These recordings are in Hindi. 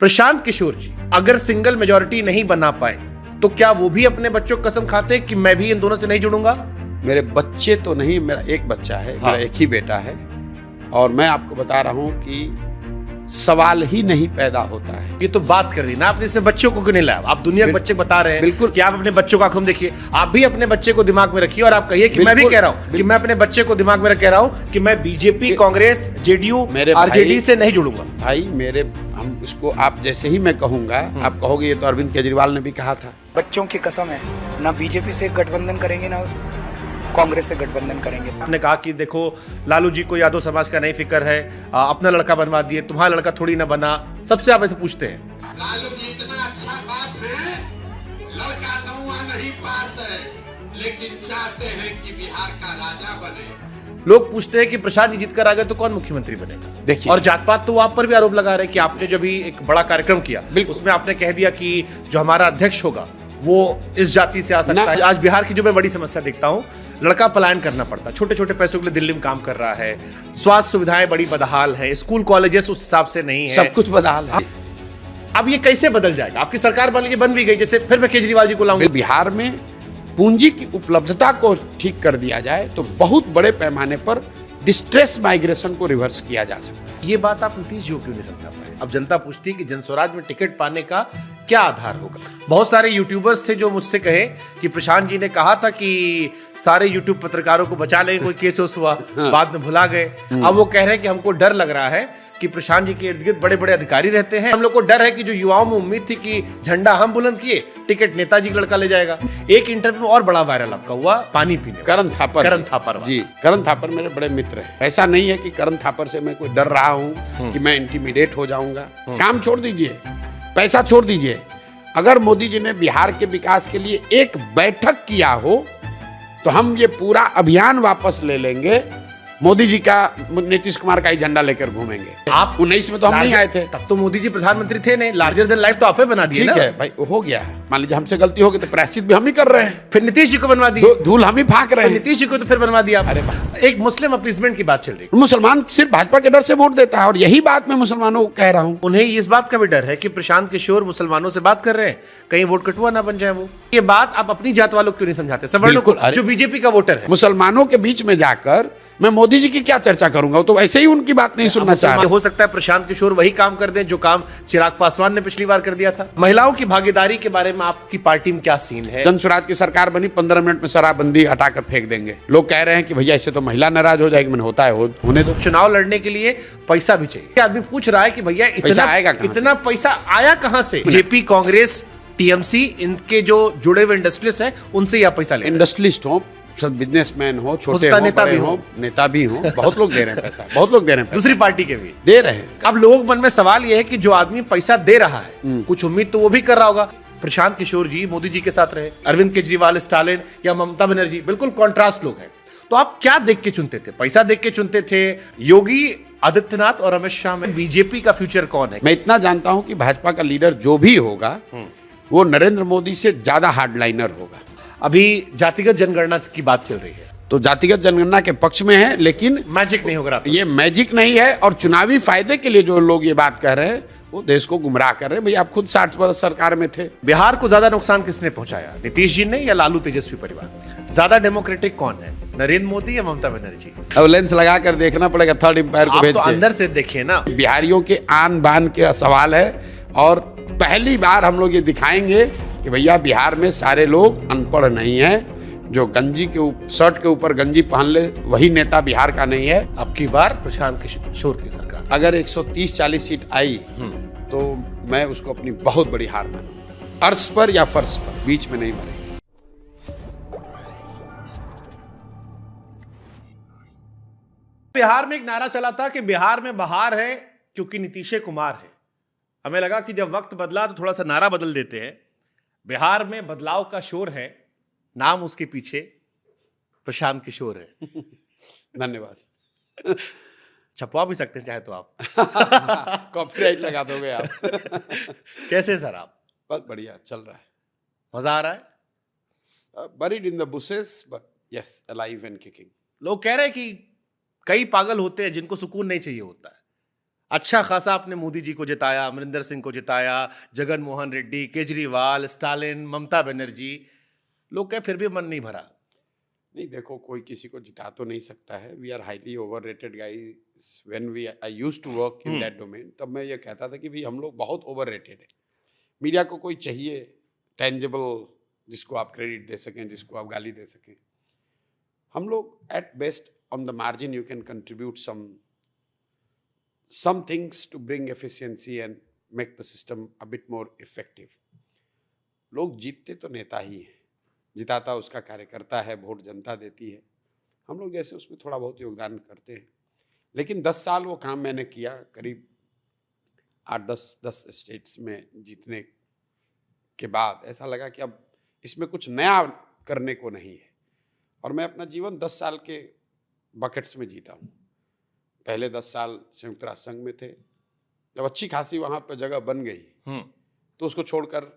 प्रशांत किशोर जी अगर सिंगल मेजॉरिटी नहीं बना पाए तो क्या वो भी अपने बच्चों को कसम खाते हैं कि मैं भी इन दोनों से नहीं जुड़ूंगा? मेरे बच्चे तो नहीं, मेरा एक बच्चा है। हाँ। मेरा एक ही बेटा है और मैं आपको बता रहा हूं कि सवाल ही नहीं पैदा होता है। ये तो बात कर रही ना आपने, इसमें बच्चों को क्यों नहीं लाया? आप दुनिया के बच्चे बता रहे हैं बिल्कुल कि आप अपने बच्चों का आंखों में देखिए, आप भी अपने बच्चे को दिमाग में रखिए और आप कहिए कि मैं भी कह रहा हूं कि मैं अपने बच्चे को दिमाग में रख कह रहा हूं कि मैं बीजेपी, कांग्रेस, जेडीयू, आरजेडी से नहीं जुड़ूंगा। भाई मेरे, हम इसको आप जैसे ही मैं कहूंगा आप कहोगे ये तो अरविंद केजरीवाल ने भी कहा था। बच्चों की कसम है, ना बीजेपी से गठबंधन करेंगे ना कांग्रेस से गठबंधन करेंगे। आपने कहा कि देखो लालू जी को यादव समाज का नहीं फिक्र है, अपना लड़का बनवा दिए, तुम्हारा लड़का थोड़ी ना बना। सबसे आप ऐसे पूछते हैं, लालू जी इतना अच्छा बाप है, लड़का नौवा नहीं पास है, लेकिन चाहते हैं कि बिहार का राजा बने। लोग पूछते हैं कि प्रसाद जी जीतकर आ गए तो कौन मुख्यमंत्री बनेगा? देखिए, और जात पात तो आप पर भी आरोप लगा रहे हैं कि आपने जब भी एक बड़ा कार्यक्रम किया उसमें आपने कह दिया कि जो हमारा अध्यक्ष होगा वो इस जाति से आ सकता है। आज बिहार की जो मैं बड़ी समस्या देखता हूँ, लड़का पलायन करना पड़ता है, छोटे छोटे पैसों के लिए दिल्ली में काम कर रहा है, स्वास्थ्य सुविधाएं बड़ी बदहाल है, स्कूल कॉलेजेस उस हिसाब से नहीं है, सब कुछ बदहाल है। अब ये कैसे बदल जाएगा? आपकी सरकार बन भी गई, जैसे फिर मैं केजरीवाल जी को लाऊंगा। बिहार में पूंजी की उपलब्धता को ठीक कर दिया जाए तो बहुत बड़े पैमाने पर डिस्ट्रेस माइग्रेशन को रिवर्स किया जा सकता है। ये बात आप नीतीश जी को क्यों नहीं समझा पाए? अब जनता पूछती है कि जनस्वराज में टिकट पाने का क्या आधार होगा? बहुत सारे यूट्यूबर्स थे जो मुझसे कहे कि प्रशांत जी ने कहा था कि सारे यूट्यूब पत्रकारों को बचा लेंगे, कोई केस हुआ बाद में भुला गए। अब वो कह रहे हैं कि हमको डर लग रहा है कि प्रशांत जी के इर्द गिर्द बड़े बड़े अधिकारी रहते हैं, हम लोग को डर है कि जो युवाओं में उम्मीद थी कि झंडा हम बुलंद किए, टिकट नेताजी का लड़का ले जाएगा। एक इंटरव्यू में और बड़ा वायरल आपका हुआ पानी पीने, करण थापर जी, करण थापर मेरे बड़े मित्र हैं। ऐसा नहीं है कि करण थापर से मैं कोई डर रहा हूं कि मैं इंटिमिडेट हो जाऊंगा। काम छोड़ दीजिए, पैसा छोड़ दीजिए, अगर मोदी जी ने बिहार के विकास के लिए एक बैठक किया हो तो हम ये पूरा अभियान वापस ले लेंगे। मोदी जी का, नीतीश कुमार का ही झंडा लेकर घूमेंगे। आप 19 में तो हम नहीं आए थे, तब तो मोदी जी प्रधानमंत्री थे नहीं। लार्जर देन लाइफ तो आपे बना दिए ना। ठीक है भाई, हो गया। मान लीजिए हमसे गलती हो गई तो प्रायश्चित भी हम ही कर रहे हैं। फिर नीतीश जी को बनवा दिए, धूल हम ही फाक रहे हैं। नीतीश जी को तो फिर बनवा दिया। अरे एक मुस्लिम अपीसमेंट की बात चल रही है, मुसलमान सिर्फ भाजपा के डर से वोट देता है और यही बात मैं मुसलमानों को कह रहा हूँ। उन्हें इस बात का भी डर है कि प्रशांत किशोर मुसलमानों से बात कर रहे हैं, कहीं वोट कटुआ ना बन जाए वो। ये बात आप अपनी जात वालों को क्यों नहीं समझाते, सवर्णों को, जो बीजेपी का वोटर है? मुसलमानों के बीच में जाकर मैं मोदी जी की क्या चर्चा करूंगा? तो ऐसे ही उनकी बात नहीं सुनना चाह रहे। हो सकता है प्रशांत किशोर वही काम कर दें जो काम चिराग पासवान ने पिछली बार कर दिया था। महिलाओं की भागीदारी के बारे में आपकी पार्टी में क्या सीन है? जनस्वराज की सरकार बनी, 15 मिनट में शराबबंदी हटाकर फेंक देंगे। लोग कह रहे हैं कि भैया इससे तो महिला नाराज हो जाएगी। मैंने होता है होने दो। चुनाव लड़ने के लिए पैसा भी चाहिए। आदमी पूछ रहा है कि भैया इतना पैसा आया कहां से? जेपी, कांग्रेस, टीएमसी, इनके जो जुड़े हुए इंडस्ट्रियलिस्ट हैं उनसे यह पैसा ले। इंडस्ट्रियलिस्ट हो, सब बिजनेसमैन हो, छोटे हो, बड़े हो, नेता भी हो, बहुत लोग दे रहे हैं पैसा, बहुत लोग दे रहे हैं। दूसरी पार्टी के भी दे रहे हैं। अब लोग मन में सवाल यह है कि जो आदमी पैसा दे रहा है कुछ उम्मीद तो वो भी कर रहा होगा। प्रशांत किशोर जी मोदी जी के साथ रहे, अरविंद केजरीवाल, स्टालिन या ममता बनर्जी बिल्कुल कॉन्ट्रास्ट लोग हैं। तो आप क्या देख के चुनते थे? पैसा देख के चुनते थे? योगी आदित्यनाथ और अमित शाह में बीजेपी का फ्यूचर कौन है? मैं इतना जानता हूं कि भाजपा का लीडर जो भी होगा वो नरेंद्र मोदी से ज्यादा हार्डलाइनर होगा। अभी जातिगत जनगणना की बात चल रही है तो जातिगत जनगणना के पक्ष में है, लेकिन मैजिक नहीं होगा। ये मैजिक नहीं है और चुनावी फायदे के लिए जो लोग ये बात कह रहे हैं वो देश को गुमराह कर रहे हैं। भैया आप खुद 60 वर्ष सरकार में थे। बिहार को ज्यादा नुकसान किसने पहुंचाया, नीतीश जी ने या लालू तेजस्वी परिवार ने? ज्यादा डेमोक्रेटिक कौन है, नरेंद्र मोदी या ममता बनर्जी? अब लेंस लगा कर देखना पड़ेगा थर्ड एम्पायर को भेज तो के। अंदर से देखिए ना। बिहारियों के आन बान के सवाल है और पहली बार हम लोग ये दिखाएंगे कि भैया बिहार में सारे लोग अनपढ़ नहीं है। जो गंजी के शर्ट के ऊपर गंजी पहन ले वही नेता बिहार का नहीं है। अब की बार प्रशांत किशोर की सरकार अगर 130-40 सीट आई तो मैं उसको अपनी बहुत बड़ी हार मानूंगा। अर्श पर या फर्श पर, बीच में नहीं मरेगी। बिहार में एक नारा चला था कि बिहार में बहार है क्योंकि नीतीश कुमार है। हमें लगा कि जब वक्त बदला तो थोड़ा सा नारा बदल देते हैं। बिहार में बदलाव का शोर है, नाम उसके पीछे प्रशांत किशोर है। धन्यवाद। छपवा भी सकते हैं चाहे तो आप। कॉपीराइट लगा दोगे आप। कैसे सर आप? बहुत बढ़िया चल रहा है, मजा आ रहा है। Buried in the bushes but yes alive and kicking. लोग कह रहे हैं कि कई पागल होते हैं जिनको सुकून नहीं चाहिए होता है। अच्छा खासा आपने मोदी जी को जिताया, अमरिंदर सिंह को जिताया, जगन मोहन रेड्डी, केजरीवाल, स्टालिन, ममता बनर्जी, लोग कहे फिर भी मन नहीं भरा। नहीं, देखो, कोई किसी को जिता तो नहीं सकता है। We are highly overrated guys. When we I used to work in that domain, तब मैं ये कहता था कि भाई हम लोग बहुत ओवर रेटेड है। मीडिया को कोई चाहिए टेंजिबल, जिसको आप क्रेडिट दे सकें, जिसको आप गाली दे सकें। हम लोग at best on the margin you can contribute some things to bring efficiency and make the system a bit more effective. लोग जीतते तो नेता ही हैं, जिताता उसका कार्यकर्ता है, वोट जनता देती है। हम लोग जैसे उसमें थोड़ा बहुत योगदान करते हैं। लेकिन 10 साल वो काम मैंने किया, करीब 8-10 स्टेट्स में जीतने के बाद ऐसा लगा कि अब इसमें कुछ नया करने को नहीं है। और मैं अपना जीवन 10 साल के बकेट्स में जीता हूँ। पहले 10 साल संयुक्त राष्ट्र संघ में थे। जब अच्छी खासी वहाँ पर जगह बन गई तो उसको छोड़कर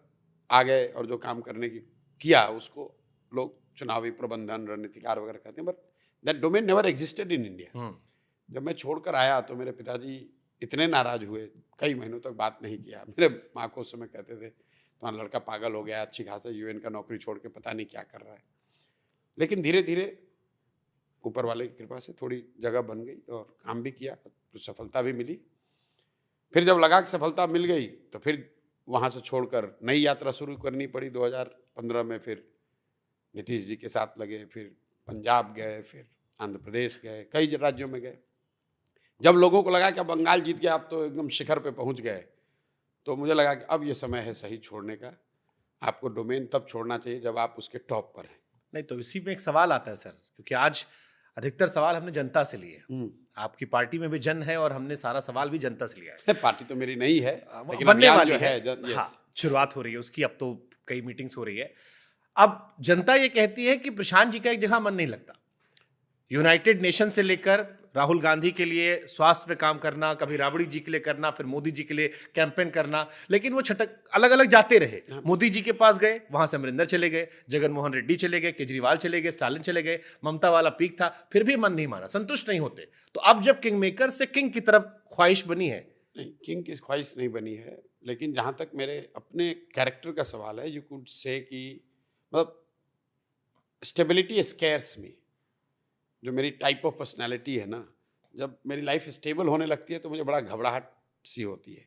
आ गए, और जो काम करने की किया उसको लोग चुनावी प्रबंधन, रणनीतिकार वगैरह कहते हैं, but that domain never existed in India. जब मैं छोड़कर आया तो मेरे पिताजी इतने नाराज हुए, कई महीनों तक बात नहीं किया। मेरे माँ को उस समय कहते थे तुम्हारा लड़का पागल हो गया, अच्छी खासा यूएन का नौकरी छोड़ के पता नहीं क्या कर रहा है। लेकिन धीरे धीरे ऊपर वाले की कृपा से थोड़ी जगह बन गई और काम भी किया, तो सफलता भी मिली। फिर जब लगा कि सफलता मिल गई तो फिर वहाँ से छोड़कर नई यात्रा शुरू करनी पड़ी। 2015 में फिर नीतीश जी के साथ लगे, फिर पंजाब गए, फिर आंध्र प्रदेश गए, कई राज्यों में गए। जब लोगों को लगा कि अब बंगाल जीत गया, अब तो एकदम शिखर पे पहुँच गए, तो मुझे लगा कि अब ये समय है सही छोड़ने का। आपको डोमेन तब छोड़ना चाहिए जब आप उसके टॉप पर हैं। नहीं तो इसी में एक सवाल आता है सर, क्योंकि आज अधिकतर सवाल हमने जनता से लिए। आपकी पार्टी में भी जन है और हमने सारा सवाल भी जनता से लिया है। पार्टी तो मेरी नहीं है, लेकिन बनने अभियान वाली जो है। हाँ, शुरुआत हो रही है उसकी, अब तो कई मीटिंग्स हो रही है। अब जनता ये कहती है कि प्रशांत जी का एक जगह मन नहीं लगता। यूनाइटेड नेशन से लेकर राहुल गांधी के लिए स्वास्थ्य में काम करना, कभी राबड़ी जी के लिए करना, फिर मोदी जी के लिए कैंपेन करना, लेकिन वो छटक अलग अलग जाते रहे। मोदी जी के पास गए, वहां से अमरिंदर चले गए, जगन मोहन रेड्डी चले गए, केजरीवाल चले गए, स्टालिन चले गए, ममता वाला पीक था, फिर भी मन नहीं माना, संतुष्ट नहीं होते। तो अब जब किंग मेकर से किंग की तरफ ख्वाहिश बनी है। नहीं, किंग की ख्वाहिश नहीं बनी है, लेकिन जहाँ तक मेरे अपने कैरेक्टर का सवाल है, यू कुड से कि मतलब स्टेबिलिटी स्केयर्स मी। जो मेरी टाइप ऑफ पर्सनैलिटी है ना, जब मेरी लाइफ स्टेबल होने लगती है तो मुझे बड़ा घबराहट सी होती है।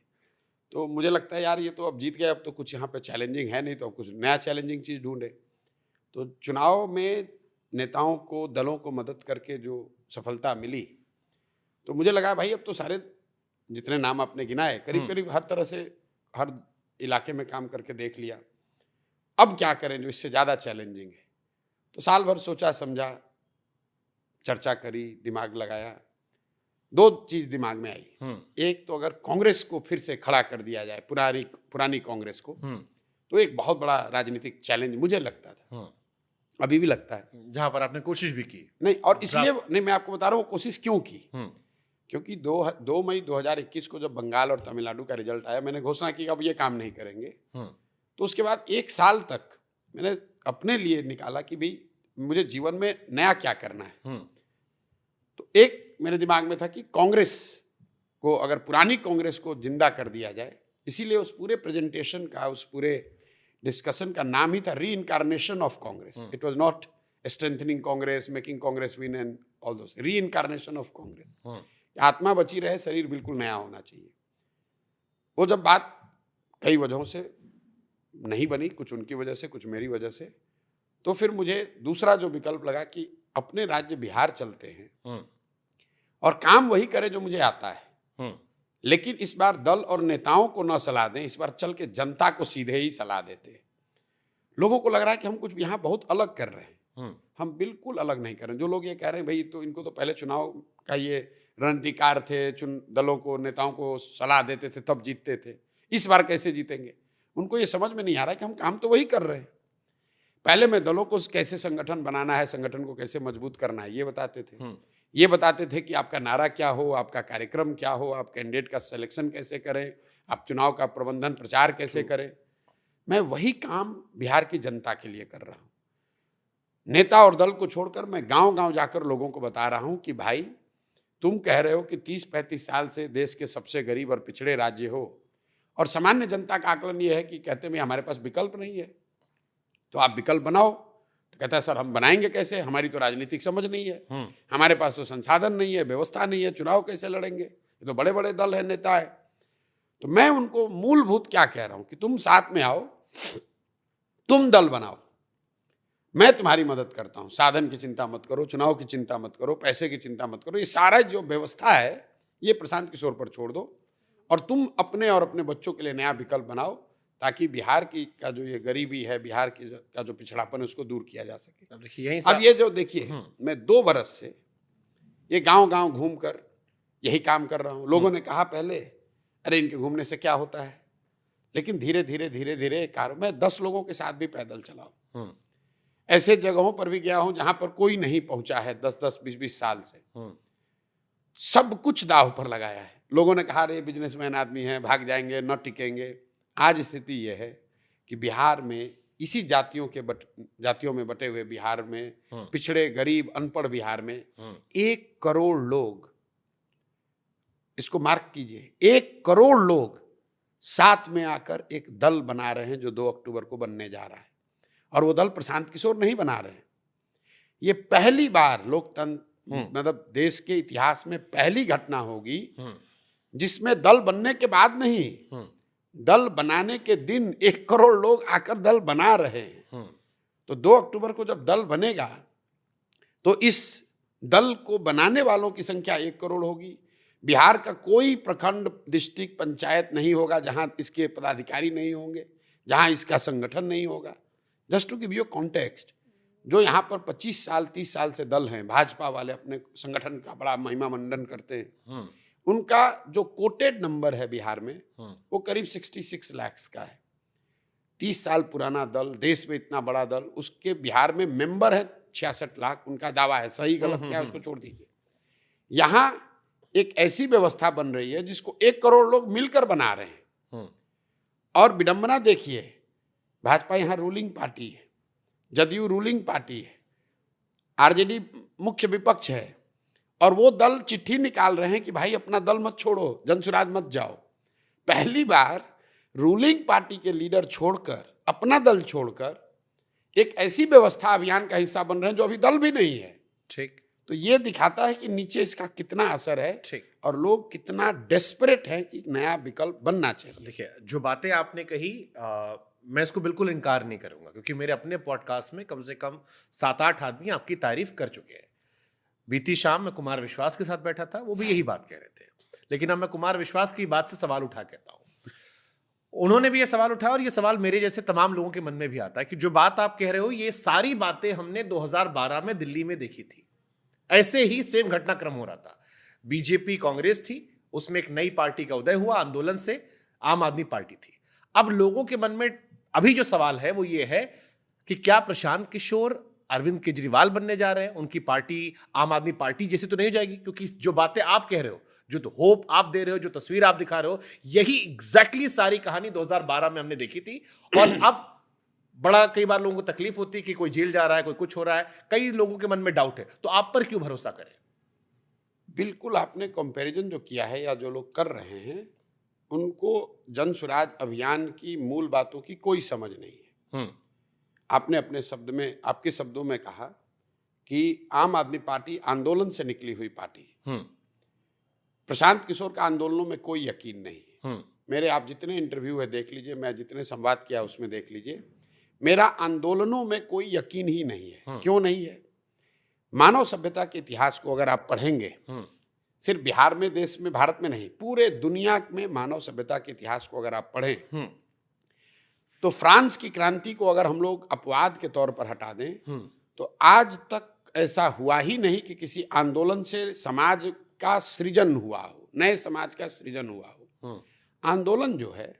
तो मुझे लगता है यार ये तो अब जीत गए, अब तो कुछ यहाँ पे चैलेंजिंग है नहीं, तो अब कुछ नया चैलेंजिंग चीज़ ढूंढे। तो चुनाव में नेताओं को, दलों को मदद करके जो सफलता मिली, तो मुझे लगा भाई अब तो सारे जितने नाम आपने गिनाए करीब करीब हर तरह से हर इलाके में काम करके देख लिया, अब क्या करें जो इससे ज़्यादा चैलेंजिंग है। तो साल भर सोचा समझा, चर्चा करी, दिमाग लगाया। 2 चीज़ दिमाग में आई। एक तो अगर कांग्रेस को फिर से खड़ा कर दिया जाए, पुरानी कांग्रेस को, तो एक बहुत बड़ा राजनीतिक चैलेंज मुझे लगता था, अभी भी लगता है। जहां पर आपने कोशिश भी की। नहीं, और इसलिए नहीं, मैं आपको बता रहा हूँ कोशिश क्यों की। क्योंकि 2 मई 2021 को जब बंगाल और तमिलनाडु का रिजल्ट आया, मैंने घोषणा की अब ये काम नहीं करेंगे। तो उसके बाद 1 साल तक मैंने अपने लिए निकाला कि भाई मुझे जीवन में नया क्या करना है। तो एक मेरे दिमाग में था कि कांग्रेस को, अगर पुरानी कांग्रेस को जिंदा कर दिया जाए, इसीलिए उस पूरे प्रेजेंटेशन का, उस पूरे डिस्कशन का नाम ही था री incarnation of Congress. It was not strengthening Congress, making Congress win and all those, री इनकारनेशन ऑफ कांग्रेस। आत्मा बची रहे, शरीर बिल्कुल नया होना चाहिए। वो जब बात कई वजहों से नहीं बनी, कुछ उनकी वजह से, कुछ मेरी वजह से, तो फिर मुझे दूसरा जो विकल्प लगा कि अपने राज्य बिहार चलते हैं और काम वही करें जो मुझे आता है। लेकिन इस बार दल और नेताओं को न सलाह दें, इस बार चल के जनता को सीधे ही सलाह देते हैं। लोगों को लग रहा है कि हम कुछ यहाँ बहुत अलग कर रहे हैं। हम बिल्कुल अलग नहीं कर रहे हैं। जो लोग ये कह रहे हैं भाई तो इनको तो पहले चुनाव का ये रणनीतिकार थे, दलों को, नेताओं को सलाह देते थे तब जीतते थे, इस बार कैसे जीतेंगे, उनको ये समझ में नहीं आ रहा है कि हम काम तो वही कर रहे हैं। पहले मैं दलों को कैसे संगठन बनाना है, संगठन को कैसे मजबूत करना है, ये बताते थे। ये बताते थे कि आपका नारा क्या हो, आपका कार्यक्रम क्या हो, आप कैंडिडेट का सिलेक्शन कैसे करें, आप चुनाव का प्रबंधन प्रचार कैसे करें। मैं वही काम बिहार की जनता के लिए कर रहा हूँ। नेता और दल को छोड़कर मैं गांव-गांव जाकर लोगों को बता रहा हूँ कि भाई तुम कह रहे हो कि 30-35 साल से देश के सबसे गरीब और पिछड़े राज्य हो, और सामान्य जनता का आकलन ये है कि कहते हैं हमारे पास विकल्प नहीं है, तो आप विकल्प बनाओ। तो कहता है सर हम बनाएंगे कैसे, हमारी तो राजनीतिक समझ नहीं है, हमारे पास तो संसाधन नहीं है, व्यवस्था नहीं है, चुनाव कैसे लड़ेंगे, ये तो बड़े बड़े दल है, नेता है। तो मैं उनको मूलभूत क्या कह रहा हूं कि तुम साथ में आओ, तुम दल बनाओ, मैं तुम्हारी मदद करता हूं, साधन की चिंता मत करो, चुनाव की चिंता मत करो, पैसे की चिंता मत करो, ये सारा जो व्यवस्था है ये प्रशांत किशोर पर छोड़ दो, और तुम अपने और अपने बच्चों के लिए नया विकल्प बनाओ, ताकि बिहार की का जो ये गरीबी है, बिहार की का जो पिछड़ापन है, उसको दूर किया जा सके। अब देखिए यही अब ये जो देखिए, मैं 2 बरस से ये गांव गांव घूमकर यही काम कर रहा हूं। लोगों ने कहा पहले अरे इनके घूमने से क्या होता है, लेकिन धीरे धीरे मैं 10 लोगों के साथ भी पैदल चला हूं, ऐसे जगहों पर भी गया हूं जहां पर कोई नहीं पहुंचा है 10-10, 20-20 साल से। सब कुछ दांव पर लगाया है। लोगों ने कहा रे बिजनेसमैन आदमी है, भाग जाएंगे, न टिकेंगे। आज स्थिति यह है कि बिहार में इसी जातियों में बटे हुए बिहार में, पिछड़े गरीब अनपढ़ बिहार में 1 करोड़ लोग, इसको मार्क कीजिए, 1 करोड़ लोग साथ में आकर एक दल बना रहे हैं जो 2 अक्टूबर को बनने जा रहा है। और वो दल प्रशांत किशोर नहीं बना रहे हैं। ये पहली बार लोकतंत्र मतलब देश के इतिहास में पहली घटना होगी जिसमें दल बनने के बाद नहीं, दल बनाने के दिन 1 करोड़ लोग आकर दल बना रहे हैं। तो 2 अक्टूबर को जब दल बनेगा तो इस दल को बनाने वालों की संख्या 1 करोड़ होगी। बिहार का कोई प्रखंड, डिस्ट्रिक्ट, पंचायत नहीं होगा जहां इसके पदाधिकारी नहीं होंगे, जहां इसका संगठन नहीं होगा। Just to give you context, जो यहाँ पर 25 साल 30 साल से दल हैं, भाजपा वाले अपने संगठन का बड़ा महिमा मंडन करते हैं, उनका जो कोटेड नंबर है बिहार में वो करीब 66 लाख का है। 30 साल पुराना दल, देश में इतना बड़ा दल, उसके बिहार में मेंबर है 66 लाख, उनका दावा है। सही गलत क्या है उसको छोड़ दीजिए। यहाँ एक ऐसी व्यवस्था बन रही है जिसको 1 करोड़ लोग मिलकर बना रहे हैं। और विडंबना देखिए, भाजपा यहाँ रूलिंग पार्टी है, जदयू रूलिंग पार्टी है, आरजेडी मुख्य विपक्ष है, और वो दल चिट्ठी निकाल रहे हैं कि भाई अपना दल मत छोड़ो, जनसुराज मत जाओ। पहली बार रूलिंग पार्टी के लीडर छोड़कर, अपना दल छोड़कर एक ऐसी व्यवस्था अभियान का हिस्सा बन रहे हैं जो अभी दल भी नहीं है। ठीक, तो ये दिखाता है कि नीचे इसका कितना असर है। ठीक, और लोग कितना डेस्परेट हैं कि नया विकल्प बनना चाहिए। देखिए जो बातें आपने कही मैं इसको बिल्कुल इनकार नहीं करूंगा, क्योंकि मेरे अपने पॉडकास्ट में कम से कम 7-8 आदमी आपकी तारीफ कर चुके हैं। बीती शाम मैं कुमार विश्वास के साथ बैठा था, वो भी यही बात कह रहे थे। लेकिन अब मैं कुमार विश्वास की बात से सवाल उठा कहता हूं, उन्होंने भी ये सवाल उठाया, और ये सवाल मेरे जैसे तमाम लोगों के मन में भी आता है कि जो बात आप कह रहे हो, ये सारी बातें हमने 2012 में दिल्ली में देखी थी। ऐसे ही सेम घटनाक्रम हो रहा था। बीजेपी कांग्रेस थी, उसमें एक नई पार्टी का उदय हुआ, आंदोलन से आम आदमी पार्टी थी। अब लोगों के मन में अभी जो सवाल है वो ये है कि क्या प्रशांत किशोर अरविंद केजरीवाल बनने जा रहे हैं? उनकी पार्टी आम आदमी पार्टी जैसे तो नहीं हो जाएगी, क्योंकि जो बातें आप कह रहे हो, जो तो होप आप दे रहे हो, जो तस्वीर आप दिखा रहे हो, यही एग्जैक्टली सारी कहानी 2012 में हमने देखी थी। और अब बड़ा कई बार लोगों को तकलीफ होती है कि कोई जेल जा रहा है, कोई कुछ हो रहा है, कई लोगों के मन में डाउट है। तो आप पर क्यों भरोसा करें? बिल्कुल, आपने कंपैरिजन जो किया है या जो लोग कर रहे हैं, उनको जन स्वराज अभियान की मूल बातों की कोई समझ नहीं है। आपने अपने शब्द में, आपके शब्दों में कहा कि आम आदमी पार्टी आंदोलन से निकली हुई पार्टी। प्रशांत किशोर का आंदोलनों में कोई यकीन नहीं। मेरे आप जितने इंटरव्यू है देख लीजिए, मैं जितने संवाद किया उसमें देख लीजिए, मेरा आंदोलनों में कोई यकीन ही नहीं है। क्यों नहीं है? मानव सभ्यता के इतिहास को अगर आप पढ़ेंगे, सिर्फ बिहार में, देश में, भारत में नहीं, पूरे दुनिया में मानव सभ्यता के इतिहास को अगर आप पढ़ें तो फ्रांस की क्रांति को अगर हम लोग अपवाद के तौर पर हटा दें तो आज तक ऐसा हुआ ही नहीं कि किसी आंदोलन से समाज का सृजन हुआ हो, नए समाज का सृजन हुआ हो। आंदोलन जो है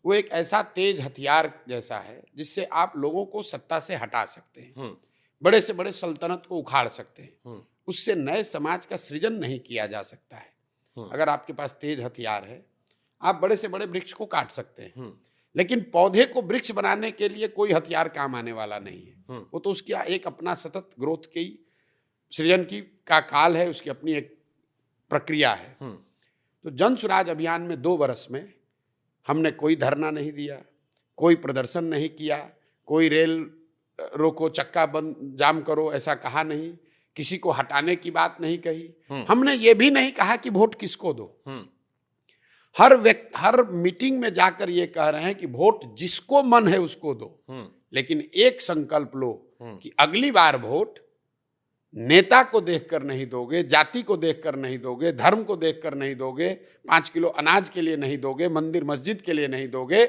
वो एक ऐसा तेज हथियार जैसा है जिससे आप लोगों को सत्ता से हटा सकते हैं, बड़े से बड़े सल्तनत को उखाड़ सकते हैं। उससे नए समाज का सृजन नहीं किया जा सकता है। अगर आपके पास तेज हथियार है, आप बड़े से बड़े वृक्ष को काट सकते हैं, लेकिन पौधे को वृक्ष बनाने के लिए कोई हथियार काम आने वाला नहीं है। वो तो उसकी एक अपना सतत ग्रोथ की, सृजन की का काल है, उसकी अपनी एक प्रक्रिया है। तो जन सुराज अभियान में 2 वर्ष में हमने कोई धरना नहीं दिया, कोई प्रदर्शन नहीं किया, कोई रेल रोको, चक्का बंद, जाम करो, ऐसा कहा नहीं, किसी को हटाने की बात नहीं कही। हमने ये भी नहीं कहा कि वोट किसको दो। हर मीटिंग में जाकर ये कह रहे हैं कि वोट जिसको मन है उसको दो, लेकिन एक संकल्प लो कि अगली बार वोट नेता को देखकर नहीं दोगे, जाति को देखकर नहीं दोगे, धर्म को देखकर नहीं दोगे, 5 किलो अनाज के लिए नहीं दोगे, मंदिर मस्जिद के लिए नहीं दोगे,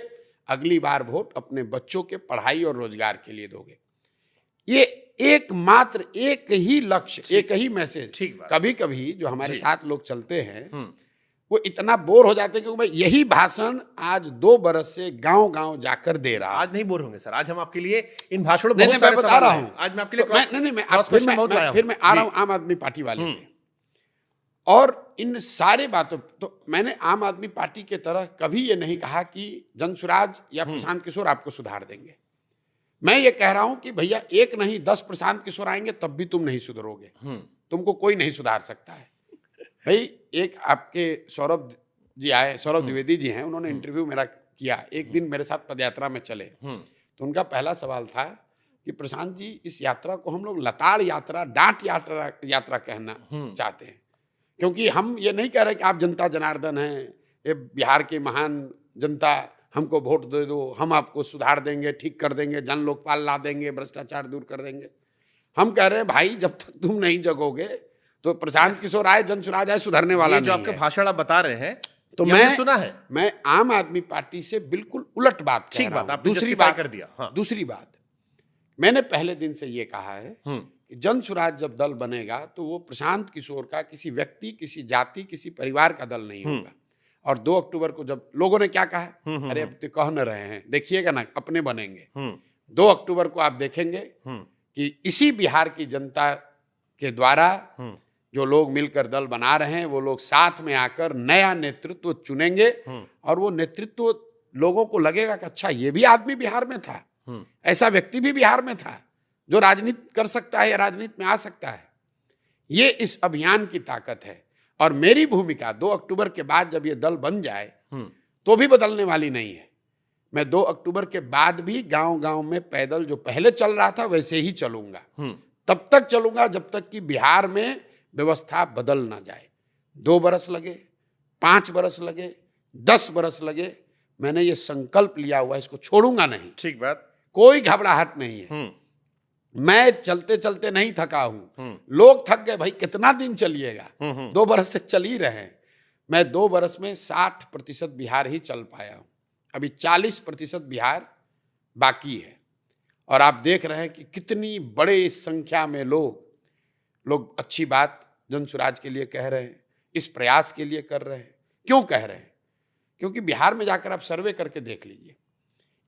अगली बार वोट अपने बच्चों के पढ़ाई और रोजगार के लिए दोगे। ये एकमात्र एक ही लक्ष्य, एक ही मैसेज। कभी कभी जो हमारे साथ लोग चलते हैं वो इतना बोर हो जाते हैं क्योंकि मैं यही भाषण आज 2 बरस से गांव गांव जाकर दे रहा। आज नहीं बोर होंगे सर, आज हम आपके लिए इन भाषणों में बता रहा हूं। आज मैं आपके लिए फिर मैं आ रहा हूं आम आदमी पार्टी वाले पे। और इन सारे बातों तो मैंने आम आदमी पार्टी के तरह कभी ये नहीं कहा कि जनसुराज या प्रशांत किशोर आपको सुधार देंगे। मैं ये कह रहा हूं कि भैया 1 नहीं 10 प्रशांत किशोर आएंगे तब भी तुम नहीं सुधरोगे, तुमको कोई नहीं सुधार सकता है। भाई एक आपके सौरभ जी आए, सौरभ द्विवेदी जी हैं, उन्होंने इंटरव्यू मेरा किया, एक दिन मेरे साथ पदयात्रा में चले। तो उनका पहला सवाल था कि प्रशांत जी इस यात्रा को हम लोग लताड़ यात्रा, डांट यात्रा कहना चाहते हैं, क्योंकि हम ये नहीं कह रहे कि आप जनता जनार्दन हैं, ये बिहार के महान जनता, हमको वोट दे दो, हम आपको सुधार देंगे, ठीक कर देंगे, जन लोकपाल ला देंगे, भ्रष्टाचार दूर कर देंगे। हम कह रहे हैं भाई जब तक तुम नहीं जगोगे तो प्रशांत किशोर आए, जनसुराज आए, सुधरने वाला नहीं है। जो आपके भाषण आप बता रहे हैं तो मैं सुना है, मैं आम आदमी पार्टी से बिल्कुल उलट बात कह रहा हूं। दूसरी बात कर दिया। हाँ। दूसरी बात मैंने पहले दिन से ये कहा है कि जनसुराज जब दल बनेगा तो वो प्रशांत किशोर का किसी व्यक्ति, किसी जाति, किसी परिवार का दल नहीं होगा। और 2 अक्टूबर को जब लोगों ने क्या कहा, अरे अब तो कह न रहे हैं, देखिएगा ना अपने बनेंगे। 2 अक्टूबर को आप देखेंगे कि इसी बिहार की जनता के द्वारा जो लोग मिलकर दल बना रहे हैं वो लोग साथ में आकर नया नेतृत्व चुनेंगे और वो नेतृत्व लोगों को लगेगा कि अच्छा ये भी आदमी बिहार में था, ऐसा व्यक्ति भी बिहार में था जो राजनीति कर सकता है या राजनीति में आ सकता है। ये इस अभियान की ताकत है। और मेरी भूमिका 2 अक्टूबर के बाद जब ये दल बन जाए तो भी बदलने वाली नहीं है। मैं 2 अक्टूबर के बाद भी गांव गांव में पैदल जो पहले चल रहा था वैसे ही चलूंगा। तब तक चलूंगा जब तक कि बिहार में व्यवस्था बदल ना जाए। 2 बरस लगे, 5 बरस लगे, 10 बरस लगे, मैंने ये संकल्प लिया हुआ है, इसको छोड़ूंगा नहीं। ठीक बात, कोई घबराहट नहीं है। मैं चलते चलते नहीं थका हूं, लोग थक गए, भाई कितना दिन चलिएगा, 2 बरस से चल ही रहे हैं। मैं 2 बरस में 60% बिहार ही चल पाया हूं, अभी 40% बिहार बाकी है। और आप देख रहे हैं कि कितनी बड़े संख्या में लोग अच्छी बात जनसुराज के लिए कह रहे हैं, इस प्रयास के लिए कर रहे हैं। क्यों कह रहे हैं? क्योंकि बिहार में जाकर आप सर्वे करके देख लीजिए,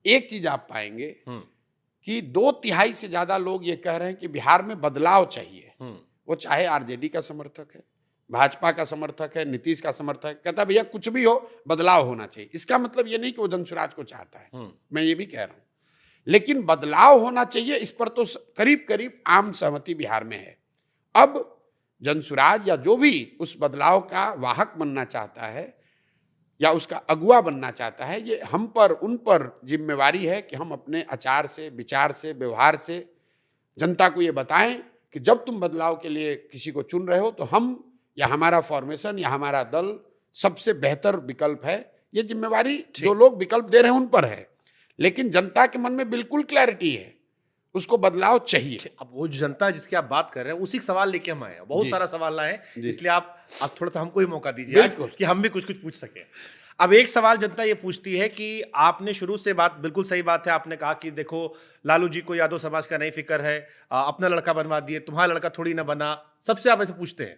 एक चीज आप पाएंगे कि 2/3 से ज्यादा लोग ये कह रहे हैं कि बिहार में बदलाव चाहिए। वो चाहे आरजेडी का समर्थक है, भाजपा का समर्थक है, नीतीश का समर्थक है, कहता भैया कुछ भी हो बदलाव होना चाहिए। इसका मतलब ये नहीं कि वो जनसुराज को चाहता है, मैं ये भी कह रहा हूं, लेकिन बदलाव होना चाहिए, इस पर तो करीब करीब आम सहमति बिहार में है। अब जनसुराज या जो भी उस बदलाव का वाहक बनना चाहता है या उसका अगुवा बनना चाहता है, ये हम पर, उन पर जिम्मेवारी है कि हम अपने आचार से, विचार से, व्यवहार से जनता को ये बताएं कि जब तुम बदलाव के लिए किसी को चुन रहे हो तो हम या हमारा फॉर्मेशन या हमारा दल सबसे बेहतर विकल्प है। ये जिम्मेवारी जो लोग विकल्प दे रहे हैं उन पर है, लेकिन जनता के मन में बिल्कुल क्लैरिटी है, उसको बदलाव चाहिए। अब वो जनता जिसकी आप बात कर रहे हैं उसी सवाल लेके हम आए हैं, बहुत सारा सवाल लाए हैं, इसलिए आप थोड़ा सा हमको ही मौका दीजिए आज कि हम भी कुछ पूछ सके। अब एक सवाल जनता ये पूछती है कि आपने शुरू से बात, बिल्कुल सही बात है, आपने कहा कि देखो लालू जी को यादव समाज का नहीं फिक्र है, अपना लड़का बनवा दिए, तुम्हारा लड़का थोड़ी ना बना। सबसे आप ऐसे पूछते हैं,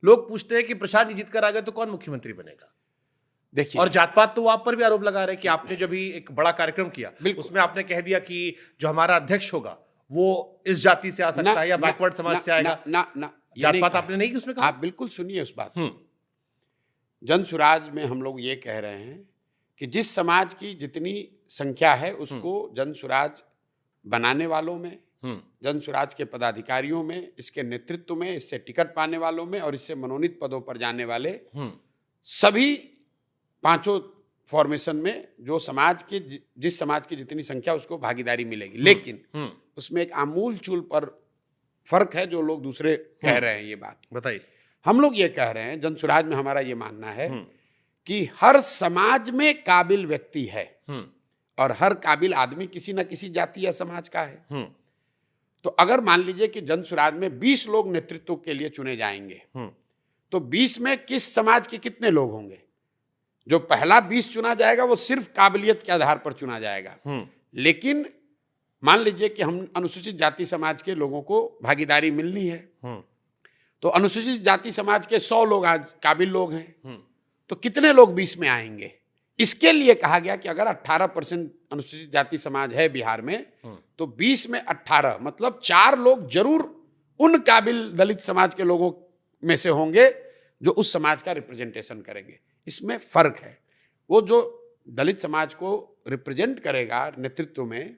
लोग पूछते हैं कि प्रशांत जी जीत कर आ गए तो कौन मुख्यमंत्री बनेगा। देखिए, और जात पात तो आप पर भी आरोप लगा रहे हैं कि आपने जब भी एक बड़ा कार्यक्रम किया उसमें आपने कह दिया कि जो हमारा अध्यक्ष होगा वो इस जाति से आ सकता है या बैकवर्ड समाज से आएगा। जात पात आपने नहीं कि उसमें कहा। आप बिल्कुल सुनिए उस बात। जनसुराज में हम लोग ये कह रहे हैं कि जिस समाज की जितनी संख्या है उसको जनसुराज बनाने वालों में, जन स्वराज के पदाधिकारियों में, इसके नेतृत्व में, इससे टिकट पाने वालों में और इससे मनोनीत पदों पर जाने वाले सभी पांचों फॉर्मेशन में जो समाज के जिस समाज की जितनी संख्या उसको भागीदारी मिलेगी। लेकिन उसमें एक आमूल चूल पर फर्क है जो लोग दूसरे कह रहे हैं। ये बात बताइए। हम लोग ये कह रहे हैं, जन स्वराज में हमारा ये मानना है कि हर समाज में काबिल व्यक्ति है और हर काबिल आदमी किसी न किसी जाति या समाज का है। तो अगर मान लीजिए कि जन स्वराज में 20 लोग नेतृत्व के लिए चुने जाएंगे तो 20 में किस समाज के कितने लोग होंगे? जो पहला 20 चुना जाएगा वो सिर्फ काबिलियत के आधार पर चुना जाएगा। लेकिन मान लीजिए कि हम अनुसूचित जाति समाज के लोगों को भागीदारी मिलनी है तो अनुसूचित जाति समाज के 100 लोग आज काबिल लोग हैं तो कितने लोग 20 में आएंगे? इसके लिए कहा गया कि अगर 18% अनुसूचित जाति समाज है बिहार में तो 20 में 18 मतलब 4 लोग जरूर उन काबिल दलित समाज के लोगों में से होंगे जो उस समाज का रिप्रेजेंटेशन करेंगे। इसमें फर्क है। वो जो दलित समाज को रिप्रेजेंट करेगा नेतृत्व में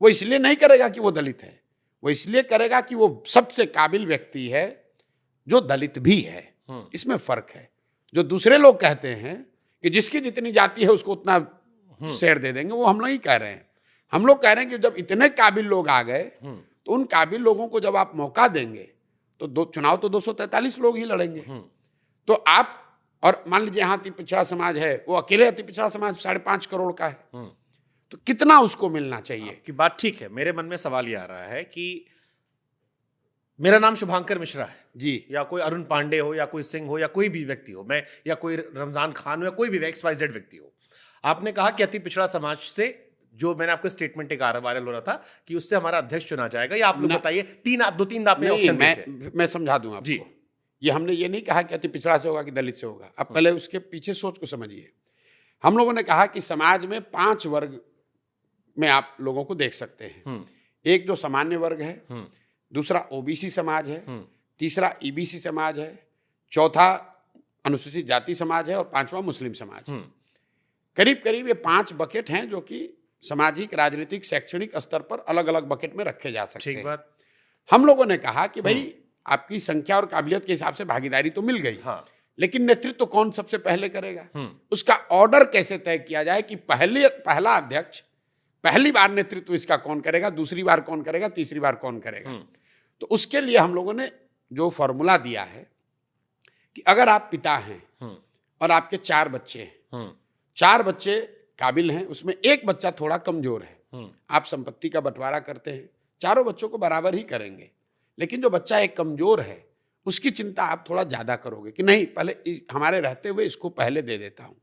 वो इसलिए नहीं करेगा कि वो दलित है, वो इसलिए करेगा कि वो सबसे काबिल व्यक्ति है जो दलित भी है। इसमें फर्क है। जो दूसरे लोग कहते हैं कि जिसकी जितनी जाति है उसको उतना शेयर दे देंगे, वो हम नहीं कह रहे हैं। हम लोग कह रहे हैं कि जब इतने काबिल लोग आ गए तो उन काबिल लोगों को जब आप मौका देंगे तो चुनाव तो 243 लोग ही लड़ेंगे। तो आप और मान लीजिए यहाँ अति पिछड़ा समाज है, वो अकेले अति पिछड़ा समाज 5.5 करोड़ का है तो कितना उसको मिलना चाहिए? की बात ठीक है। मेरे मन में सवाल ये आ रहा है कि मेरा नाम शुभांकर मिश्रा है जी, या कोई अरुण पांडे हो या कोई सिंह हो या कोई भी व्यक्ति हो, मैं या कोई रमजान खान हो या कोई भी XYZ व्यक्ति हो। आपने कहा कि अति पिछड़ा समाज से, जो मैंने आपको स्टेटमेंट एक वायरल हो रहा था कि उससे हमारा अध्यक्ष चुना जाएगा, या आप लोग बताइए। दो तीन आपने ऑप्शन दिए थे। मैं समझा दूंगा जी। ये हमने ये नहीं कहा कि अति पिछड़ा से होगा कि दलित से होगा। अब पहले उसके पीछे सोच को समझिए। हम लोगों ने कहा कि समाज में 5 वर्ग में आप लोगों को देख सकते हैं। एक जो सामान्य वर्ग है, दूसरा ओबीसी समाज है, तीसरा ईबीसी समाज है, चौथा अनुसूचित जाति समाज है और 5वां मुस्लिम समाज। करीब करीब ये 5 बकेट हैं जो कि सामाजिक, राजनीतिक, शैक्षणिक स्तर पर अलग अलग बकेट में रखे जा सकते हैं। ठीक बात। हम लोगों ने कहा कि भाई आपकी संख्या और काबिलियत के हिसाब से भागीदारी तो मिल गई, लेकिन नेतृत्व तो कौन सबसे पहले करेगा? उसका ऑर्डर कैसे तय किया जाए कि पहला अध्यक्ष पहली बार नेतृत्व इसका कौन करेगा, दूसरी बार कौन करेगा, तीसरी बार कौन करेगा? तो उसके लिए हम लोगों ने जो फॉर्मूला दिया है कि अगर आप पिता हैं और आपके 4 बच्चे हैं, 4 बच्चे काबिल हैं, उसमें एक बच्चा थोड़ा कमजोर है, आप संपत्ति का बंटवारा करते हैं, चारों बच्चों को बराबर ही करेंगे। लेकिन जो बच्चा एक कमजोर है उसकी चिंता आप थोड़ा ज्यादा करोगे कि नहीं, पहले हमारे रहते हुए इसको पहले दे देता हूं।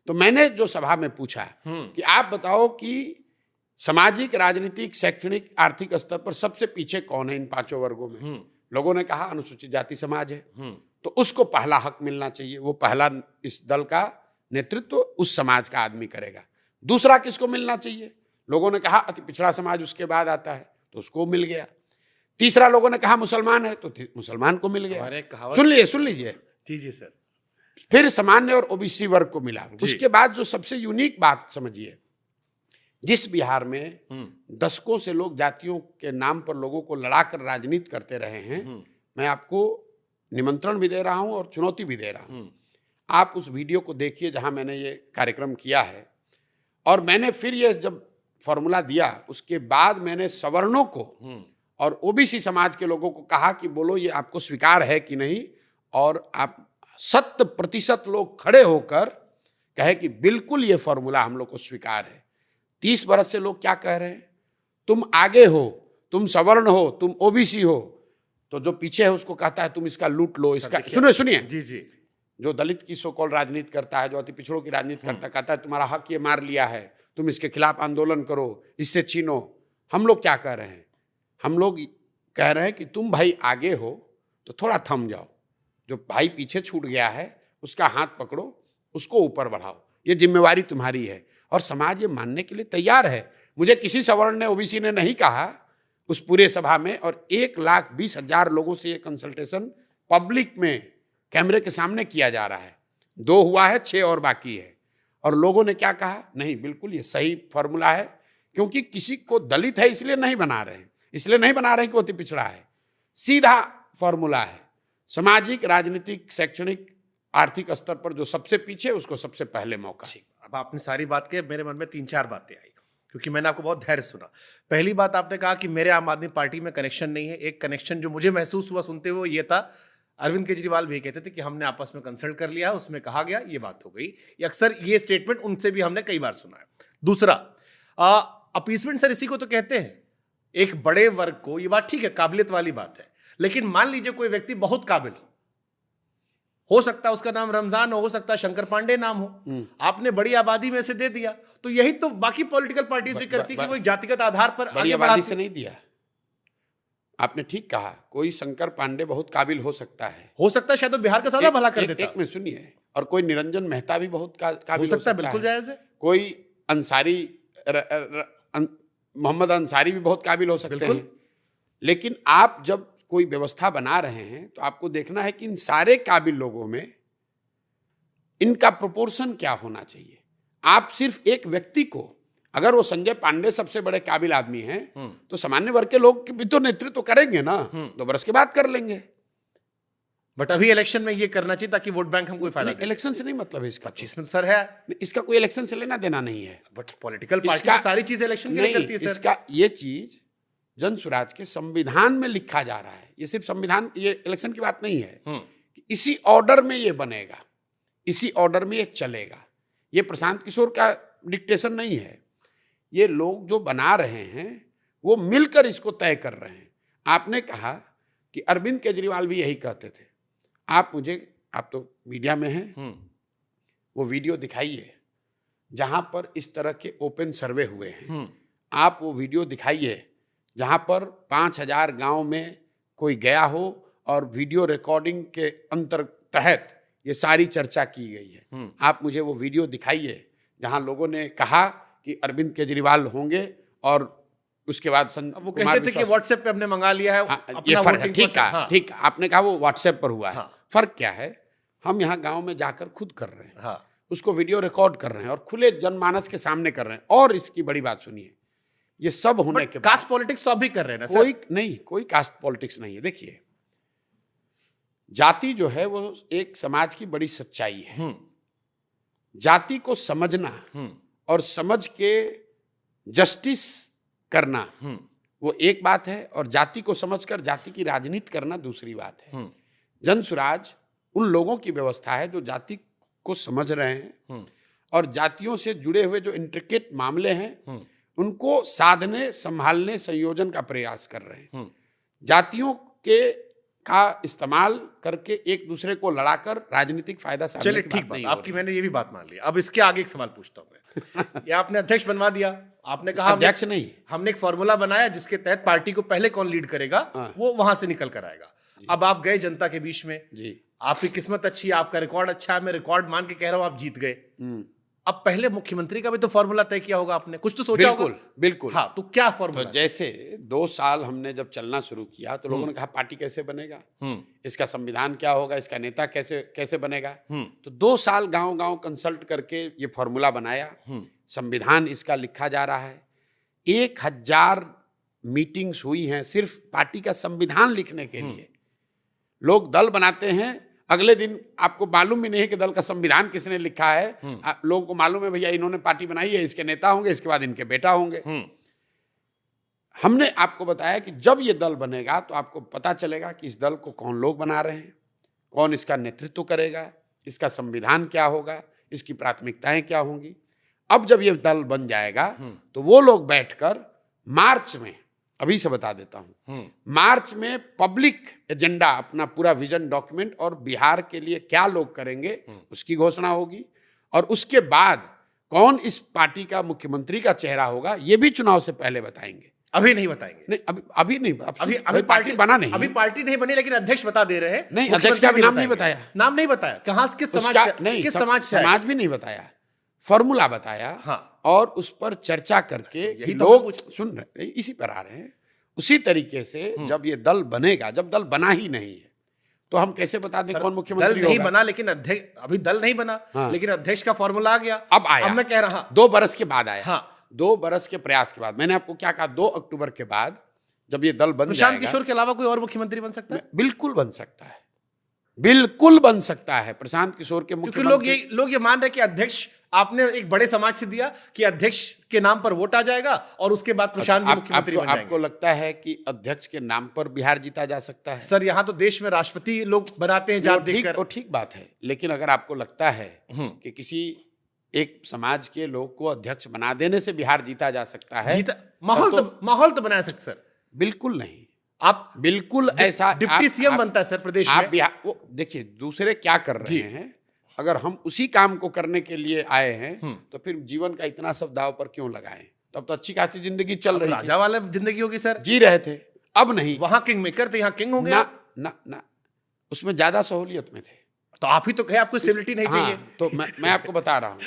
तो मैंने जो सभा में पूछा कि आप बताओ कि सामाजिक, राजनीतिक, शैक्षणिक, आर्थिक स्तर पर सबसे पीछे कौन है इन 5 वर्गों में? लोगों ने कहा अनुसूचित जाति समाज है, तो उसको पहला हक मिलना चाहिए। वो पहला इस दल का नेतृत्व उस समाज का आदमी करेगा। दूसरा किसको मिलना चाहिए? लोगों ने कहा अति पिछड़ा समाज उसके बाद आता है, तो उसको मिल गया। तीसरा लोगों ने कहा मुसलमान है, तो मुसलमान को मिल गया। सुन लीजिए जी सर। फिर सामान्य और ओबीसी वर्ग को मिला। उसके बाद जो सबसे यूनिक बात समझिए, जिस बिहार में दशकों से लोग जातियों के नाम पर लोगों को लड़ाकर राजनीति करते रहे हैं, मैं आपको निमंत्रण भी दे रहा हूं और चुनौती भी दे रहा हूं। आप उस वीडियो को देखिए जहां मैंने ये कार्यक्रम किया है। और मैंने फिर ये जब फॉर्मूला दिया उसके बाद मैंने सवर्णों को और ओबीसी समाज के लोगों को कहा कि बोलो ये आपको स्वीकार है कि नहीं, और आप 100% लोग खड़े होकर कहे कि बिल्कुल ये फॉर्मूला हम लोग को स्वीकार है। 30 बरस से लोग क्या कह रहे हैं? तुम आगे हो, तुम सवर्ण हो, तुम ओबीसी हो, तो जो पीछे है उसको कहता है तुम इसका लूट लो, इसका। सुनिए जी। जो दलित की सो कॉल्ड राजनीति करता है, जो अति पिछड़ों की राजनीति करता, कहता है तुम्हारा हक ये मार लिया है, तुम इसके खिलाफ आंदोलन करो, इससे छीनो। हम लोग क्या कह रहे हैं? हम लोग कह रहे हैं कि तुम भाई आगे हो तो थोड़ा थम जाओ, जो भाई पीछे छूट गया है उसका हाथ पकड़ो, उसको ऊपर बढ़ाओ, ये जिम्मेवारी तुम्हारी है। और समाज ये मानने के लिए तैयार है। मुझे किसी सवर्ण ने, ओबीसी ने नहीं कहा उस पूरे सभा में, और 1,20,000 लोगों से ये कंसल्टेशन पब्लिक में कैमरे के सामने किया जा रहा है। 2 हुआ है, 6 और बाकी है। और लोगों ने क्या कहा? नहीं, बिल्कुल ये सही फॉर्मूला है, क्योंकि किसी को दलित है इसलिए नहीं बना रहे हैं, इसलिए नहीं बना रहे हैं कि वो अति पिछड़ा है। सीधा फॉर्मूला है, सामाजिक, राजनीतिक, शैक्षणिक, आर्थिक स्तर पर जो सबसे पीछे, उसको सबसे पहले मौका। अब आपने सारी बात की, मेरे मन में 3-4 बातें आई, क्योंकि मैंने आपको बहुत धैर्य सुना। पहली बात आपने कहा कि मेरे आम आदमी पार्टी में कनेक्शन नहीं है। एक कनेक्शन जो मुझे महसूस हुआ सुनते हुए ये था, अरविंद केजरीवाल भी कहते थे कि हमने आपस में कंसल्ट कर लिया, उसमें कहा गया, ये बात हो गई। ये अक्सर ये स्टेटमेंट उनसे भी हमने कई बार सुना है। दूसरा, अपीसमेंट सर इसी को तो कहते हैं। एक बड़े वर्ग को, ये बात ठीक है, काबिलियत वाली बात है, लेकिन मान लीजिए कोई व्यक्ति बहुत काबिल हो सकता है उसका नाम रमजान हो सकता है शंकर पांडे नाम हो, आपने बड़ी आबादी में से दे दिया, तो यही तो बाकी पॉलिटिकल पार्टीज भी करती कि वो एक जातिगत आधार पर बड़ी आबादी से नहीं दिया। आपने ठीक कहा, कोई शंकर पांडे बहुत काबिल हो सकता है, शायद तो बिहार का ज्यादा भला कर देता। एक में सुनिए, और कोई निरंजन मेहता भी बहुत काबिल हो सकता है, बिल्कुल जायज है। कोई अंसारी, मोहम्मद अंसारी भी बहुत काबिल हो सकते हैं। लेकिन आप जब कोई व्यवस्था बना रहे हैं तो आपको देखना है कि इन सारे काबिल लोगों में इनका प्रोपोर्शन क्या होना चाहिए। आप सिर्फ एक व्यक्ति को, अगर वो संजय पांडे सबसे बड़े काबिल आदमी हैं, तो सामान्य वर्ग के लोग भी तो नेतृत्व करेंगे ना, 2 बरस के बाद कर लेंगे। बट अभी इलेक्शन में ये करना चाहिए ताकि वोट बैंक हमको फायदा दे। इलेक्शन से नहीं मतलब है इसका, इसमें तो सर है, इसका कोई इलेक्शन से लेना देना नहीं है। बट पॉलिटिकल पार्टी सारी चीज इलेक्शन के लिए करती है सर। इसका ये चीज जन स्वराज के संविधान में लिखा जा रहा है। ये सिर्फ संविधान, ये इलेक्शन की बात नहीं है कि इसी ऑर्डर में ये बनेगा, इसी ऑर्डर में ये चलेगा। ये प्रशांत किशोर का डिक्टेशन नहीं है, ये लोग जो बना रहे हैं वो मिलकर इसको तय कर रहे हैं। आपने कहा कि अरविंद केजरीवाल भी यही कहते थे। आप तो मीडिया में हैं, वो वीडियो दिखाइए जहां पर इस तरह के ओपन सर्वे हुए हैं। आप वो वीडियो दिखाइए जहां पर 5000 गांव में कोई गया हो और वीडियो रिकॉर्डिंग के तहत ये सारी चर्चा की गई है। आप मुझे वो वीडियो दिखाइए जहां लोगों ने कहा कि अरविंद केजरीवाल होंगे और उसके बाद वो कहते थे कि व्हाट्सएप पे हमने मंगा लिया है। ये फर्क है, ठीक है, ठीक। आपने कहा वो व्हाट्सएप पर हुआ है। फर्क क्या है, हम यहाँ गांव में जाकर खुद कर रहे हैं, उसको वीडियो रिकॉर्ड कर रहे हैं और खुले जनमानस के सामने कर रहे हैं। और इसकी बड़ी बात सुनिए, ये सब होने के बाद कास्ट पॉलिटिक्स सब भी कर रहे हैं ना सर? कोई कास्ट पॉलिटिक्स नहीं है। देखिए, जाति जो है वो एक समाज की बड़ी सच्चाई है। जाति को समझना और समझ के जस्टिस करना वो एक बात है, और जाति को समझकर जाति की राजनीति करना दूसरी बात है। जन स्वराज उन लोगों की व्यवस्था है जो जाति को समझ रहे हैं और जातियों से जुड़े हुए जो इंट्रिकेट मामले हैं उनको साधने, संभालने, संयोजन का प्रयास कर रहे हैं। जातियों का इस्तेमाल करके एक दूसरे को लड़ाकर राजनीतिक फायदा साधने की बात नहीं हो रही। आपकी मैंने ये भी बात मान ली। अब इसके आगे एक सवाल पूछता हूं मैं। ये आपने अध्यक्ष बनवा दिया, आपने कहा अध्यक्ष नहीं, हमने एक फॉर्मूला बनाया जिसके तहत पार्टी को पहले कौन लीड करेगा वो वहां से निकल कर आएगा। अब आप गए जनता के बीच में जी, आपकी किस्मत अच्छी है, आपका रिकॉर्ड अच्छा है, मैं रिकॉर्ड मान के कह रहा हूं आप जीत गए। अब पहले मुख्यमंत्री का भी तो फॉर्मूला तय किया होगा आपने, कुछ तो सोचा होगा। बिल्कुल। हाँ, तो क्या फॉर्मूला? तो जैसे 2 साल हमने जब चलना शुरू किया तो लोगों ने कहा पार्टी कैसे बनेगा, इसका संविधान क्या होगा, इसका नेता कैसे बनेगा। तो 2 साल गांव-गांव कंसल्ट करके ये फॉर्मूला बनाया, संविधान इसका लिखा जा रहा है। 1000 मीटिंग्स हुई हैं सिर्फ पार्टी का संविधान लिखने के लिए। लोग दल बनाते हैं, अगले दिन आपको मालूम भी नहीं है कि दल का संविधान किसने लिखा है। लोगों को मालूम है भैया इन्होंने पार्टी बनाई है, इसके नेता होंगे, इसके बाद इनके बेटा होंगे। हमने आपको बताया कि जब ये दल बनेगा तो आपको पता चलेगा कि इस दल को कौन लोग बना रहे हैं, कौन इसका नेतृत्व करेगा, इसका संविधान क्या होगा, इसकी प्राथमिकताएं क्या होंगी। अब जब ये दल बन जाएगा तो वो लोग बैठकर मार्च में, अभी से बता देता हूं, मार्च में पब्लिक एजेंडा, अपना पूरा विजन डॉक्यूमेंट और बिहार के लिए क्या लोग करेंगे उसकी घोषणा होगी। और उसके बाद कौन इस पार्टी का मुख्यमंत्री का चेहरा होगा ये भी चुनाव से पहले बताएंगे। अभी नहीं बताएंगे? नहीं, अभी नहीं, अभी पार्टी बना नहीं, अभी पार्टी नहीं बनी, लेकिन अध्यक्ष बता दे रहे हैं। नहीं, अध्यक्ष का भी नाम नहीं बताया। नाम नहीं बताया, कहां से, किस समाज से? नहीं, किस समाज से? समाज भी नहीं बताया, फॉर्मूला बताया। हाँ। और उस पर चर्चा करके लोग सुन रहे, इसी पर आ रहे हैं। उसी तरीके से जब ये दल बनेगा, जब दल बना ही नहीं है तो हम कैसे बता दें कौन मुख्यमंत्री होगा? दल नहीं बना, लेकिन अध्यक्ष, अभी दल नहीं बना। हाँ। लेकिन अध्यक्ष का फॉर्मूला आ गया। अब आया, अब मैं कह रहा 2 बरस के बाद आया। हाँ। 2 बरस के प्रयास के बाद मैंने आपको क्या कहा, 2 अक्टूबर के बाद जब ये दल बन प्रशांत जाएगा, किशोर के अलावा कोई और मुख्यमंत्री बन सकता है? बिल्कुल बन सकता है, बिल्कुल बन सकता है। प्रशांत किशोर के क्योंकि मुख्यमंत्री लोग ये मान रहे हैं कि अध्यक्ष आपने एक बड़े समाज से दिया कि अध्यक्ष के नाम पर वोट आ जाएगा और उसके बाद प्रशांत जी मुख्यमंत्री बन जाएंगे। आपको लगता है कि अध्यक्ष के नाम पर बिहार जीता जा सकता है? सर, यहाँ तो देश में राष्ट्रपति लोग बनाते हैं जात देखकर। वो ठीक बात है, लेकिन अगर आपको लगता है कि किसी एक समाज के लोग को अध्यक्ष बना देने से बिहार जीता जा सकता है, माहौल तो बना सकते सर। बिल्कुल नहीं। आप बिल्कुल ऐसा डिप्टी सीएम बनता है सर प्रदेश आप में। बिहार, वो देखिए दूसरे क्या कर रहे हैं, अगर हम उसी काम को करने के लिए आए हैं तो फिर जीवन का इतना सब दाव पर क्यों लगाएं? तब तो अच्छी खासी जिंदगी चल रही थी, राजा वाला जिंदगी होगी सर, जी रहे थे। अब नहीं, वहां किंग मेकर थे, यहाँ किंग होंगे ना ना ना, उसमें ज्यादा सहूलियत में थे। तो आप ही तो कहे आपको स्टेबिलिटी नहीं चाहिए। तो मैं आपको बता रहा हूँ,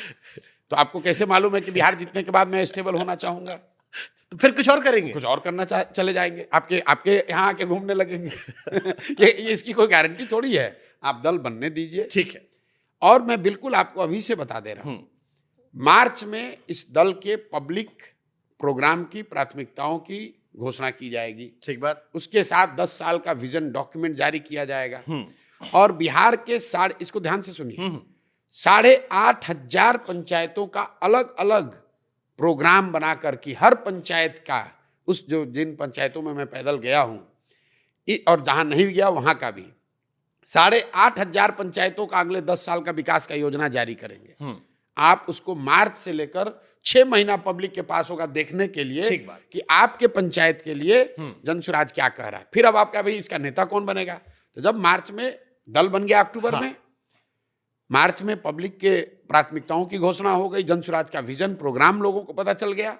तो आपको कैसे मालूम है कि बिहार जीतने के बाद मैं स्टेबल होना चाहूंगा? तो फिर कुछ और करेंगे, कुछ और करना चले जाएंगे, आपके यहाँ आके घूमने लगेंगे। ये इसकी कोई गारंटी थोड़ी है। आप दल बनने दीजिए, ठीक है। और मैं बिल्कुल आपको अभी से बता दे रहा हूं, मार्च में इस दल के पब्लिक प्रोग्राम की प्राथमिकताओं की घोषणा की जाएगी। ठीक बात। उसके साथ 10 साल का विजन डॉक्यूमेंट जारी किया जाएगा, और बिहार के इसको ध्यान से सुनिए, 8,500 पंचायतों का अलग अलग प्रोग्राम बनाकर कि हर पंचायत का, जिन पंचायतों में मैं पैदल गया हूं और जहां नहीं गया वहां का भी, 8,500 पंचायतों का अगले 10 साल का विकास का योजना जारी करेंगे। आप उसको मार्च से लेकर 6 महीना पब्लिक के पास होगा देखने के लिए कि आपके पंचायत के लिए जनसुराज क्या कह रहा है। फिर अब आपका भाई इसका नेता कौन बनेगा? तो जब मार्च में दल बन गया, अक्टूबर में, मार्च में पब्लिक के प्राथमिकताओं की घोषणा हो गई, जनसुराज का विजन प्रोग्राम लोगों को पता चल गया,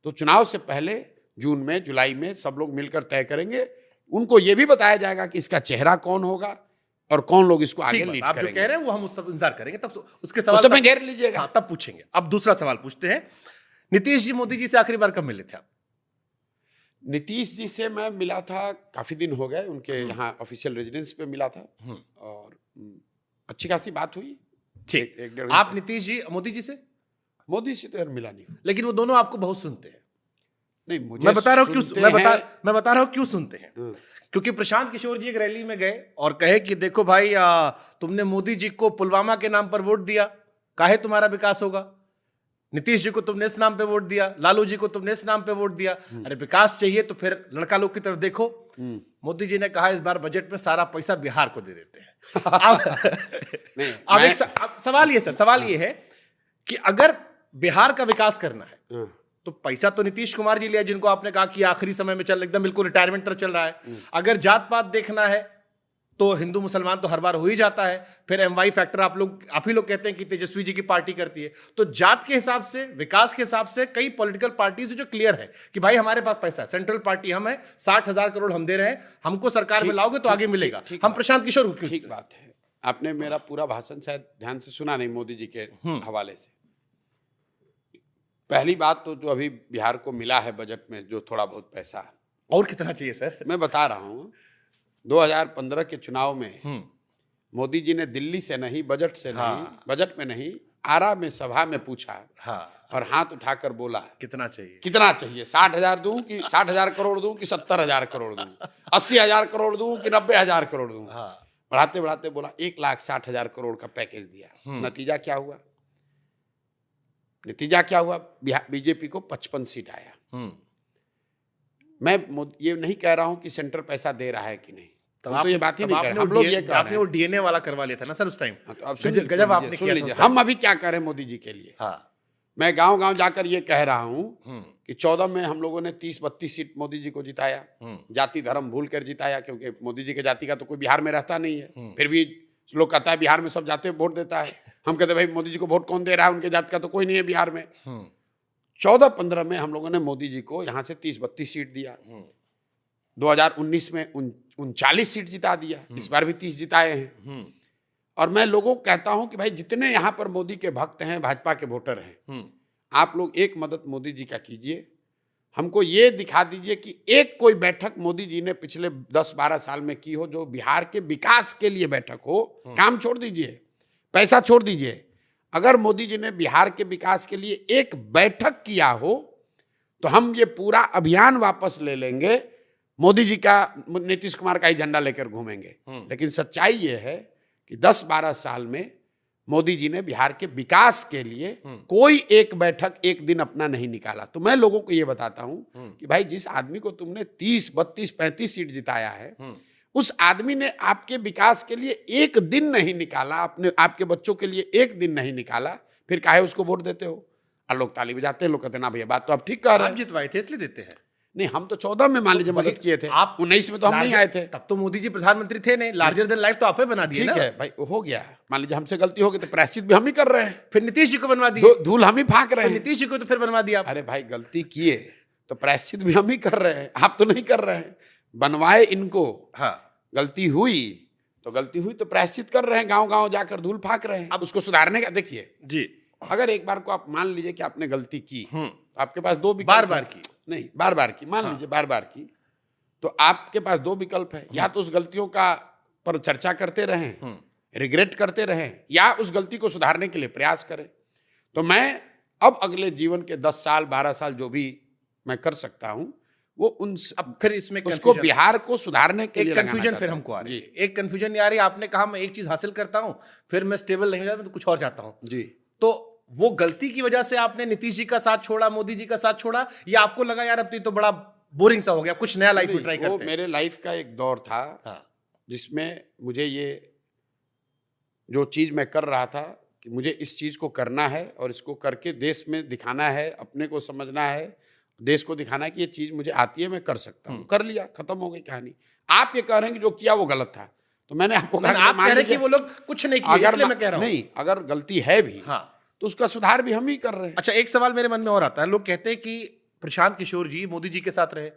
तो चुनाव से पहले जून में, जुलाई में सब लोग मिलकर तय करेंगे। उनको यह भी बताया जाएगा कि इसका चेहरा कौन होगा और कौन लोग इसको आगे लीड आप करेंगे। जो कह रहे हैं वो हम उस तक इंतजार करेंगे, तब उसके सवाल में घेर लीजिएगा। तब पूछेंगे। अब दूसरा सवाल पूछते हैं, नीतीश जी मोदी जी से आखिरी बार कब मिले थे आप? नीतीश जी से मैं मिला था, काफी दिन हो गए, उनके यहाँ ऑफिशियल रेजिडेंस पे मिला था, और अच्छी खासी बात हुई। ठीक। एक डेढ़ आप नीतीश जी मोदी जी से? मोदी से तो यार मिला नहीं, लेकिन वो दोनों आपको बहुत सुनते हैं। नहीं, मुझे मैं बता रहा हूँ क्यों, मैं बता रहा हूँ क्यों सुनते हैं। क्योंकि प्रशांत किशोर जी एक रैली में गए और कहे कि देखो भाई, तुमने मोदी जी को पुलवामा के नाम पर वोट दिया, काहे तुम्हारा विकास होगा? नीतीश जी को तुमने इस नाम पे वोट दिया, लालू जी को तुमने इस नाम पे वोट दिया, अरे विकास चाहिए तो फिर लड़का लोग की तरफ देखो। मोदी जी ने कहा इस बार बजट में सारा पैसा बिहार को दे देते हैं। अब सवाल ये सर, सवाल ये है कि अगर बिहार का विकास करना है तो पैसा तो नीतीश कुमार जी लिया, जिनको आपने कहा कि आखिरी समय में चल, एकदम बिल्कुल रिटायरमेंट तरफ चल रहा है। अगर जात पात देखना है तो हिंदू मुसलमान तो हर बार हो ही जाता है। फिर एमवाई फैक्टर आप ही लोग कहते हैं कि तेजस्वी जी की पार्टी करती है। तो जात के हिसाब से, विकास के हिसाब से कई पॉलिटिकल पार्टीज जो क्लियर है कि भाई हमारे पास पैसा है, सेंट्रल पार्टी हम है, 60,000 करोड़ हम दे रहे हैं, हमको सरकार में लाओगे तो आगे मिलेगा। हम प्रशांत किशोर को क्यों? ठीक बात है। आपने मेरा पूरा भाषण शायद ध्यान से सुना नहीं मोदी जी के हवाले से। पहली बात तो जो अभी बिहार को मिला है बजट में जो थोड़ा बहुत पैसा, और कितना चाहिए सर? मैं बता रहा हूँ, 2015 के चुनाव में मोदी जी ने दिल्ली से नहीं, बजट से नहीं, बजट में नहीं, आरा में सभा में पूछा, और हाथ उठाकर बोला कितना चाहिए, कितना चाहिए, 60,000 दूं कि 60,000 करोड़ दूं कि 70,000 करोड़ दूं, 80,000 करोड़ दूं कि 90,000 करोड़ दूं। बढ़ाते बढ़ाते बोला 1,60,000 करोड़ का पैकेज दिया। नतीजा क्या हुआ? नतीजा क्या हुआ? बीजेपी को 55 सीट आया। मैं ये नहीं कह रहा हूं कि सेंटर पैसा दे रहा है कि नहीं, तो ये बात ही नहीं कर रहे। हम लोग ये कह रहे हैं, आपने वो डीएनए वाला करवा लिया था ना सर उस टाइम। तो अब गजब आपने किया था। हम अभी क्या कर रहे हैं मोदी जी के लिए? मैं गांव गांव जाकर ये कह रहा हूं कि 14 में हम लोगों ने 30-32 सीट मोदी जी को जिताया, जाति धर्म भूल कर जिताया, क्योंकि मोदी जी के जाति का तो कोई बिहार में रहता नहीं है। फिर भी लोग कहता है बिहार में सब जाते वोट देता है। हम कहते भाई मोदी जी को वोट कौन दे रहा है, उनके जाति का तो कोई नहीं है बिहार में। 14-15 में हम लोगों ने मोदी जी को यहाँ से 30-32 सीट दिया। 2019 में 39 सीट जिता दिया। इस बार भी 30 जिताए हैं। और मैं लोगों को कहता हूं कि भाई जितने यहाँ पर मोदी के भक्त हैं, भाजपा के वोटर हैं, आप लोग एक मदद मोदी जी का कीजिए, हमको ये दिखा दीजिए कि एक कोई बैठक मोदी जी ने पिछले 10-12 साल में की हो जो बिहार के विकास के लिए बैठक हो। काम छोड़ दीजिए, पैसा छोड़ दीजिए, अगर मोदी जी ने बिहार के विकास के लिए एक बैठक किया हो तो हम ये पूरा अभियान वापस ले लेंगे। मोदी जी का, नीतीश कुमार का ही झंडा लेकर घूमेंगे। लेकिन सच्चाई ये है कि 10-12 साल में मोदी जी ने बिहार के विकास के लिए कोई एक बैठक एक दिन अपना नहीं निकाला। तो मैं लोगों को ये बताता हूं कि भाई जिस आदमी को तुमने 30, 32, 35 सीट जिताया है, उस आदमी ने आपके विकास के लिए एक दिन नहीं निकाला, आपके बच्चों के लिए एक दिन नहीं निकाला, फिर काहे उसको वोट देते हो? और लोग ताली बजाते हैं, लोग कहते हैं ना भैया बात तो आप ठीक कह रहे हैं। आप जितवाए थे इसलिए देते हैं। नहीं, हम तो 14 में मान लीजिए मदद किए थे, आप 19 में तो हम नहीं आए थे। तब तो मोदी जी प्रधानमंत्री थे नहीं, लार्जर देन लाइफ तो आपे बना दिए ठीक ना। है भाई, हो गया, मान लीजिए हमसे गलती हो गई तो प्रायश्चित भी हम ही कर रहे हैं। फिर नीतीश जी को बनवा दिए, धूल हम ही फाँक रहे तो हैं। नीतीश जी को तो फिर बनवा दिया। अरे भाई गलती किए तो प्रायश्चित भी हम ही कर रहे हैं, आप तो नहीं कर रहे हैं। बनवाए इनको, हाँ, गलती हुई तो प्रायश्चित कर रहे हैं, गांव-गांव जाकर धूल फाँक रहे हैं। अब उसको सुधारने का देखिए जी, अगर एक बार को आप मान लीजिए कि आपने गलती की, तो आपके पास 2 विकल्प बार-बार हैं। की? नहीं, बार-बार की, मान लीजिए बार-बार की, तो आपके पास 2 विकल्प है। या तो उस गलतियों का पर चर्चा करते रहें, रिग्रेट करते रहें, या उस गलती को सुधारने के लिए प्रयास करें। तो मैं अब अगले जीवन के 10 साल 12 साल जो भी मैं कर सकता हूं, वो अब फिर इसमें उसको बिहार को सुधारने के लिए एक कंफ्यूजन फिर हमको आ रही है। एक कंफ्यूजन ये आ रही है, आपने कहा मैं एक चीज हासिल करता हूं, फिर मैं स्टेबल नहीं हो जाता तो कुछ और चाहता हूं जी। तो वो गलती की वजह से आपने नीतीश जी का साथ छोड़ा, मोदी जी का साथ छोड़ा, या आपको लगा यार अब तो बड़ा बोरिंग सा हो गया, कुछ नया लाइफ में ट्राई करते हैं? मेरे लाइफ का एक दौर था, हाँ, जिसमें मुझे ये जो चीज मैं कर रहा था कि मुझे इस चीज को करना है और इसको करके देश में दिखाना है, अपने को समझना है, देश को दिखाना है कि ये चीज मुझे आती है, मैं कर सकता हूँ। कर लिया, खत्म हो गई कहानी। आप ये कह रहे हैं कि जो किया वो गलत था, तो मैंने आपको कहा आप कह रहे कि वो लोग कुछ नहीं किए, इसलिए मैं कह रहा हूं। नहीं, अगर गलती है भी हाँ, तो उसका सुधार भी हम ही कर रहे हैं। अच्छा, एक सवाल मेरे मन में और आता है। लोग कहते हैं कि प्रशांत किशोर जी मोदी जी के साथ रहे,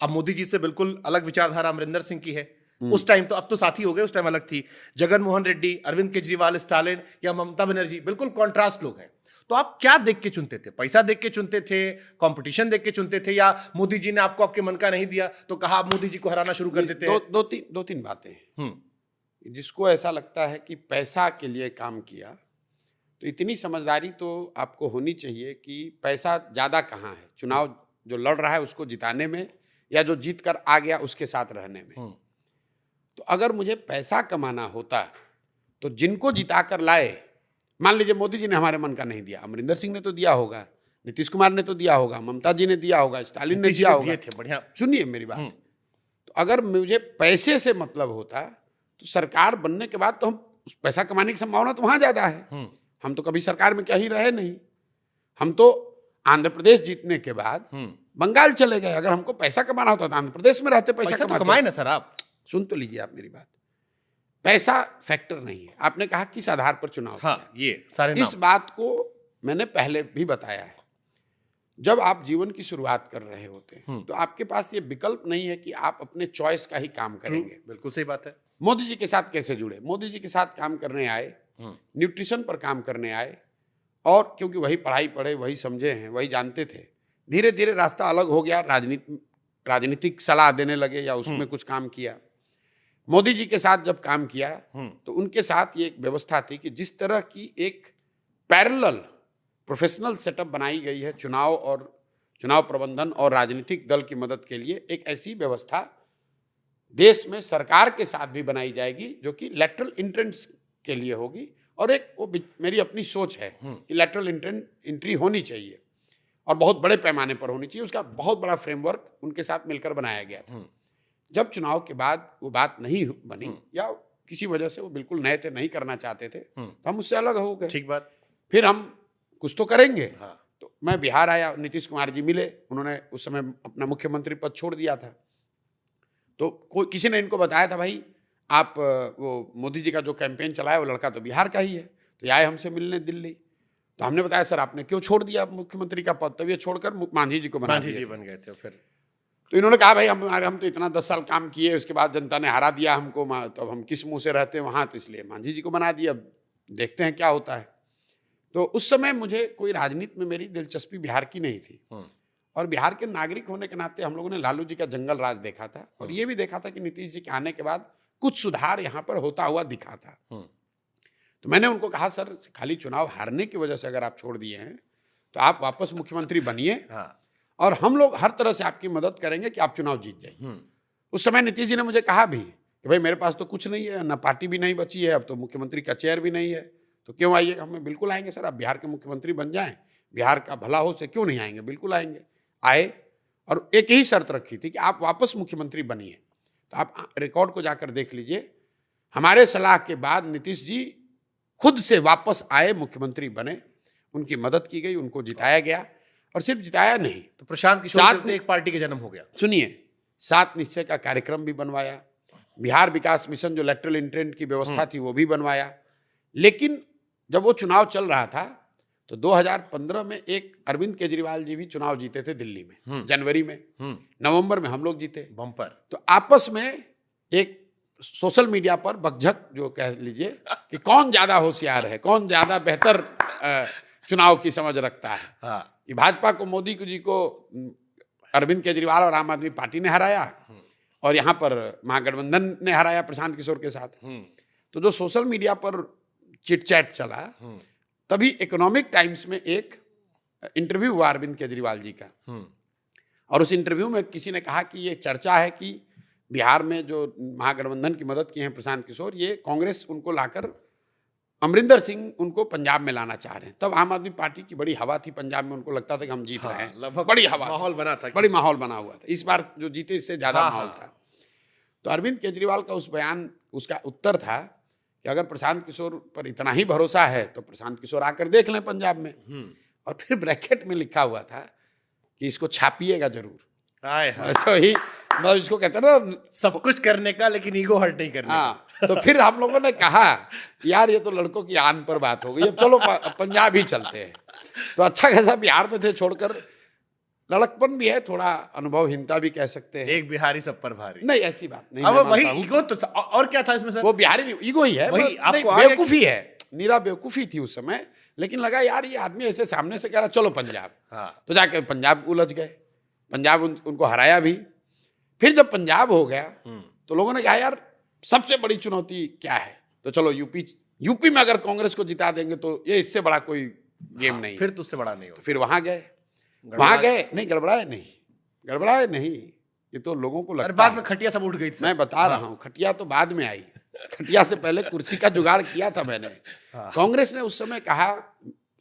अब मोदी जी से बिल्कुल अलग विचारधारा अमरिंदर सिंह की है। उस टाइम तो, अब तो साथी हो गए, उस टाइम अलग थी। जगन मोहन रेड्डी, अरविंद केजरीवाल, स्टालिन या ममता बनर्जी, बिल्कुल कॉन्ट्रास्ट लोग हैं। तो आप क्या देख के चुनते थे? पैसा देख के चुनते थे, कंपटीशन देख के चुनते थे, या मोदी जी ने आपको आपके मन का नहीं दिया तो कहा आप मोदी जी को हराना शुरू कर देते हैं? दो तीन बातें। जिसको ऐसा लगता है कि पैसा के लिए काम किया, तो इतनी समझदारी तो आपको होनी चाहिए कि पैसा ज़्यादा कहाँ है, चुनाव जो लड़ रहा है उसको जिताने में, या जो जीत कर आ गया उसके साथ रहने में। तो अगर मुझे पैसा कमाना होता तो जिनको जिता कर लाए, मान लीजिए मोदी जी ने हमारे मन का नहीं दिया, अमरिंदर सिंह ने तो दिया होगा, नीतीश कुमार ने तो दिया होगा, ममता जी ने दिया होगा, स्टालिन ने दिया होगा, बढ़िया। सुनिए मेरी बात। तो अगर मुझे पैसे से मतलब होता तो सरकार बनने के बाद तो हम पैसा कमाने की संभावना तो वहां ज्यादा है। हम तो कभी सरकार में क्या ही रहे नहीं, हम तो आंध्र प्रदेश जीतने के बाद बंगाल चले गए। अगर हमको पैसा कमाना होता तो आंध्र प्रदेश में रहते, पैसा तो कमाए ना सर। आप सुन तो लीजिए आप मेरी बात, पैसा फैक्टर नहीं है। आपने कहा किस आधार पर चुनाव हाँ, किया, ये सारे इस बात को मैंने पहले भी बताया है। जब आप जीवन की शुरुआत कर रहे होते हैं तो आपके पास ये विकल्प नहीं है कि आप अपने चॉइस का ही काम करेंगे। बिल्कुल सही बात है। मोदी जी के साथ कैसे जुड़े? मोदी जी के साथ काम करने आए, न्यूट्रिशन पर काम करने आए, और क्योंकि वही पढ़ाई पढ़े, वही समझे हैं, वही जानते थे। धीरे धीरे रास्ता अलग हो गया, राजनीतिक सलाह देने लगे या उसमें कुछ काम किया। मोदी जी के साथ जब काम किया तो उनके साथ ये एक व्यवस्था थी कि जिस तरह की एक पैरेलल प्रोफेशनल सेटअप बनाई गई है चुनाव और चुनाव प्रबंधन और राजनीतिक दल की मदद के लिए, एक ऐसी व्यवस्था देश में सरकार के साथ भी बनाई जाएगी जो कि लेटरल इंट्रेंस के लिए होगी। और एक वो मेरी अपनी सोच है कि लेटरल एंट्री होनी चाहिए और बहुत बड़े पैमाने पर होनी चाहिए। उसका बहुत बड़ा फ्रेमवर्क उनके साथ मिलकर बनाया गया था। जब चुनाव के बाद वो बात नहीं बनी या किसी वजह से वो बिल्कुल नए थे, नहीं करना चाहते थे, तो हम उससे अलग हो गए। ठीक बात। फिर हम कुछ तो करेंगे। हाँ। तो मैं बिहार आया, नीतीश कुमार जी मिले, उन्होंने उस समय अपना मुख्यमंत्री पद छोड़ दिया था। तो कोई किसी ने इनको बताया था, भाई आप वो मोदी जी का जो कैंपेन चलाया वो लड़का तो बिहार का ही है। तो ये आए हमसे मिलने दिल्ली। तो हमने बताया सर आपने क्यों छोड़ दिया मुख्यमंत्री का पद? तब ये छोड़कर मांझी जी को बना दिया। मांझी जी बन गए थे फिर। तो इन्होंने कहा भाई हम तो इतना 10 साल काम किए, उसके बाद जनता ने हरा दिया हमको, तो अब हम किस मुंह से रहते हैं वहाँ, तो इसलिए मांझी जी को बना दिया। अब देखते हैं क्या होता है। तो उस समय मुझे कोई राजनीति में मेरी दिलचस्पी बिहार की नहीं थी, और बिहार के नागरिक होने के नाते हम लोगों ने लालू जी का जंगल राज देखा था, और ये भी देखा था कि नीतीश जी के आने के बाद कुछ सुधार यहाँ पर होता हुआ दिखा था। तो मैंने उनको कहा सर खाली चुनाव हारने की वजह से अगर आप छोड़ दिए हैं तो आप वापस मुख्यमंत्री बनिए, और हम लोग हर तरह से आपकी मदद करेंगे कि आप चुनाव जीत जाइए। उस समय नीतीश जी ने मुझे कहा भी कि भाई मेरे पास तो कुछ नहीं है, ना पार्टी भी नहीं बची है, अब तो मुख्यमंत्री का चेयर भी नहीं है, तो क्यों आइएगा? हमें बिल्कुल आएंगे सर, आप बिहार के मुख्यमंत्री बन जाएं, बिहार का भला हो से क्यों नहीं आएंगे? बिल्कुल आएंगे। आए और एक ही शर्त रखी थी कि आप वापस मुख्यमंत्री बनिए। तो आप रिकॉर्ड को जाकर देख लीजिए, हमारे सलाह के बाद नीतीश जी खुद से वापस आए, मुख्यमंत्री बने, उनकी मदद की गई, उनको जिताया गया। और सिर्फ जिताया नहीं, तो प्रशांत किशोर साथ के चलते एक पार्टी का जन्म हो गया। सुनिए, 7 निश्चय का कार्यक्रम भी बनवाया, बिहार विकास मिशन जो लेटरल इंट्रेंट की व्यवस्था थी वो भी बनवाया। लेकिन जब वो चुनाव चल रहा था तो 2015 में एक अरविंद केजरीवाल जी भी चुनाव जीते थे दिल्ली में, जनवरी में, नवंबर में हम लोग जीते बम्पर। तो आपस में एक सोशल मीडिया पर बकझक जो कह लीजिए कि कौन ज्यादा होशियार है, कौन ज्यादा बेहतर चुनाव की समझ रखता है। हाँ। कि भाजपा को, मोदी जी को अरविंद केजरीवाल और आम आदमी पार्टी ने हराया और यहाँ पर महागठबंधन ने हराया प्रशांत किशोर के साथ। तो जो सोशल मीडिया पर चिट चैट चला, तभी इकोनॉमिक टाइम्स में एक इंटरव्यू हुआ अरविंद केजरीवाल जी का, और उस इंटरव्यू में किसी ने कहा कि ये चर्चा है कि बिहार में जो महागठबंधन की मदद की है प्रशांत किशोर, ये कांग्रेस उनको लाकर अमरिंदर सिंह उनको पंजाब में लाना चाह रहे हैं। तब आम आदमी पार्टी की बड़ी हवा थी पंजाब में, उनको लगता था कि हम जीत रहे हैं, लगभग बड़ी हवा थी, माहौल बना था, बड़ी माहौल बना हुआ था। इस बार जो जीते इससे ज्यादा माहौल हाँ। था। तो अरविंद केजरीवाल का उस बयान, उसका उत्तर था कि अगर प्रशांत किशोर पर इतना ही भरोसा है तो प्रशांत किशोर आकर देख लें पंजाब में। और फिर ब्रैकेट में लिखा हुआ था कि इसको छापिएगा जरूर। हाय हाय। ऐसा ही मतलब इसको कहते हैं ना, सब कुछ करने का लेकिन ईगो हर्ट नहीं करने हाँ। तो फिर हम लोगों ने कहा यार ये तो लड़कों की आन पर बात हो गई, अब चलो पंजाब ही चलते हैं। तो अच्छा खासा बिहार में थे, छोड़कर लड़कपन भी है, थोड़ा अनुभवहीनता भी कह सकते का। हैं। एक बिहारी सब पर भारी। नहीं ऐसी बात नहीं, अब मैं वही मानता हूं। ईगो तो और क्या था इसमें सर? वो बिहारी नहीं, ईगो ही है, वही नहीं, आपको आ गया बेवकूफी है, नीरा बेवकूफी थी उस समय। लेकिन लगा यार ये आदमी ऐसे सामने से कह रहा चलो पंजाब, हाँ। तो जाके पंजाब उलझ गए, पंजाब उनको हराया भी। फिर जब पंजाब हो गया तो लोगों ने कहा यार सबसे बड़ी चुनौती क्या है, तो चलो यूपी में अगर कांग्रेस को जिता देंगे तो ये इससे बड़ा कोई गेम नहीं। फिर तो उससे बड़ा नहीं तो होगा। फिर वहां गए, नहीं गड़बड़ाए नहीं, ये तो लोगों को और लगता बाद है। में खटिया सब उठ गई थी। मैं बता रहा हूँ, खटिया तो बाद में आई, खटिया से पहले कुर्सी का जुगाड़ किया था मैंने। कांग्रेस ने उस समय कहा,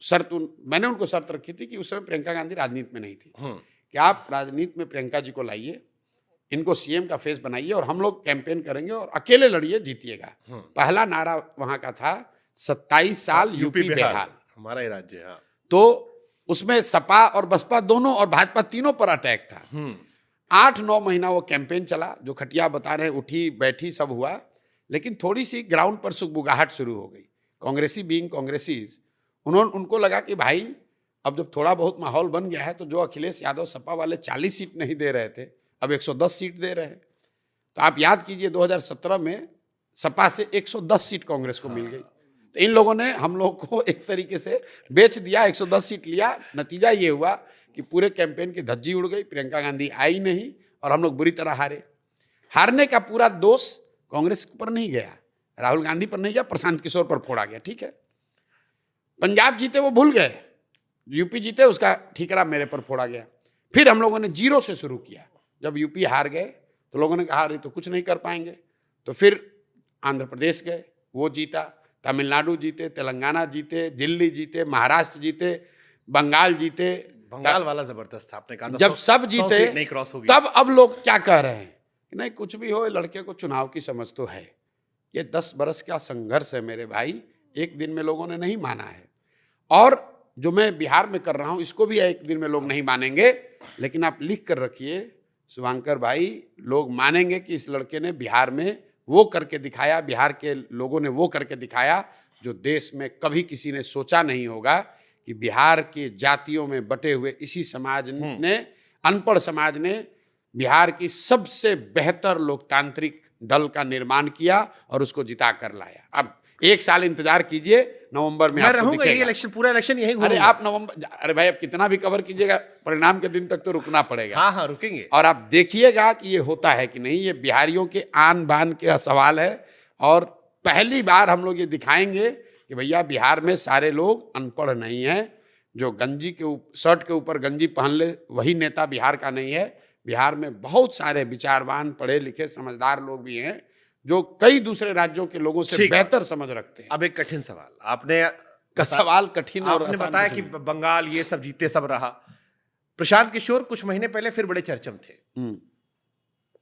मैंने उनको शर्त रखी थी कि उस समय प्रियंका गांधी राजनीति में नहीं थी, कि आप राजनीति में प्रियंका जी को लाइए, इनको सीएम का फेस बनाइए और हम लोग कैंपेन करेंगे और अकेले लड़िए, जीतिएगा। पहला नारा वहां का था 27 साल यूपी बिहार, हमारा ही राज्य है। हाँ। तो उसमें सपा और बसपा दोनों और भाजपा तीनों पर अटैक था। 8-9 महीना वो कैंपेन चला, जो खटिया बता रहे, उठी बैठी सब हुआ, लेकिन थोड़ी सी ग्राउंड पर सुगबुगाहट शुरू हो गई। कांग्रेसी बीइंग कांग्रेसीज, उनको लगा कि भाई अब जब थोड़ा बहुत माहौल बन गया है तो जो अखिलेश यादव सपा वाले 40 सीट नहीं दे रहे थे, अब 110 सीट दे रहे हैं। तो आप याद कीजिए 2017 में सपा से 110 सीट कांग्रेस को मिल गई। तो इन लोगों ने हम लोग को एक तरीके से बेच दिया, 110 सीट लिया। नतीजा ये हुआ कि पूरे कैंपेन की धज्जी उड़ गई, प्रियंका गांधी आई नहीं और हम लोग बुरी तरह हारे। हारने का पूरा दोष कांग्रेस पर नहीं गया, राहुल गांधी पर नहीं गया, प्रशांत किशोर पर फोड़ा गया। ठीक है, पंजाब जीते वो भूल गए, यूपी जीते उसका ठीकरा मेरे पर फोड़ा गया। फिर हम लोगों ने जीरो से शुरू किया। जब यूपी हार गए तो लोगों ने कहा अरे तो कुछ नहीं कर पाएंगे, तो फिर आंध्र प्रदेश गए, वो जीता, तमिलनाडु जीते, तेलंगाना जीते, दिल्ली जीते, महाराष्ट्र जीते, बंगाल जीते। बंगाल वाला जबरदस्त था, आपने कहा था जब सब 100 जीते सीट नहीं क्रॉस होगी। तब अब लोग क्या कह रहे हैं कि नहीं कुछ भी हो, लड़के को चुनाव की समझ तो है। ये 10 बरस का संघर्ष है मेरे भाई, एक दिन में लोगों ने नहीं माना है। और जो मैं बिहार में कर रहा हूं इसको भी एक दिन में लोग नहीं मानेंगे, लेकिन आप लिख कर रखिए शुभांकर भाई, लोग मानेंगे कि इस लड़के ने बिहार में वो करके दिखाया, बिहार के लोगों ने वो करके दिखाया जो देश में कभी किसी ने सोचा नहीं होगा, कि बिहार के जातियों में बटे हुए इसी समाज ने, अनपढ़ समाज ने बिहार की सबसे बेहतर लोकतांत्रिक दल का निर्माण किया और उसको जिता कर लाया। अब 1 साल इंतजार कीजिए, नवंबर में मैं आपको रहूंगा, ये दिखेगा। इलेक्शन, पूरा इलेक्शन यही अरे घूमूंगा। आप नवंबर, अरे भाई अब कितना भी कवर कीजिएगा, परिणाम के दिन तक तो रुकना पड़ेगा। हाँ हाँ रुकेंगे। और आप देखिएगा कि ये होता है कि नहीं। ये बिहारियों के आन बान का सवाल है और पहली बार हम लोग ये दिखाएंगे कि भैया बिहार में सारे लोग अनपढ़ नहीं हैं। जो गंजी के शर्ट के ऊपर गंजी पहन ले वही नेता बिहार का नहीं है। बिहार में बहुत सारे विचारवान, पढ़े लिखे, समझदार लोग भी हैं जो कई दूसरे राज्यों के लोगों से ठीक बेहतर समझ रखते हैं। अब एक कठिन सवाल आपने का सवाल कठिन और आपने आसान बताया कुछ कि नहीं। बंगाल ये सब जीते सब रहा। प्रशांत किशोर कुछ महीने पहले फिर बड़े चर्चा में थे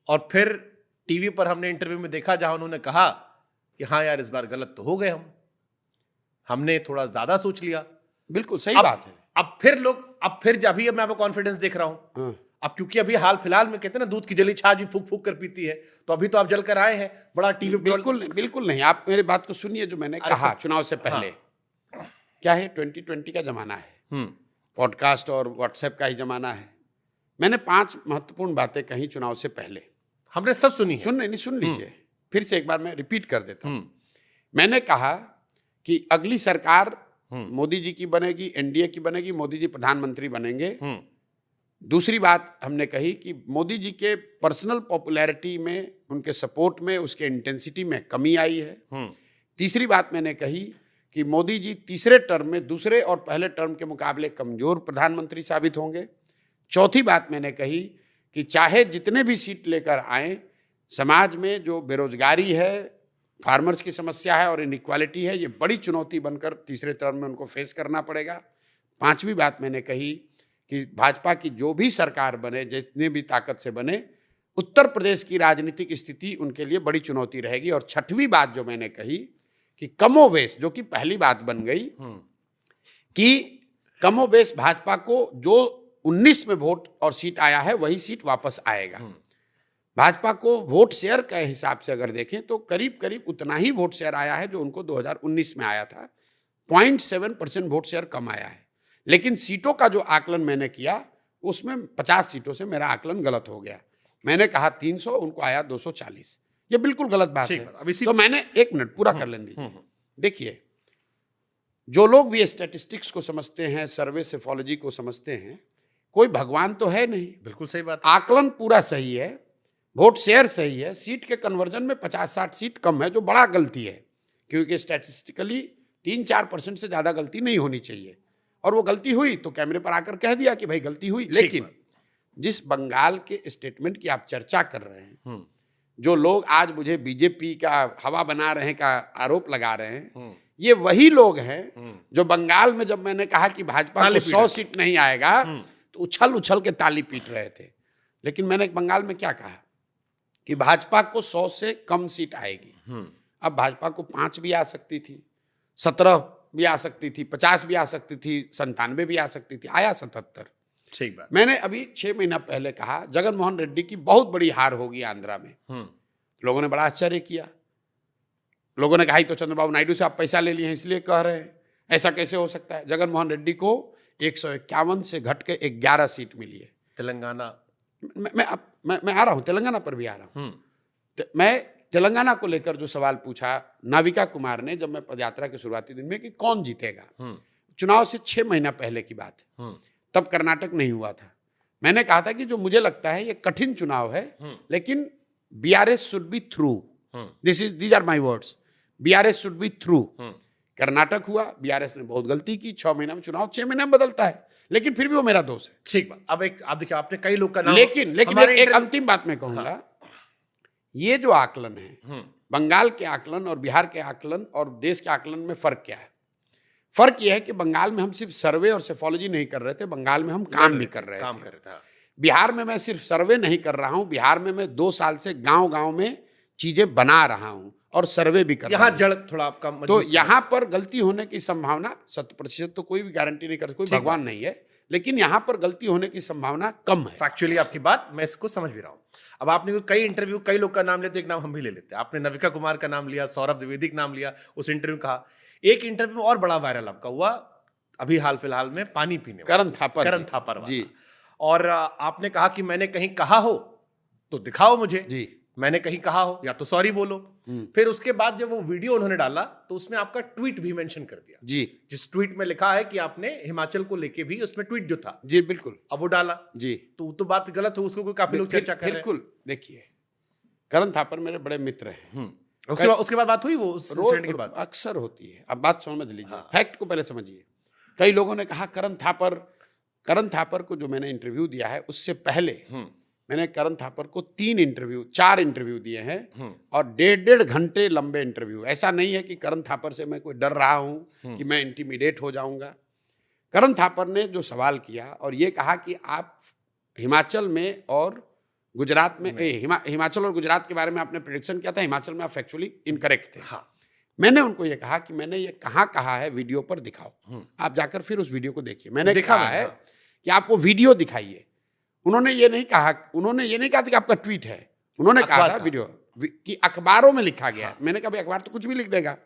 और फिर टीवी पर हमने इंटरव्यू में देखा जहां उन्होंने कहा कि हाँ यार इस बार गलत तो हो गए हमने थोड़ा ज्यादा सोच लिया। बिल्कुल सही अब- बात है। अब फिर अभी अब मैं आपको कॉन्फिडेंस देख रहा हूं। हाँ। अब क्योंकि अभी हाल फिलहाल में कहते हैं ना दूध की जली छाछ भी फूक फूक कर पीती है, तो अभी तो आप जल कर आए हैं बड़ा टीवी बिल्कुल नहीं, आप मेरी बात को सुनिए। जो मैंने अरे कहा सब- चुनाव से पहले, क्या है, 2020 का जमाना है, पॉडकास्ट और व्हाट्सएप का ही जमाना है। मैंने 5 महत्वपूर्ण बातें कही चुनाव से पहले। हमने सब सुनी है। सुन लीजिए, फिर से एक बार मैं रिपीट कर देता हूं। मैंने कहा कि अगली सरकार मोदी जी की बनेगी, एनडीए की बनेगी, मोदी जी प्रधानमंत्री बनेंगे। दूसरी बात हमने कही कि मोदी जी के पर्सनल पॉपुलैरिटी में, उनके सपोर्ट में, उसके इंटेंसिटी में कमी आई है। तीसरी बात मैंने कही कि मोदी जी तीसरे टर्म में दूसरे और पहले टर्म के मुकाबले कमजोर प्रधानमंत्री साबित होंगे। चौथी बात मैंने कही कि चाहे जितने भी सीट लेकर आए, समाज में जो बेरोजगारी है, फार्मर्स की समस्या है और इनइक्वालिटी है, ये बड़ी चुनौती बनकर तीसरे टर्म में उनको फेस करना पड़ेगा। पांचवी बात मैंने कही कि भाजपा की जो भी सरकार बने, जितने भी ताकत से बने, उत्तर प्रदेश की राजनीतिक स्थिति उनके लिए बड़ी चुनौती रहेगी। और छठवीं बात जो मैंने कही कि कमोबेश, जो कि पहली बात बन गई, कि कमोबेश भाजपा को जो 19 में वोट और सीट आया है वही सीट वापस आएगा। भाजपा को वोट शेयर के हिसाब से अगर देखें तो करीब करीब उतना ही वोट शेयर आया है जो उनको 2019 में आया था। 0.7% वोट शेयर कम आया है। लेकिन सीटों का जो आकलन मैंने किया उसमें 50 सीटों से मेरा आकलन गलत हो गया। मैंने कहा 300, उनको आया 240। ये बिल्कुल गलत बात है। तो मैंने, एक मिनट पूरा कर लें दीजिए। देखिए, जो लोग भी स्टैटिस्टिक्स को समझते हैं, सर्वे सेफोलॉजी को समझते हैं, कोई भगवान तो है नहीं। बिल्कुल सही बात। आकलन पूरा सही है, वोट शेयर सही है, सीट के कन्वर्जन में 50-60 सीट कम है, जो बड़ा गलती है, क्योंकि स्टैटिस्टिकली 3-4% से ज्यादा गलती नहीं होनी चाहिए। और वो गलती हुई तो कैमरे पर आकर कह दिया कि भाई गलती हुई। लेकिन जिस बंगाल के स्टेटमेंट की आप चर्चा कर रहे हैं, जो लोग आज मुझे बीजेपी का हवा बना रहे हैं का आरोप लगा रहे हैं, ये वही लोग हैं जो बंगाल में जब मैंने कहा कि भाजपा को 100 सीट नहीं आएगा तो उछल उछल के ताली पीट रहे थे। लेकिन मैंने बंगाल में क्या कहा कि भाजपा को 100 से कम सीट आएगी। अब भाजपा को 5 भी आ सकती थी, 17 भी आ सकती थी, 50 भी आ सकती थी, 97 भी आ सकती थी, आया 77। ठीक बात। मैंने अभी 6 महीना पहले कहा जगन मोहन रेड्डी की बहुत बड़ी हार होगी आंध्रा में। लोगों ने बड़ा आश्चर्य किया। लोगों ने कहा तो चंद्रबाबू नायडू से आप पैसा ले लिए हैं इसलिए कह रहे हैं, ऐसा कैसे हो सकता है। जगन मोहन रेड्डी को 151 से घट के 11 सीट मिली है। तेलंगाना, मैं आ रहा हूं, तेलंगाना पर भी आ रहा हूं। मैं तेलंगाना को लेकर जो सवाल पूछा नाविका कुमार ने जब मैं पदयात्रा के शुरुआती दिन में कि कौन जीतेगा, चुनाव से 6 महीना पहले की बात है, तब कर्नाटक नहीं हुआ था। मैंने कहा था कि जो मुझे लगता है ये कठिन चुनाव है, लेकिन BRS should be through. These are my words, BRS should be through. Karnataka हुआ, बीआरएस ने बहुत गलती की। 6 महीना में चुनाव 6 महीने में बदलता है, लेकिन फिर भी वो मेरा दोस्त है। ठीक बात। अब आप देखिए, आपने कई लोग का नाम, लेकिन एक अंतिम बात मैं कहूंगा, ये जो आकलन है, बंगाल के आकलन और बिहार के आकलन और देश के आकलन में फर्क क्या है? फर्क यह है कि बंगाल में हम सिर्फ सर्वे और सेफोलॉजी नहीं कर रहे थे, बंगाल में हम काम भी कर रहे थे। बिहार में मैं सिर्फ सर्वे नहीं कर रहा हूं, बिहार में मैं 2 साल से गांव-गांव में चीजें बना रहा हूं और सर्वे भी कर रहा हूं। यहाँ जड़ थोड़ा आपका, तो यहाँ पर गलती होने की संभावना 100% तो कोई भी गारंटी नहीं कर, कोई भगवान नहीं है, लेकिन यहाँ पर गलती होने की संभावना कम है। फैक्चुअली आपकी बात मैं इसको समझ भी रहा हूँ। अब आपने कई इंटरव्यू, कई लोग का नाम लेते, एक नाम हम भी ले लेते हैं। आपने नाविका कुमार का नाम लिया, सौरभ द्विवेदी का नाम लिया, उस इंटरव्यू कहा। एक इंटरव्यू और बड़ा वायरल आपका हुआ अभी हाल फिलहाल में, पानी पीने, करण थापर जी। और आपने कहा कि मैंने कहीं कहा हो तो दिखाओ मुझे जी, मैंने कहीं कहा हो या तो सॉरी बोलो। फिर उसके बाद जब वो वीडियो उन्होंने डाला तो उसमें आपका ट्वीट भी मेंशन कर दिया जी, जिस ट्वीट में लिखा है कि आपने हिमाचल को लेके भी, उसमें ट्वीट जो था जी बिल्कुल, अब वो डाला जी, तो बात गलत हो, उसको कोई काफी लोग चर्चा कर रहे हैं। बिल्कुल। देखिए, करण थापर मेरे बड़े मित्र हैं। उसके बाद बात हुई वो रोज के बाद अक्सर होती है। अब बात समझ लीजिए, फैक्ट को पहले समझिए। कई लोगों ने कहा करण थापर को जो मैंने इंटरव्यू दिया है उससे पहले मैंने करण थापर को 4 इंटरव्यू दिए हैं और 1.5 घंटे लंबे इंटरव्यू। ऐसा नहीं है कि करण थापर से मैं कोई डर रहा हूं कि मैं इंटिमिडेट हो जाऊंगा। करण थापर ने जो सवाल किया और ये कहा कि आप हिमाचल में और गुजरात में हिमाचल और गुजरात के बारे में आपने प्रेडिक्शन किया था, हिमाचल में आप फैक्चुअली इनकरेक्ट थे। हाँ। मैंने उनको ये कहा कि मैंने ये कहाँ कहा है, वीडियो पर दिखाओ। आप जाकर फिर उस वीडियो को देखिए। मैंने कहा है कि आप वो वीडियो दिखाइए। उन्होंने ये नहीं कहा था कि आपका ट्वीट है, उन्होंने कहा था वीडियो कि अखबारों में लिखा गया है। मैंने कहा भाई अखबार तो कुछ भी लिख देगा।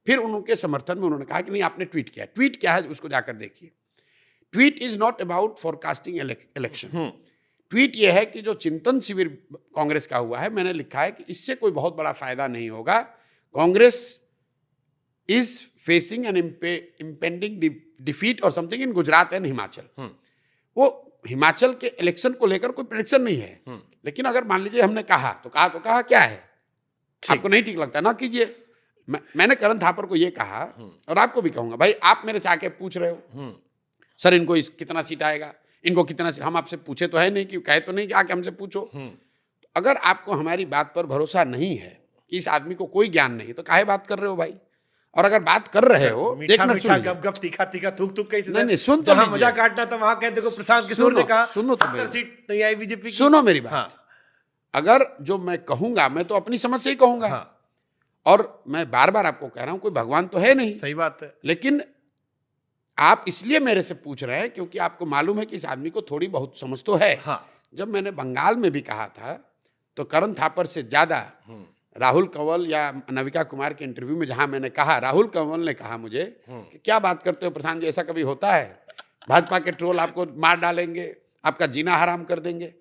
फिर उनके समर्थन में उन्होंने कहा कि नहीं आपने ट्वीट किया। ट्वीट क्या है उसको जाकर देखिए। Tweet is not about forecasting election. Tweet ये है कि जो चिंतन शिविर कांग्रेस का हुआ है, मैंने लिखा है कि इससे कोई बहुत बड़ा फायदा नहीं होगा। Congress is facing an impending defeat और something in Gujarat and Himachal. वो हिमाचल के इलेक्शन को लेकर कोई प्रेडिक्शन नहीं है, लेकिन अगर मान लीजिए हमने कहा तो कहा क्या है, आपको नहीं ठीक लगता ना कीजिए। मैंने करण थापर को ये कहा और आपको भी कहूंगा, भाई आप मेरे से आके पूछ रहे हो सर इनको कितना सीट आएगा, इनको कितना सीट, हम आपसे पूछे तो है नहीं कि कहे तो नहीं कि आके हमसे पूछो। अगर आपको हमारी बात पर भरोसा नहीं है, इस आदमी को कोई ज्ञान नहीं, तो काहे बात कर रहे हो भाई। और अगर बात कर रहे हो, मीठा मीठा गप गप तीखा तीखा थूक थूक कैसे, नहीं सुन तो जहां मजा काटना था वहां कहते को प्रशांत किशोर ने कहा सुनो तो 70 सीट नहीं आई बीजेपी की। सुनो मेरी बात। हाँ। अगर जो मैं कहूंगा मैं तो अपनी समझ से ही कहूंगा। हाँ। और मैं बार बार आपको कह रहा हूं कोई भगवान तो है नहीं। सही बात है। लेकिन आप इसलिए मेरे से पूछ रहे हैं क्योंकि आपको मालूम है कि इस आदमी को थोड़ी बहुत समझ तो है। हाँ। जब मैंने बंगाल में भी कहा था तो करण थापर से ज्यादा राहुल कंवल या नविका कुमार के इंटरव्यू में जहां मैंने कहा, राहुल कंवल ने कहा मुझे कि क्या बात करते हो प्रशांत जी, ऐसा कभी होता है, भाजपा के ट्रोल आपको मार डालेंगे, आपका जीना हराम कर देंगे।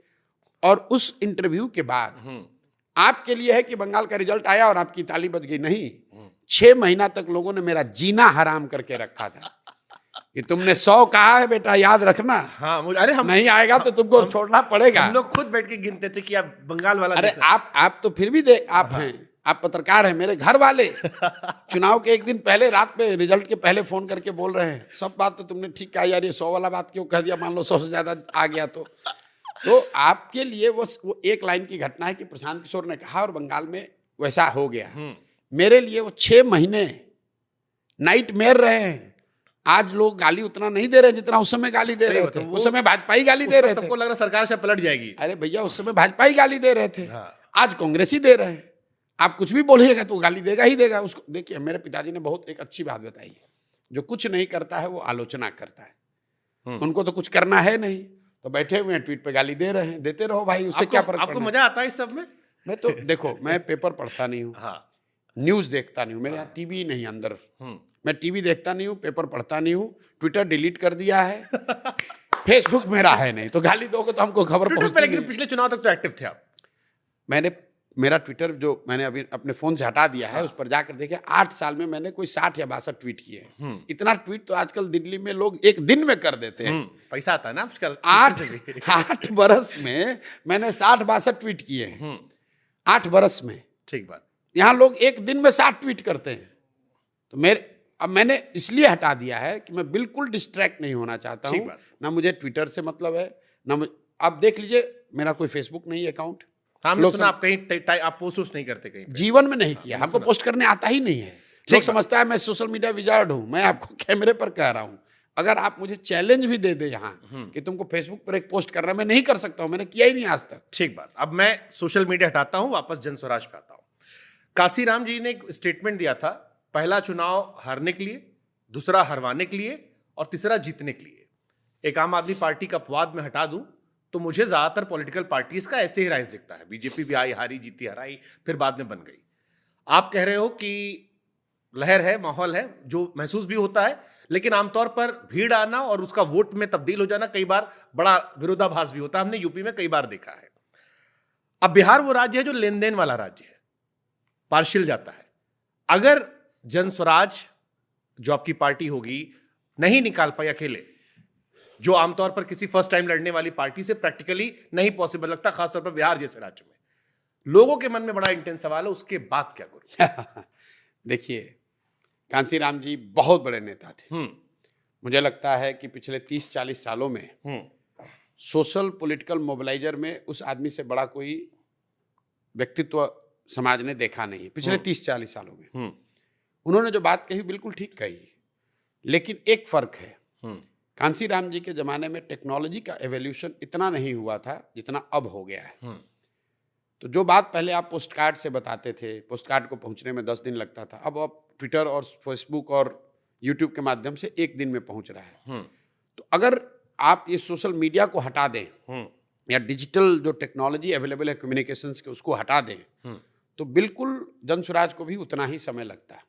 और उस इंटरव्यू के बाद आपके लिए है कि बंगाल का रिजल्ट आया और आपकी ताली बज गई, नहीं, 6 महीना तक लोगों ने मेरा जीना हराम करके रखा था कि तुमने 100 कहा है बेटा, याद रखना। हाँ, अरे हम नहीं आएगा तो तुमको छोड़ना पड़ेगा। हम लोग खुद बैठ के गिनते थे कि आप बंगाल वाला। अरे आप तो फिर भी आप हैं, आप पत्रकार हैं, मेरे घर वाले चुनाव के एक दिन पहले रात में रिजल्ट के पहले फोन करके बोल रहे हैं सब बात तो तुमने ठीक कहा यार, ये 100 वाला बात क्यों कह दिया, मान लो 100 से ज्यादा आ गया तो आपके लिए वो एक लाइन की घटना है कि प्रशांत किशोर ने कहा और बंगाल में वैसा हो गया। मेरे लिए वो 6 महीने नाइटमेयर रहे हैं। आज लोग गाली उतना नहीं दे रहे जितना उस समय गाली दे रहे थे। उस समय भाजपा ही गाली दे रहे थे, सबको लग रहा सरकार से पलट जाएगी। अरे भैया उस समय भाजपा ही गाली दे रहे थे। आज कांग्रेस ही दे रहे हैं। आप कुछ भी बोलिएगा तो गाली देगा ही देगा उसको। देखिए मेरे पिताजी ने बहुत एक अच्छी बात बताई है, जो कुछ नहीं करता है वो आलोचना करता है। उनको तो कुछ करना है नहीं, तो बैठे हुए हैं ट्वीट पे गाली दे रहे हैं, देते रहो भाई, उससे क्या फर्क। आपको मजा आता है इस सब में? मैं तो देखो मैं पेपर पढ़ता नहीं हूँ, न्यूज देखता नहीं हूँ, मेरे यहाँ टीवी नहीं अंदर, मैं टीवी देखता नहीं हूँ, पेपर पढ़ता नहीं हूँ, ट्विटर डिलीट कर दिया है फेसबुक मेरा है नहीं, तो गाली दोगे तो हमको खबर पहुंचती नहीं। लेकिन पिछले चुनाव तक तो एक्टिव थे आप। मेरा ट्विटर जो मैंने अभी अपने फोन से हटा दिया है, उस पर जाकर देखे 8 साल में मैंने कोई 60 या 62 ट्वीट किए हैं। इतना ट्वीट तो आजकल दिल्ली में लोग एक दिन में कर देते हैं। पैसा आता है ना आजकल। 8 बरस में मैंने 60-62 ट्वीट किए हैं, 8 बरस में। ठीक बात। यहाँ लोग एक दिन में 60 ट्वीट करते हैं। तो अब मैंने इसलिए हटा दिया है कि मैं बिल्कुल डिस्ट्रैक्ट नहीं होना चाहता हूँ। ना मुझे ट्विटर से मतलब है, ना आप देख लीजिए मेरा कोई फेसबुक नहीं अकाउंट। हमने सुना आप कहीं आप पोस्ट नहीं करते कहीं? जीवन में नहीं किया, हमको पोस्ट करने आता ही नहीं है। लोग समझता है मैं सोशल मीडिया विजार्ड हूँ। मैं आपको कैमरे पर कह रहा हूँ, अगर आप मुझे चैलेंज भी दे दे यहाँ कि तुमको फेसबुक पर एक पोस्ट करना है, मैं नहीं कर सकता हूँ, मैंने किया ही नहीं आज तक। ठीक बात। अब मैं सोशल मीडिया हटाता हूँ, वापस जन स्वराज पे आता हूँ। काशीराम जी ने एक स्टेटमेंट दिया था, पहला चुनाव हारने के लिए, दूसरा हरवाने के लिए और तीसरा जीतने के लिए। एक आम आदमी पार्टी का अपवाद में हटा दूं तो मुझे ज्यादातर पॉलिटिकल पार्टीज का ऐसे ही राइज दिखता है। बीजेपी भी आई, हारी, जीती, हराई, फिर बाद में बन गई। आप कह रहे हो कि लहर है, माहौल है, जो महसूस भी होता है, लेकिन आमतौर पर भीड़ आना और उसका वोट में तब्दील हो जाना कई बार बड़ा विरोधाभास भी होता है। हमने यूपी में कई बार देखा है। अब बिहार वो राज्य है जो लेन देन वाला राज्य है, पार्शियल जाता है। अगर जन स्वराज जो आपकी पार्टी होगी नहीं निकाल पाई अकेले, जो आमतौर पर किसी फर्स्ट टाइम लड़ने वाली पार्टी से प्रैक्टिकली नहीं पॉसिबल लगता, खासतौर पर बिहार जैसे राज्य में, लोगों के मन में बड़ा इंटेंस सवाल है, उसके बाद क्या करूं? देखिए कांसीराम जी बहुत बड़े नेता थे। मुझे लगता है कि पिछले 30-40 सालों में सोशल पॉलिटिकल मोबिलाइजर में उस आदमी से बड़ा कोई व्यक्तित्व समाज ने देखा नहीं पिछले 30-40 सालों में। उन्होंने जो बात कही बिल्कुल ठीक कही, लेकिन एक फर्क है, कांसीराम जी के जमाने में टेक्नोलॉजी का एवोल्यूशन इतना नहीं हुआ था जितना अब हो गया है। तो जो बात पहले आप पोस्ट कार्ड से बताते थे, पोस्ट कार्ड को पहुंचने में 10 दिन लगता था, अब आप ट्विटर और फेसबुक और यूट्यूब के माध्यम से 1 दिन में पहुंच रहा है। तो अगर आप ये सोशल मीडिया को हटा दें या डिजिटल जो टेक्नोलॉजी अवेलेबल है कम्युनिकेशंस के उसको हटा दें, तो बिल्कुल जनसुराज को भी उतना ही समय लगता है,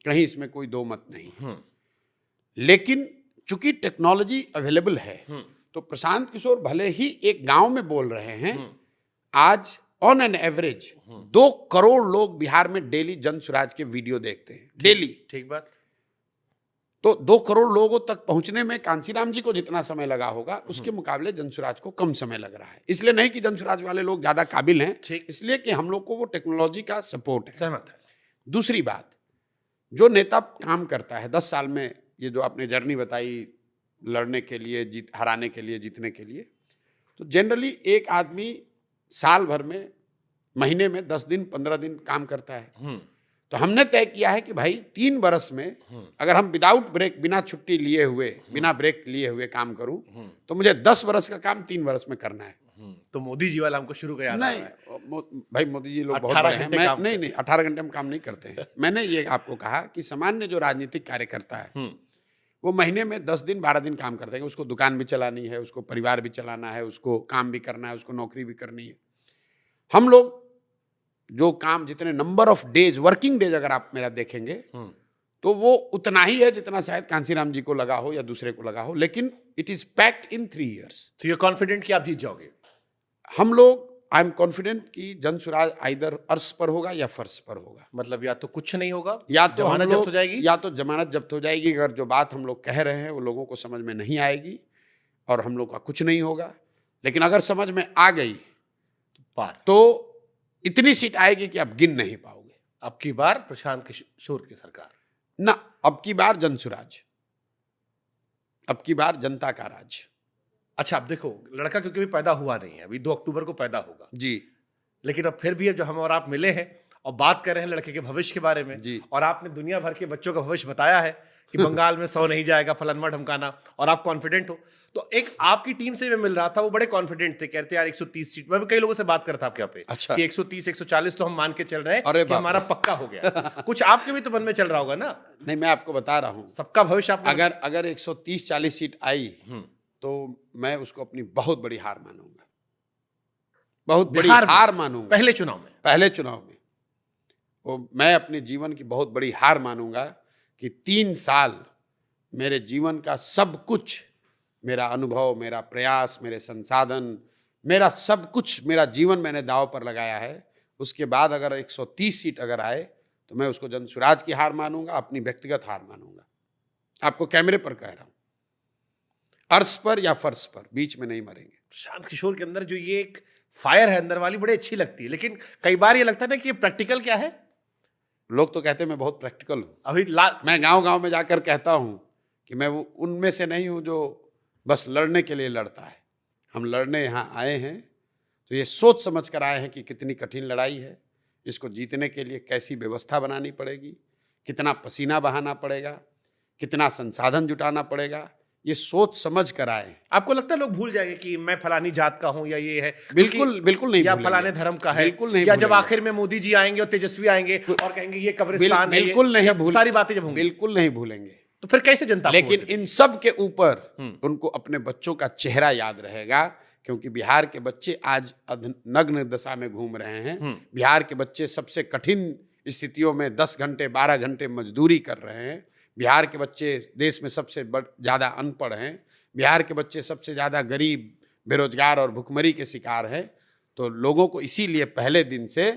कहीं इसमें कोई दो मत नहीं। लेकिन चूंकि टेक्नोलॉजी अवेलेबल है तो प्रशांत किशोर भले ही एक गांव में बोल रहे हैं, आज ऑन एन एवरेज 2 करोड़ लोग बिहार में डेली जनसुराज के वीडियो देखते हैं, डेली। ठीक बात। तो 2 करोड़ लोगों तक पहुंचने में कांसीराम जी को जितना समय लगा होगा उसके मुकाबले जनसुराज को कम समय लग रहा है। इसलिए नहीं कि जनसुराज वाले लोग ज्यादा काबिल हैं, इसलिए कि हम लोग को वो टेक्नोलॉजी का सपोर्ट है। सहमत है। दूसरी बात, जो नेता काम करता है 10 साल में, ये जो आपने जर्नी बताई लड़ने के लिए, हराने के लिए, जीतने के लिए, तो जनरली एक आदमी साल भर में, महीने में 10 दिन 15 दिन काम करता है। तो हमने तय किया है कि भाई 3 बरस में अगर हम विदाउट ब्रेक, बिना छुट्टी लिए हुए, बिना ब्रेक लिए हुए काम करूं, तो मुझे 10 बरस का काम 3 बरस में करना है। तो मोदी जी वाला हमको शुरू किया नहीं भाई, मोदी जी लोग बहुत बड़े हैं। मैं नहीं 18 घंटे में काम नहीं करते हैं। मैंने ये आपको कहा कि सामान्य जो राजनीतिक कार्यकर्ता है वो महीने में 10 दिन 12 दिन काम करते हैं। उसको दुकान भी चलानी है, उसको परिवार भी चलाना है, उसको काम भी करना है, उसको नौकरी भी करनी है। हम लोग जो काम, जितने number of days, working days अगर आप मेरा देखेंगे तो वो उतना ही है जितना शायद कांसीराम जी को लगा हो या दूसरे को लगा हो, लेकिन it is packed in 3 years। तो यू कॉन्फिडेंट कि आप जीत जाओगे? हम लोग, आई एम कॉन्फिडेंट कि जनसुराज आइदर अर्श पर होगा या फर्श पर होगा। मतलब या तो कुछ नहीं होगा, या तो जमानत जब्त हो जाएगी, या तो जमानत जब्त हो जाएगी। अगर जो बात हम लोग कह रहे हैं वो लोगों को समझ में नहीं आएगी और हम लोग का कुछ नहीं होगा। लेकिन अगर समझ में आ गई पार, तो इतनी सीट आएगी कि आप गिन नहीं पाओगे। अब की बार प्रशांत किशोर की सरकार ना, अब की बार जनसुराज, अब की बार जनता का राज। अच्छा, अब देखो, लड़का क्योंकि अभी पैदा हुआ नहीं है, अभी 2 अक्टूबर को पैदा होगा जी, लेकिन अब फिर भी अब जो हम और आप मिले हैं और बात कर रहे हैं लड़के के भविष्य के बारे में जी, और आपने दुनिया भर के बच्चों का भविष्य बताया है कि बंगाल में 100 नहीं जाएगा, फलाना ढमकाना, और आप कॉन्फिडेंट हो। तो एक आपकी टीम से मैं मिल रहा था, वो बड़े कॉन्फिडेंट थे, कहते यार 130 सीट। मैं भी कई लोगों से बात कर रहा था आपके यहाँ पे। अच्छा। कि 130 140 तो हम मान के चल रहे हैं अरे कि हमारा पक्का हो गया। कुछ आपके भी तो मन में चल रहा होगा ना? नहीं, मैं आपको बता रहा हूँ, सबका भविष्य आप अगर 130-40 सीट आई तो मैं उसको अपनी बहुत बड़ी हार मानूंगा, बहुत बड़ी हार मानूंगा। पहले चुनाव में वो मैं अपने जीवन की बहुत बड़ी हार मानूंगा कि 3 साल मेरे जीवन का सब कुछ, मेरा अनुभव, मेरा प्रयास, मेरे संसाधन, मेरा सब कुछ, मेरा जीवन मैंने दांव पर लगाया है। उसके बाद अगर 130 सीट अगर आए तो मैं उसको जनसुराज की हार मानूंगा, अपनी व्यक्तिगत हार मानूंगा। आपको कैमरे पर कह रहा हूं, अर्श पर या फर्श पर, बीच में नहीं मरेंगे। प्रशांत किशोर के अंदर जो ये एक फायर है अंदर वाली, बड़ी अच्छी लगती है, लेकिन कई बार ये लगता है ना कि ये प्रैक्टिकल क्या है। लोग तो कहते हैं मैं बहुत प्रैक्टिकल हूँ। अभी मैं गांव-गांव में जाकर कहता हूँ कि मैं वो उनमें से नहीं हूँ जो बस लड़ने के लिए लड़ता है। हम लड़ने यहाँ आए हैं तो ये सोच समझ कर आए हैं कि कितनी कठिन लड़ाई है, इसको जीतने के लिए कैसी व्यवस्था बनानी पड़ेगी, कितना पसीना बहाना पड़ेगा, कितना संसाधन जुटाना पड़ेगा, ये सोच समझ कर आए हैं। आपको लगता है लोग भूल जाएंगे कि मैं फलानी जात का हूं या ये है? बिल्कुल बिल्कुल नहीं, या फलाने धर्म का है, बिल्कुल नहीं। या जब आखिर में मोदी जी आएंगे और तेजस्वी आएंगे और कहेंगे ये कब्रिस्तान है, बिल्कुल नहीं भूल, सारी बातें जब होंगी बिल्कुल नहीं भूलेंगे। तो फिर कैसे जनता? लेकिन इन सब के ऊपर उनको अपने बच्चों का चेहरा याद रहेगा, क्योंकि बिहार के बच्चे आज नग्न दशा में घूम रहे हैं। बिहार के बच्चे सबसे कठिन स्थितियों में 10 घंटे 12 घंटे मजदूरी कर रहे हैं। बिहार के बच्चे देश में सबसे ज़्यादा अनपढ़ हैं। बिहार के बच्चे सबसे ज़्यादा गरीब, बेरोजगार और भुखमरी के शिकार हैं। तो लोगों को इसीलिए पहले दिन से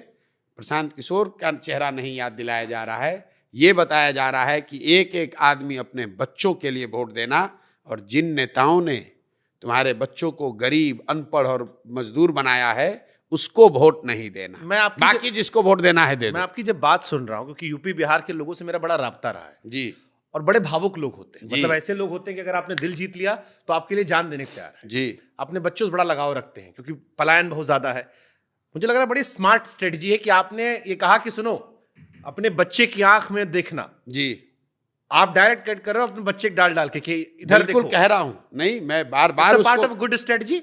प्रशांत किशोर का चेहरा नहीं याद दिलाया जा रहा है, ये बताया जा रहा है कि एक एक आदमी अपने बच्चों के लिए वोट देना, और जिन नेताओं ने तुम्हारे बच्चों को गरीब, अनपढ़ और मजदूर बनाया है उसको वोट नहीं देना। बाकी जिसको वोट देना है दे दो। मैं आपकी जब बात सुन रहा हूँ, क्योंकि यूपी बिहार के लोगों से मेरा बड़ा राब्ता रहा है जी, और बड़े भावुक लोग होते हैं, जी। मतलब ऐसे लोग होते हैं कि अगर आपने दिल जीत लिया तो आपके लिए जान देने को तैयार है। जी अपने बच्चों से बड़ा लगाव रखते हैं क्योंकि पलायन बहुत ज्यादा है। मुझे लग रहा है बड़ी स्मार्ट स्ट्रेटजी है कि आपने ये कहा कि सुनो, अपने बच्चे की आंख में देखना, जी आप डायरेक्ट कट कर रहे हो अपने बच्चे को डाल डाल के कि इधर बिल्कुल देखो। कह रहा हूं, नहीं मैं बार बार पार्ट उसको ऑफ गुड स्ट्रेटजी।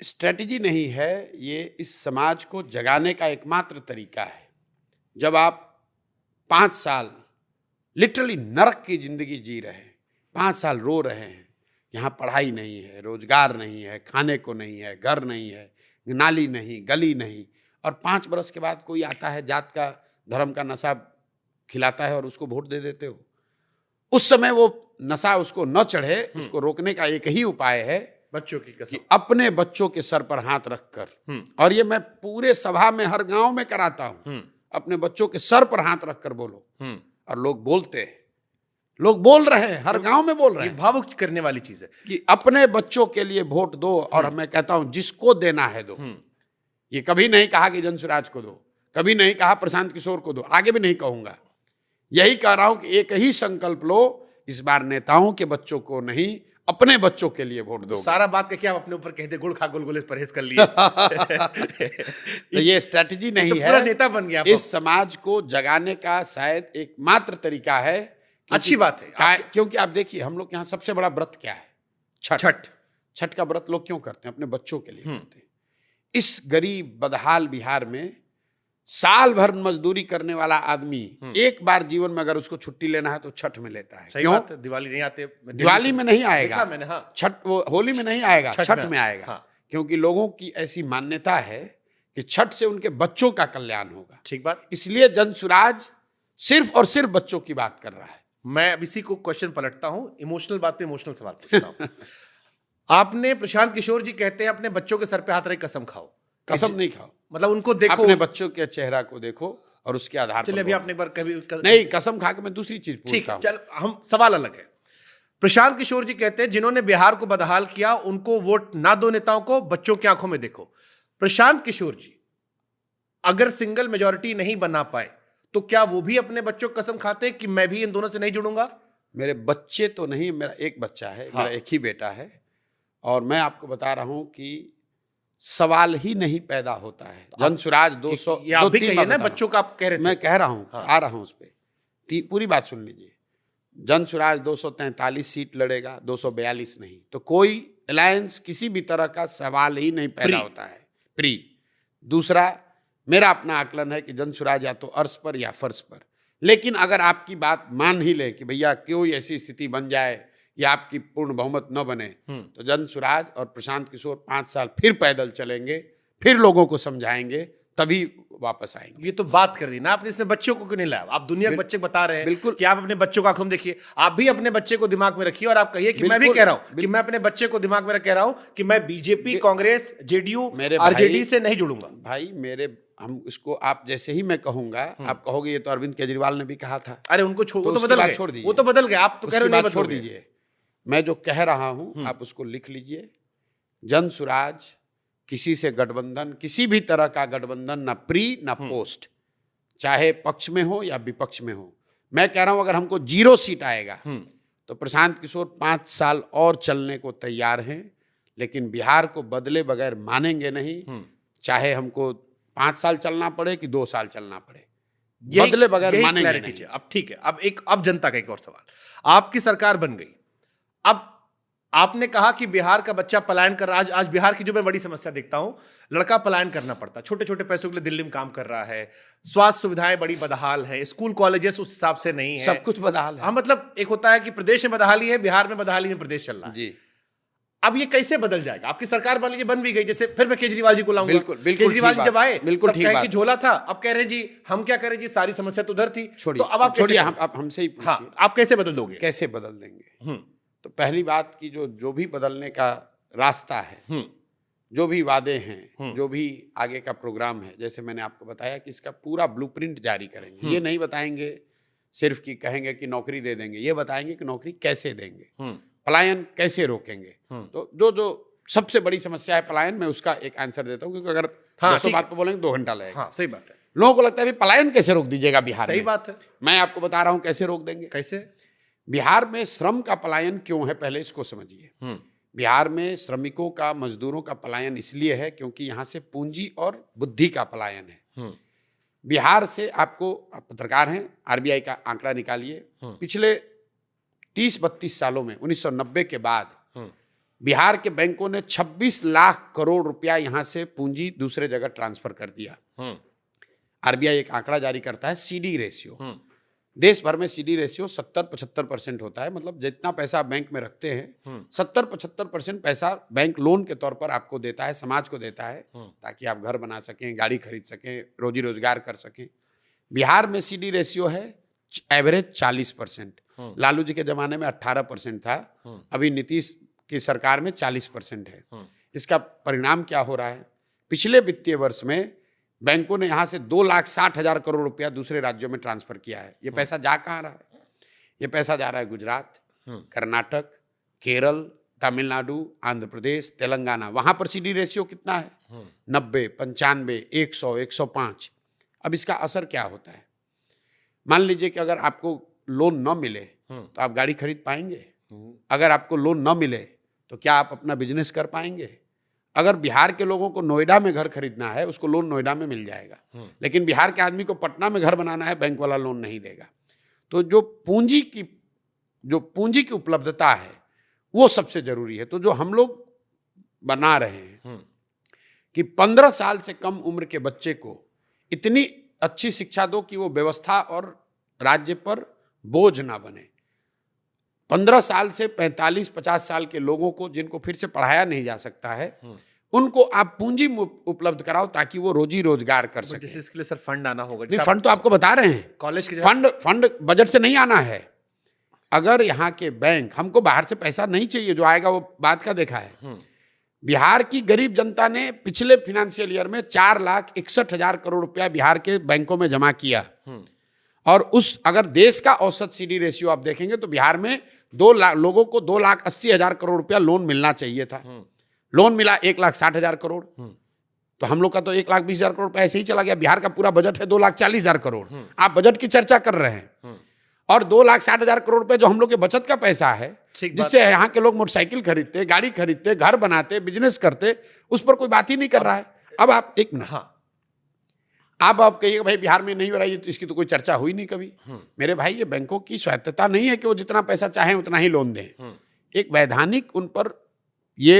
स्ट्रेटजी नहीं है, ये इस समाज को जगाने का एकमात्र तरीका है। जब आप 5 साल लिटरली नरक की जिंदगी जी रहे हैं, 5 साल रो रहे हैं, यहाँ पढ़ाई नहीं है, रोजगार नहीं है, खाने को नहीं है, घर नहीं है, नाली नहीं, गली नहीं, और 5 बरस के बाद कोई आता है, जात का धर्म का नशा खिलाता है और उसको वोट दे देते हो। उस समय वो नशा उसको न चढ़े, उसको रोकने का एक ही उपाय है बच्चों की कसम। कि अपने बच्चों के सर पर हाथ रखकर, और ये मैं पूरे सभा में हर गांव में कराता हूं, अपने बच्चों के सर पर हाथ रखकर बोलो। और लोग बोलते हैं, लोग बोल रहे हैं, हर गांव में बोल रहे ये हैं भावुक करने वाली चीज है कि अपने बच्चों के लिए वोट दो, और मैं कहता हूं जिसको देना है दो। ये कभी नहीं कहा कि जनसुराज को दो, कभी नहीं कहा प्रशांत किशोर को दो, आगे भी नहीं कहूंगा। यही कह रहा हूं कि एक ही संकल्प लो, इस बार नेताओं के बच्चों को नहीं, अपने बच्चों के लिए वोट दो। सारा बात का क्या आप अपने ऊपर कहते गुड़ खा गुलगुले से परहेज कर लिए। तो ये स्ट्रेटजी नहीं तो है, पूरा नेता बन गया आप। इस समाज को जगाने का शायद एकमात्र तरीका है। अच्छी बात है। क्योंकि आप देखिए, हम लोग यहाँ सबसे बड़ा व्रत क्या है? छठ। छठ का व्रत लोग क्यों करते हैं? अपने बच्चों के लिए करते हैं। इस गरीब बदहाल बिहार में साल भर मजदूरी करने वाला आदमी एक बार जीवन में अगर उसको छुट्टी लेना है तो छठ में लेता है। क्यों? दिवाली नहीं आते, दिवाली में नहीं आएगा मैंने, हाँ। छठ, वो होली में नहीं आएगा, छठ में आएगा। हाँ। क्योंकि लोगों की ऐसी मान्यता है कि छठ से उनके बच्चों का कल्याण होगा। ठीक बात। इसलिए जनसुराज सिर्फ और सिर्फ बच्चों की बात कर रहा है। मैं अब इसी को क्वेश्चन पलटता हूं, इमोशनल बात पे इमोशनल सवाल पूछता हूं। आपने, प्रशांत किशोर जी कहते हैं अपने बच्चों के सर पे हाथ रख कसम खाओ। कसम नहीं खाओ, मतलब उनको देखो, अपने बच्चों के चेहरा को देखो और उसके आधार पर। चलिए अभी आपने एक बार कभी नहीं, कसम खा के मैं दूसरी चीज ठीक पूछता है, हूं। चल हम सवाल अलग है। प्रशांत किशोर जी कहते हैं जिन्होंने बिहार को बदहाल किया उनको वोट ना दो, नेताओं को बच्चों की आंखों में देखो। प्रशांत किशोर जी अगर सिंगल मेजॉरिटी नहीं बना पाए तो क्या वो भी अपने बच्चों को कसम खाते हैं कि मैं भी इन दोनों से नहीं जुड़ूंगा? मेरे बच्चे तो नहीं, मेरा एक बच्चा है, हाँ। मेरा एक ही बेटा है, और मैं आपको बता रहा हूं कि सवाल ही नहीं पैदा होता है। जनसुराज 200 ये आप भी 2-3 कहिए बार ना, बता रहा बच्चों का आप कह रहे हूं। थे। मैं कह रहा हूं, हाँ। आ रहा हूं उस पर। पूरी बात सुन लीजिए। जनसुराज 243 सीट लड़ेगा, 242 नहीं। तो कोई अलायंस किसी भी तरह का सवाल ही नहीं पैदा होता है। प्री दूसरा, मेरा अपना आकलन है कि जनसुराज या तो अर्श पर या फर्श पर। लेकिन अगर आपकी बात मान ही ले कि भैया कोई ऐसी स्थिति बन जाए या आपकी पूर्ण बहुमत न बने, तो जनसुराज और प्रशांत किशोर 5 साल फिर पैदल चलेंगे, फिर लोगों को समझाएंगे, तभी वापस आएंगे। ये तो बात कर दी ना आपने, इसमें बच्चों को क्यों नहीं लाया? आप दुनिया के बच्चे को बता रहे हैं बिल्कुल। कि आप अपने बच्चों का आंखों देखिए। आप भी अपने बच्चे को दिमाग में रखिए और आप कहिए कि मैं भी कह रहा हूं कि मैं अपने बच्चे को दिमाग में रख कह रहा हूं कि मैं बीजेपी, कांग्रेस, जेडीयू, आरजेडी से नहीं जुड़ूंगा। भाई मेरे, हम इसको आप जैसे ही मैं कहूंगा, आप कहोगे ये तो अरविंद केजरीवाल ने भी कहा था। अरे उनको छोड़, तो वो तो उसकी बदल बात गए, छोड़ दीजिए। वो तो बदल गए, आप तो कह रहे हो नहीं बात छोड़ बदलोगे। दीजिए। मैं जो कह रहा हूं आप उसको लिख लीजिए। जनसुराज किसी से गठबंधन, किसी भी तरह का गठबंधन, ना प्री ना पोस्ट, चाहे पक्ष में हो या विपक्ष में हो। मैं कह रहा हूं अगर हमको 0 सीट आएगा तो प्रशांत किशोर 5 साल और चलने को तैयार हैं, लेकिन बिहार को बदले बगैर मानेंगे नहीं। चाहे हमको 5 साल चलना पड़े कि 2 साल चलना पड़े, बदले बगैर मानेंगे नहीं। अब ठीक है, अब जनता का एक और सवाल। आपकी सरकार बन गई, अब आपने कहा कि बिहार का बच्चा पलायन कर रहा है। आज बिहार की जो मैं बड़ी समस्या देखता हूं, लड़का पलायन करना पड़ता, छोटे छोटे पैसों के लिए दिल्ली में काम कर रहा है, स्वास्थ्य सुविधाएं बड़ी बदहाल है, स्कूल कॉलेजेस उस हिसाब से नहीं है, सब कुछ बदहाल है। हाँ, मतलब एक होता है कि प्रदेश में बदहाली है, बिहार में बदहाली में प्रदेश चल रहा है जी। अब ये कैसे बदल जाएगा? आपकी सरकार मान लीजिए बन भी गई, जैसे फिर मैं केजरीवाल जी को लाऊंगा। बिल्कुल केजरीवाल जी जब आए बिल्कुल तब ठीक कहे बात। कि झोला था, अब कह रहे हैं जी हम क्या करें जी, सारी समस्या तो उधर थी। छोड़िए, तो अब आप छोड़िए, कैसे आप हमसे ही पूछिए। हाँ, आप कैसे बदल दोगे? कैसे बदल देंगे? तो पहली बात की जो भी बदलने का रास्ता है, जो भी वादे हैं, जो भी आगे का प्रोग्राम है, जैसे मैंने आपको बताया कि इसका पूरा ब्लूप्रिंट जारी करेंगे। ये नहीं बताएंगे सिर्फ कि कहेंगे कि नौकरी दे देंगे, ये बताएंगे कि नौकरी कैसे देंगे, पलायन कैसे रोकेंगे। तो जो सबसे बड़ी समस्या है पलायन, मैं उसका एक आंसर देता हूँ, क्योंकि अगर 200 बात पे बोलेंगे 2 घंटा लगेगा। हाँ, सही बात है। लोगों को लगता है पलायन कैसे रोक दीजिएगा बिहार में। सही बात है। मैं आपको बता रहा हूं कैसे रोक देंगे। कैसे? बिहार में श्रम का पलायन क्यों है, पहले इसको समझिए। बिहार में श्रमिकों का, मजदूरों का पलायन इसलिए है क्योंकि यहां से पूंजी और बुद्धि का पलायन है। बिहार से आपको, आप पत्रकार हैं, आरबीआई का आंकड़ा निकालिए, पिछले 30-32 सालों में 1990 के बाद बिहार के बैंकों ने 26 लाख करोड़ रुपया यहां से पूंजी दूसरे जगह ट्रांसफर कर दिया। आरबीआई एक आंकड़ा जारी करता है सीडी रेशियो। देश भर में सीडी रेशियो 70-75% होता है, मतलब जितना पैसा आप बैंक में रखते हैं 70-75% पैसा बैंक लोन के तौर पर आपको देता है, समाज को देता है, ताकि आप घर बना सकें, गाड़ी खरीद सकें, रोजी रोजगार कर सकें। बिहार में सीडी रेशियो है एवरेज 40%। लालू जी के जमाने में 18% था, अभी नीतीश की सरकार में 40% है। इसका परिणाम क्या हो रहा है? पिछले वित्तीय वर्ष में बैंकों ने यहां से 2,60,000 करोड़ रुपया दूसरे राज्यों में ट्रांसफर किया है। ये पैसा जा कहाँ रहा है? ये पैसा जा रहा है गुजरात, कर्नाटक, केरल, तमिलनाडु, आंध्र प्रदेश, तेलंगाना। वहां पर सीडी रेशियो कितना है? 90, 95, 100, 105। अब इसका असर क्या होता है? मान लीजिए कि अगर आपको लोन न मिले तो आप गाड़ी खरीद पाएंगे? अगर आपको लोन न मिले तो क्या आप अपना बिजनेस कर पाएंगे? अगर बिहार के लोगों को नोएडा में घर खरीदना है, उसको लोन नोएडा में मिल जाएगा, लेकिन बिहार के आदमी को पटना में घर बनाना है, बैंक वाला लोन नहीं देगा। तो जो पूंजी की उपलब्धता है वो सबसे जरूरी है। तो जो हम लोग बना रहे हैं कि 15 साल से कम उम्र के बच्चे को इतनी अच्छी शिक्षा दो कि वो व्यवस्था और राज्य पर बोझ ना बने। 15 साल से 45-50 साल के लोगों को, जिनको फिर से पढ़ाया नहीं जा सकता है, उनको आप पूंजी उपलब्ध कराओ ताकि वो रोजी रोजगार कर सके। जैसे इसके लिए सर फंड आना होगा। नहीं, फंड तो आपको बता रहे हैं, कॉलेज के फंड बजट से नहीं आना है। अगर यहाँ के बैंक, हमको बाहर से पैसा नहीं चाहिए, जो आएगा वो बात का देखा है। बिहार की गरीब जनता ने पिछले फाइनेंशियल ईयर में 4,61,000 करोड़ रुपया बिहार के बैंकों में जमा किया। और अगर देश का औसत सीडी रेशियो आप देखेंगे तो बिहार में लोगों को 2,80,000 करोड़ रुपया लोन मिलना चाहिए था। लोन मिला 1,60,000 करोड़। तो हम लोग का तो 1,20,000 करोड़ रुपया ऐसे ही चला गया। बिहार का पूरा बजट है 2,40,000 करोड़। आप बजट की चर्चा कर रहे हैं, और 2,60,000 करोड़ रुपए जो हम लोग के बचत का पैसा है, जिससे यहाँ के लोग मोटरसाइकिल खरीदते, गाड़ी खरीदते, घर बनाते, बिजनेस करते, उस पर कोई बात ही नहीं कर रहा है। अब आप एक मिनट, आप कहिएगा भाई बिहार में नहीं हो रहा है, तो इसकी तो कोई चर्चा हुई नहीं कभी। मेरे भाई, ये बैंकों की स्वायत्तता नहीं है कि वो जितना पैसा चाहें उतना ही लोन दें। एक वैधानिक उन पर ये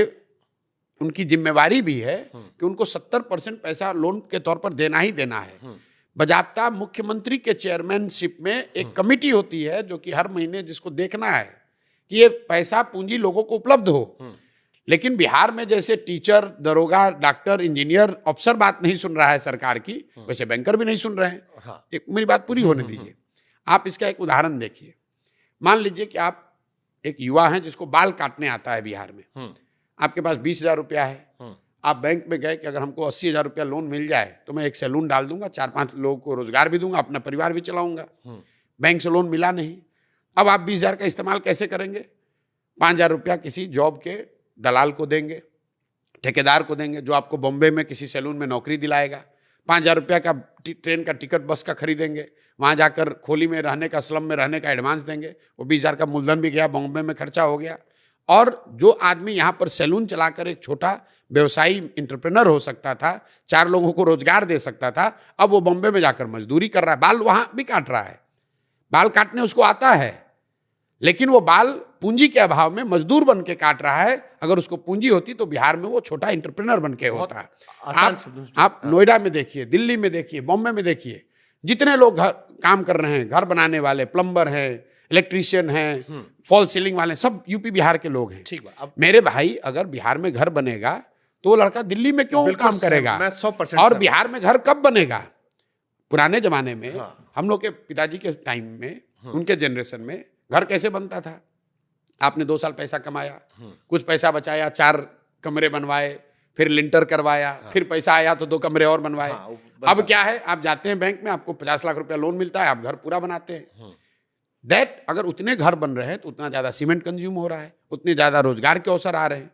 उनकी जिम्मेवारी भी है कि उनको 70% पैसा लोन के तौर पर देना ही देना है। बजाब्ता मुख्यमंत्री के चेयरमैनशिप में एक कमेटी होती है जो कि हर महीने जिसको देखना है कि ये पैसा पूंजी लोगों को उपलब्ध हो। लेकिन बिहार में जैसे टीचर, दरोगा, डॉक्टर, इंजीनियर, अफसर बात नहीं सुन रहा है सरकार की, वैसे बैंकर भी नहीं सुन रहे हैं। एक मेरी बात पूरी होने दीजिए। आप इसका एक उदाहरण देखिए। मान लीजिए कि आप एक युवा हैं जिसको बाल काटने आता है बिहार में, आपके पास 20,000 रुपया है। आप बैंक में गए कि अगर हमको 80,000 रुपया लोन मिल जाए तो मैं एक सैलून डाल दूंगा, 4-5 लोगों को रोजगार भी दूंगा, अपना परिवार भी चलाऊंगा। बैंक से लोन मिला नहीं। अब आप 20,000 का इस्तेमाल कैसे करेंगे? 5,000 रुपया किसी जॉब के दलाल को देंगे, ठेकेदार को देंगे, जो आपको बॉम्बे में किसी सैलून में नौकरी दिलाएगा। 5,000 रुपया का ट्रेन का टिकट, बस का खरीदेंगे, वहाँ जाकर खोली में रहने का, स्लम में रहने का एडवांस देंगे। वो 20,000 का मूलधन भी गया, बॉम्बे में खर्चा हो गया। और जो आदमी यहाँ पर सैलून चलाकर एक छोटा व्यवसायी इंटरप्रेनर हो सकता था, 4 लोगों को रोजगार दे सकता था, अब वो बॉम्बे में जाकर मजदूरी कर रहा है, बाल वहाँ भी काट रहा है। बाल काटने उसको आता है, लेकिन वो बाल पूंजी के अभाव में मजदूर बन के काट रहा है। अगर उसको पूंजी होती तो बिहार में वो छोटा इंटरप्रेनर बन के होता है। आप नोएडा में देखिए, दिल्ली में देखिए, बॉम्बे में देखिए, जितने लोग काम कर रहे हैं, घर बनाने वाले, प्लम्बर हैं, इलेक्ट्रीशियन हैं, फॉल सीलिंग वाले, सब यूपी बिहार के लोग हैं। ठीक है। मेरे भाई, अगर बिहार में घर बनेगा तो वो लड़का दिल्ली में क्यों काम करेगा? मैं 100% और बिहार में घर कब बनेगा? पुराने जमाने में, हम लोग के पिताजी के टाइम में, उनके जनरेशन में घर कैसे बनता था? आपने 2 साल पैसा कमाया, कुछ पैसा बचाया, 4 कमरे बनवाए, फिर लिंटर करवाया, फिर पैसा आया तो 2 कमरे और बनवाए। अब क्या है? आप जाते हैं बैंक में, आपको 50 लाख रुपया लोन मिलता है, आप घर पूरा बनाते हैं। अगर उतने घर बन रहे हैं तो उतना ज़्यादा सीमेंट कंज्यूम हो रहा है, उतने ज़्यादा रोजगार के अवसर आ रहे हैं।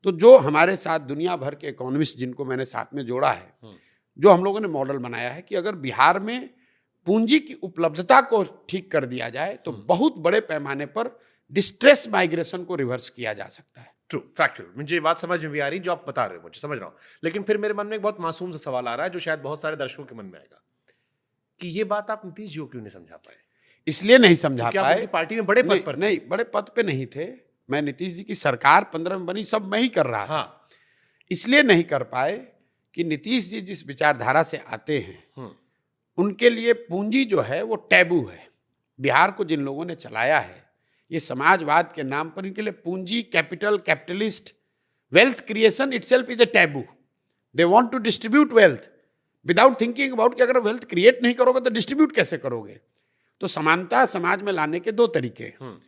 तो जो हमारे साथ दुनिया भर के इकोनॉमिस्ट जिनको मैंने साथ में जोड़ा है, जो हम लोगों ने मॉडल बनाया है कि अगर बिहार में पूंजी की उपलब्धता को ठीक कर दिया जाए तो बहुत बड़े पैमाने पर डिस्ट्रेस माइग्रेशन को रिवर्स किया जा सकता है। True, factual. मुझे ये बात समझ में भी आ रही जो आप बता रहे हो, मुझे समझ रहा हूँ। लेकिन फिर मेरे मन में एक बहुत मासूम सा सवाल आ रहा है जो शायद बहुत सारे दर्शकों के मन में आएगा कि ये बात आप नीतीश जी को क्यों नहीं समझा पाए? इसलिए नहीं समझा क्या पाए, उनकी पार्टी में बड़े पद पर थे? नहीं, बड़े पद पे नहीं थे। मैं नीतीश जी की सरकार 15 में बनी, सब मैं ही कर रहा था। हाँ। इसलिए नहीं कर पाए कि नीतीश जी जिस विचारधारा से आते हैं उनके लिए पूंजी जो है वो टैबू है। बिहार को जिन लोगों ने चलाया है, ये समाजवाद के नाम पर इनके लिए पूंजी, capital, capitalist, wealth creation itself is a taboo. They want to distribute wealth without thinking about कि अगर वेल्थ क्रिएट नहीं करोगे तो डिस्ट्रीब्यूट कैसे करोगे। तो समानता समाज में लाने के दो तरीके हैं।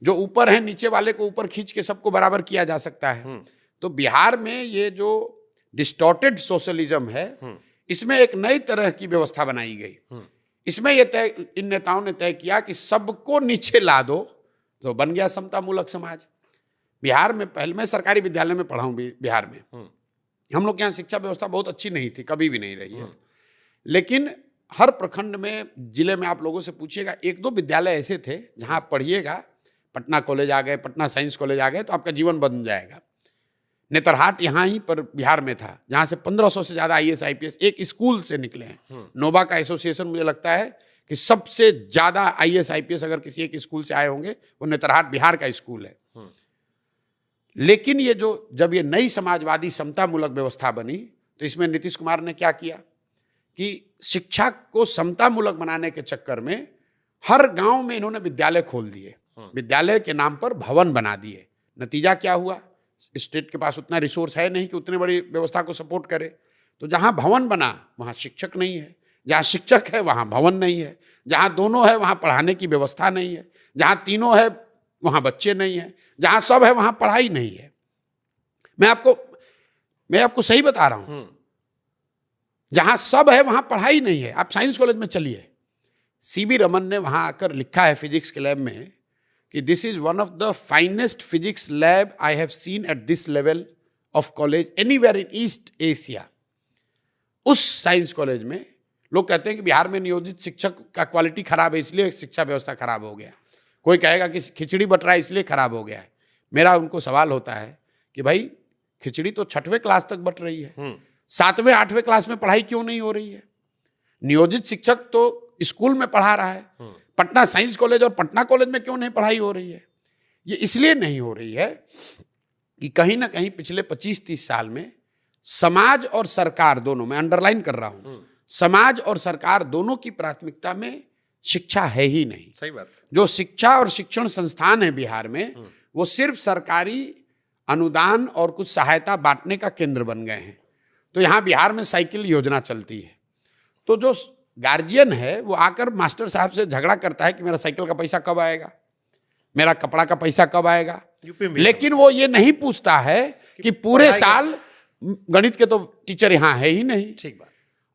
जो ऊपर है नीचे वाले को ऊपर खींच के सबको बराबर किया जा सकता है। तो बिहार में ये जो डिस्टॉर्टेड सोशलिज्म है, इसमें एक नई तरह की व्यवस्था बनाई गई। इसमें ये तय, इन नेताओं ने तय किया कि सबको नीचे ला दो, तो बन गया समतामूलक समाज। बिहार में पहले, मैं सरकारी विद्यालय में पढ़ा हूँ बिहार में, हम लोग के यहाँ शिक्षा व्यवस्था बहुत अच्छी नहीं थी, कभी भी नहीं रही है। लेकिन हर प्रखंड में, जिले में आप लोगों से पूछिएगा, एक दो विद्यालय ऐसे थे जहाँ आप पढ़िएगा, पटना कॉलेज आ गए, पटना साइंस कॉलेज आ गए तो आपका जीवन बदल जाएगा। नेतरहाट यहाँ ही पर बिहार में था जहाँ से 1500 से ज़्यादा IAS IPS एक स्कूल से निकले हैं। नोबा का एसोसिएशन मुझे लगता है कि सबसे ज़्यादा IAS IPS अगर किसी एक स्कूल से आए होंगे वो नेतरहाट बिहार का स्कूल है। लेकिन ये जो जब ये नई समाजवादी समतामूलक व्यवस्था बनी तो इसमें नीतीश कुमार ने क्या किया कि शिक्षा को समतामूलक बनाने के चक्कर में हर गांव में इन्होंने विद्यालय खोल दिए, विद्यालय के नाम पर भवन बना दिए। नतीजा क्या हुआ? स्टेट के पास उतना रिसोर्स है नहीं कि उतनी बड़ी व्यवस्था को सपोर्ट करे। तो जहां भवन बना वहां शिक्षक नहीं है, जहां शिक्षक है वहां भवन नहीं है, जहां दोनों है वहां पढ़ाने की व्यवस्था नहीं है, जहां तीनों है वहां बच्चे नहीं है, जहां सब है वहां पढ़ाई नहीं है। मैं आपको सही बता रहा हूं, जहां सब है वहां पढ़ाई नहीं है। आप साइंस कॉलेज में चलिए, CB रमन ने वहां आकर लिखा है फिजिक्स के लैब में कि this is one of the finest physics lab I have seen at this level of college anywhere in east Asia. उस साइंस कॉलेज में लोग कहते हैं कि बिहार में नियोजित शिक्षक का क्वालिटी खराब है इसलिए शिक्षा व्यवस्था खराब हो गया। कोई कहेगा कि खिचड़ी बट रहा है इसलिए खराब हो गया है। मेरा उनको सवाल होता है कि भाई खिचड़ी तो 6वीं क्लास तक बट रही है, 7वें 8वें क्लास में पढ़ाई क्यों नहीं हो रही है? नियोजित शिक्षक तो स्कूल में पढ़ा रहा है, पटना साइंस कॉलेज और पटना कॉलेज में क्यों नहीं पढ़ाई हो रही है? ये इसलिए नहीं हो रही है कि कहीं ना कहीं पिछले 25-30 साल में समाज और सरकार दोनों, मैं अंडरलाइन कर रहा हूं, समाज और सरकार दोनों की प्राथमिकता में शिक्षा है ही नहीं। सही बात। जो शिक्षा और शिक्षण संस्थान है बिहार में वो सिर्फ सरकारी अनुदान और कुछ सहायता बांटने का केंद्र बन गए हैं। तो यहाँ बिहार में साइकिल योजना चलती है, तो जो गार्जियन है वो आकर मास्टर साहब से झगड़ा करता है कि मेरा साइकिल का पैसा कब आएगा, मेरा कपड़ा का पैसा कब आएगा। लेकिन वो ये नहीं पूछता है कि पूरे साल गणित के तो टीचर यहाँ है ही नहीं। ठीक बात।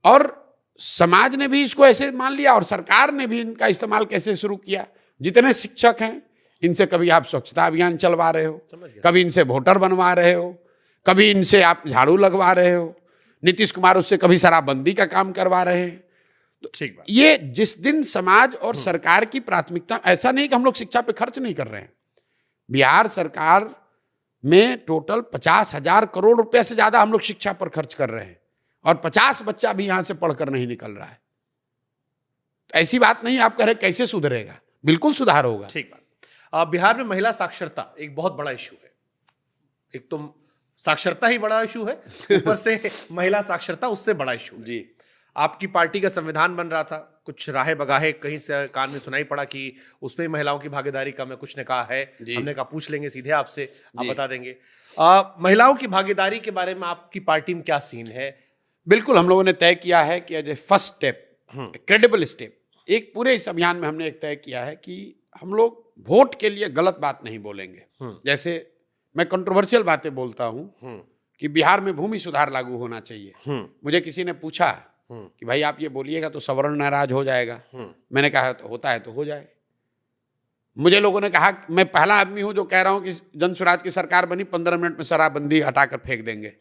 और समाज ने भी इसको ऐसे मान लिया और सरकार ने भी इनका इस्तेमाल कैसे शुरू किया। जितने शिक्षक हैं इनसे कभी आप स्वच्छता अभियान चलवा रहे हो, कभी इनसे वोटर बनवा रहे हो, कभी इनसे आप झाड़ू लगवा रहे हो, नीतीश कुमार उससे कभी शराबबंदी का काम करवा रहे हैं। तो ठीक बात। ये जिस दिन समाज और सरकार की प्राथमिकता, ऐसा नहीं कि हम लोग शिक्षा पे खर्च नहीं कर रहे हैं। बिहार सरकार में टोटल 50,000 करोड़ रुपए से ज्यादा हम लोग शिक्षा पर खर्च कर रहे हैं और 50 बच्चा भी यहां से पढ़कर नहीं निकल रहा है। तो ऐसी बात नहीं आप कह रहे कैसे सुधरेगा, बिल्कुल सुधार होगा। ठीक बात। बिहार में महिला साक्षरता एक बहुत बड़ा इशू है। एक तो साक्षरता ही बड़ा इशू है, ऊपर से महिला साक्षरता उससे बड़ा इशू जी। आपकी पार्टी का संविधान बन रहा था, कुछ राहे बगाहे कहीं से कान में सुनाई पड़ा कि उसमें महिलाओं की भागीदारी कम है, कुछ ने कहा है, हमने कहा पूछ लेंगे सीधे आपसे, आप बता देंगे। महिलाओं की भागीदारी के बारे में आपकी पार्टी में क्या सीन है? बिल्कुल, हम लोगों ने तय किया है कि as a first step, credible step, एक पूरे इस अभियान में हमने एक तय किया है कि हम लोग वोट के लिए गलत बात नहीं बोलेंगे। जैसे मैं कंट्रोवर्शियल बातें बोलता हूं कि बिहार में भूमि सुधार लागू होना चाहिए। मुझे किसी ने पूछा कि भाई आप ये बोलिएगा तो सवर्ण नाराज हो जाएगा। मैंने कहा तो होता है तो हो जाए। मुझे लोगों ने कहा मैं पहला आदमी हूं जो कह रहा हूं कि जन स्वराज की सरकार बनी 15 मिनट में शराबबंदी हटाकर फेंक देंगे।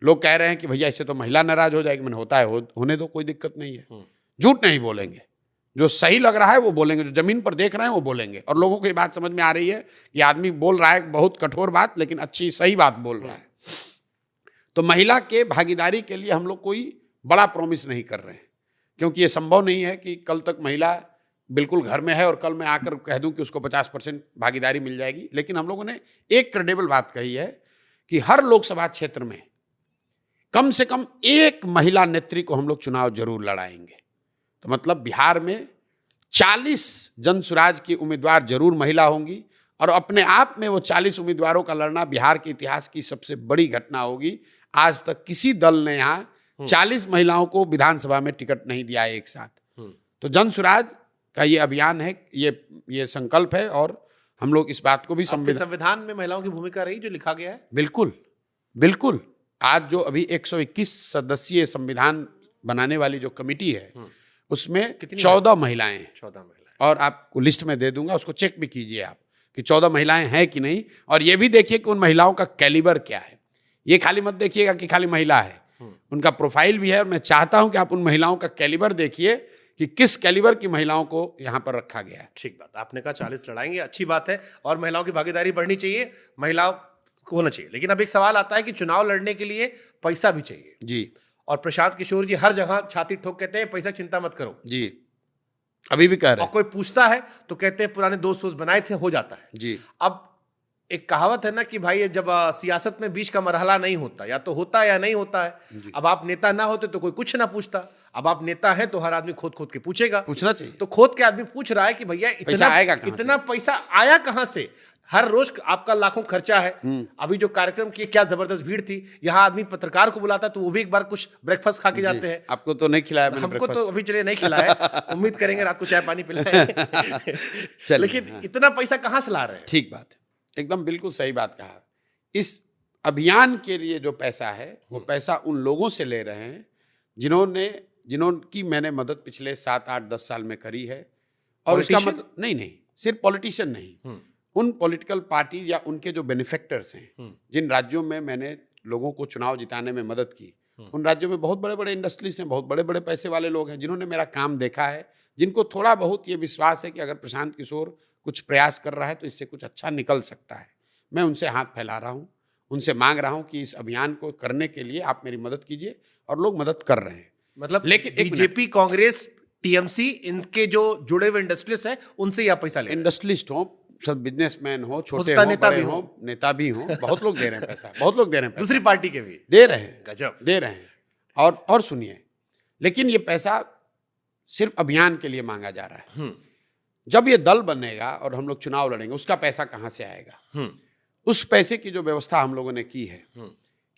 लोग कह रहे हैं कि भैया इससे तो महिला नाराज हो जाएगी। मैंने होता है होने दो, कोई दिक्कत नहीं है। झूठ नहीं बोलेंगे, जो सही लग रहा है वो बोलेंगे, जो जमीन पर देख रहे हैं वो बोलेंगे। और लोगों को ये बात समझ में आ रही है कि आदमी बोल रहा है बहुत कठोर बात, लेकिन अच्छी सही बात बोल रहा है। तो महिला के भागीदारी के लिए हम लोग कोई बड़ा प्रॉमिस नहीं कर रहे हैं, क्योंकि ये संभव नहीं है कि कल तक महिला बिल्कुल घर में है और कल मैं आकर कह दूं कि उसको 50% भागीदारी मिल जाएगी। लेकिन हम लोगों ने एक क्रेडिबल बात कही है कि हर लोकसभा क्षेत्र में कम से कम एक महिला नेत्री को हम लोग चुनाव जरूर लड़ाएंगे। तो मतलब बिहार में 40 जन सुराज की उम्मीदवार जरूर महिला होंगी, और अपने आप में वो 40 उम्मीदवारों का लड़ना बिहार के इतिहास की सबसे बड़ी घटना होगी। आज तक किसी दल ने यहाँ 40 महिलाओं को विधानसभा में टिकट नहीं दिया है एक साथ। तो जन सुराज का ये अभियान है, ये संकल्प है, और हम लोग इस बात को भी संविधान में महिलाओं की भूमिका रही जो लिखा गया है। बिल्कुल बिल्कुल। आज जो अभी 121 सदस्यीय संविधान बनाने वाली जो कमेटी है उसमें 14 महिलाएं हैं। 14 महिलाएं, और आपको लिस्ट में दे दूंगा, उसको चेक भी कीजिए आप कि 14 महिलाएं हैं कि नहीं। और ये भी देखिए कि उन महिलाओं का कैलिबर क्या है। ये खाली मत देखिएगा कि खाली महिला है, उनका प्रोफाइल भी है। और मैं चाहता हूं कि आप उन महिलाओं का कैलिबर देखिए कि किस कैलिबर की महिलाओं को यहाँ पर रखा गया है। ठीक बात, आपने कहा 40 लड़ाएंगे, अच्छी बात है, और महिलाओं की भागीदारी बढ़नी चाहिए, महिलाओं को होना चाहिए। लेकिन अब एक सवाल आता है कि चुनाव लड़ने के लिए पैसा भी चाहिए जी। और प्रशांत किशोर जी हर जगह छाती ठोक कहते हैं पैसा चिंता मत करो जी, अभी भी कह रहे और हैं कोई पूछता है तो कहते हैं पुराने दोस्त बनाए थे, हो जाता है जी। अब एक कहावत है ना कि भाई जब सियासत में बीच का मरहला नहीं होता, या तो होता है या नहीं होता है। अब आप नेता ना होते तो कोई कुछ ना पूछता, अब आप नेता है तो हर आदमी खोद खोद के पूछेगा, पूछना चाहिए। तो खोद के आदमी पूछ रहा है कि भैया पैसा आएगा कहाँ से? इतना पैसा आया कहां से? हर रोज आपका लाखों खर्चा है। अभी जो कार्यक्रम की क्या जबरदस्त भीड़ थी, यहाँ आदमी पत्रकार को बुलाता तो वो भी एक बार कुछ ब्रेकफास्ट खा के जाते हैं। आपको तो नहीं खिलाया मैंने हमको तो breakfast। अभी चलिए नहीं खिलाया, उम्मीद करेंगे रात को चाय पानी पिलाएं। लेकिन इतना पैसा कहाँ से ला रहे हैं? ठीक बात है, एकदम बिल्कुल सही बात कहा। इस अभियान के लिए जो पैसा है वो पैसा उन लोगों से ले रहे हैं जिन्होंने मैंने मदद पिछले 7, 8, 10 साल में करी है। और उसका मतलब नहीं सिर्फ पॉलिटिशियन नहीं, उन पॉलिटिकल पार्टी या उनके जो बेनिफेक्टर्स हैं, जिन राज्यों में मैंने लोगों को चुनाव जिताने में मदद की, उन राज्यों में बहुत बड़े बड़े इंडस्ट्रीज हैं, बहुत बड़े बड़े पैसे वाले लोग हैं जिन्होंने मेरा काम देखा है, जिनको थोड़ा बहुत ये विश्वास है कि अगर प्रशांत किशोर कुछ प्रयास कर रहा है तो इससे कुछ अच्छा निकल सकता है। मैं उनसे हाथ फैला रहा हूँ, उनसे मांग रहा हूँ कि इस अभियान को करने के लिए आप मेरी मदद कीजिए, और लोग मदद कर रहे हैं। मतलब लेकिन बीजेपी, कांग्रेस, टीएमसी, इनके जो जुड़े हुए इंडस्ट्रियलिस्ट हैं उनसे आप पैसा ले? इंडस्ट्रियलिस्ट हो, सब बिजनेसमैन हो, छोटे होता हो, नेता बड़े भी हो, नेता भी हो, बहुत लोग दे रहे हैं पैसा, बहुत लोग दे रहे हैं पैसा, दूसरी पार्टी के भी दे रहे हैं, गजब दे रहे हैं। और सुनिए, लेकिन ये पैसा सिर्फ अभियान के लिए मांगा जा रहा है। जब ये दल बनेगा और हम लोग चुनाव लड़ेंगे, उसका पैसा कहाँ से आएगा? उस पैसे की जो व्यवस्था हम लोगों ने की है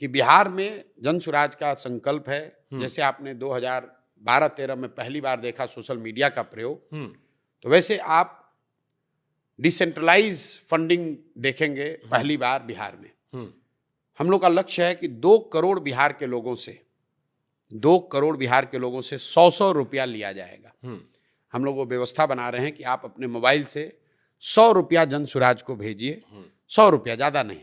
कि बिहार में जन सुराज का संकल्प है। जैसे आपने 2012-13 में पहली बार देखा सोशल मीडिया का प्रयोग, तो वैसे आप डिसेंट्रलाइज फंडिंग देखेंगे पहली बार बिहार में। हम लोग का लक्ष्य है कि 2 करोड़ बिहार के लोगों से 100 रुपया लिया जाएगा। हम लोग वो व्यवस्था बना रहे हैं कि आप अपने मोबाइल से 100 रुपया जन सुराज को भेजिए, 100 रुपया, ज़्यादा नहीं।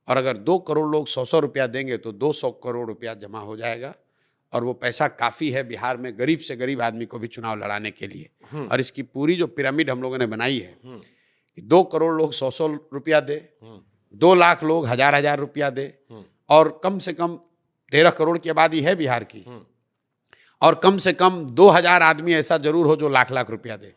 और अगर 2 करोड़ लोग 100 रुपया देंगे तो 200 करोड़ रुपया जमा हो जाएगा, और वो पैसा काफ़ी है बिहार में गरीब से गरीब आदमी को भी चुनाव लड़ाने के लिए। और इसकी पूरी जो पिरामिड हम लोगों ने बनाई है कि 2 करोड़ लोग 100 रुपया दे, 2 लाख लोग 1000 रुपया दे, और कम से कम 13 करोड़ की आबादी है बिहार की, और कम से कम 2000 आदमी ऐसा जरूर हो जो लाख रुपया दे।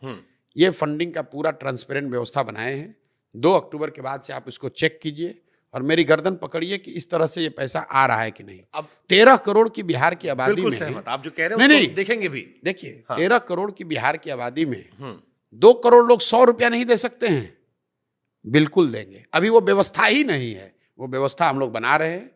ये फंडिंग का पूरा ट्रांसपेरेंट व्यवस्था बनाए हैं। 2 अक्टूबर के बाद से आप इसको चेक कीजिए और मेरी गर्दन पकड़िए कि इस तरह से ये पैसा आ रहा है कि नहीं। अब 13 करोड़ की बिहार की आबादी बिल्कुल में, सहमत, आप जो कह रहे हैं नहीं, उसको देखेंगे भी। देखिए 13 करोड़ की बिहार की आबादी में 2 करोड़ लोग 100 रुपया नहीं दे सकते हैं? बिल्कुल देंगे। अभी वो व्यवस्था ही नहीं है, वो व्यवस्था हम लोग बना रहे हैं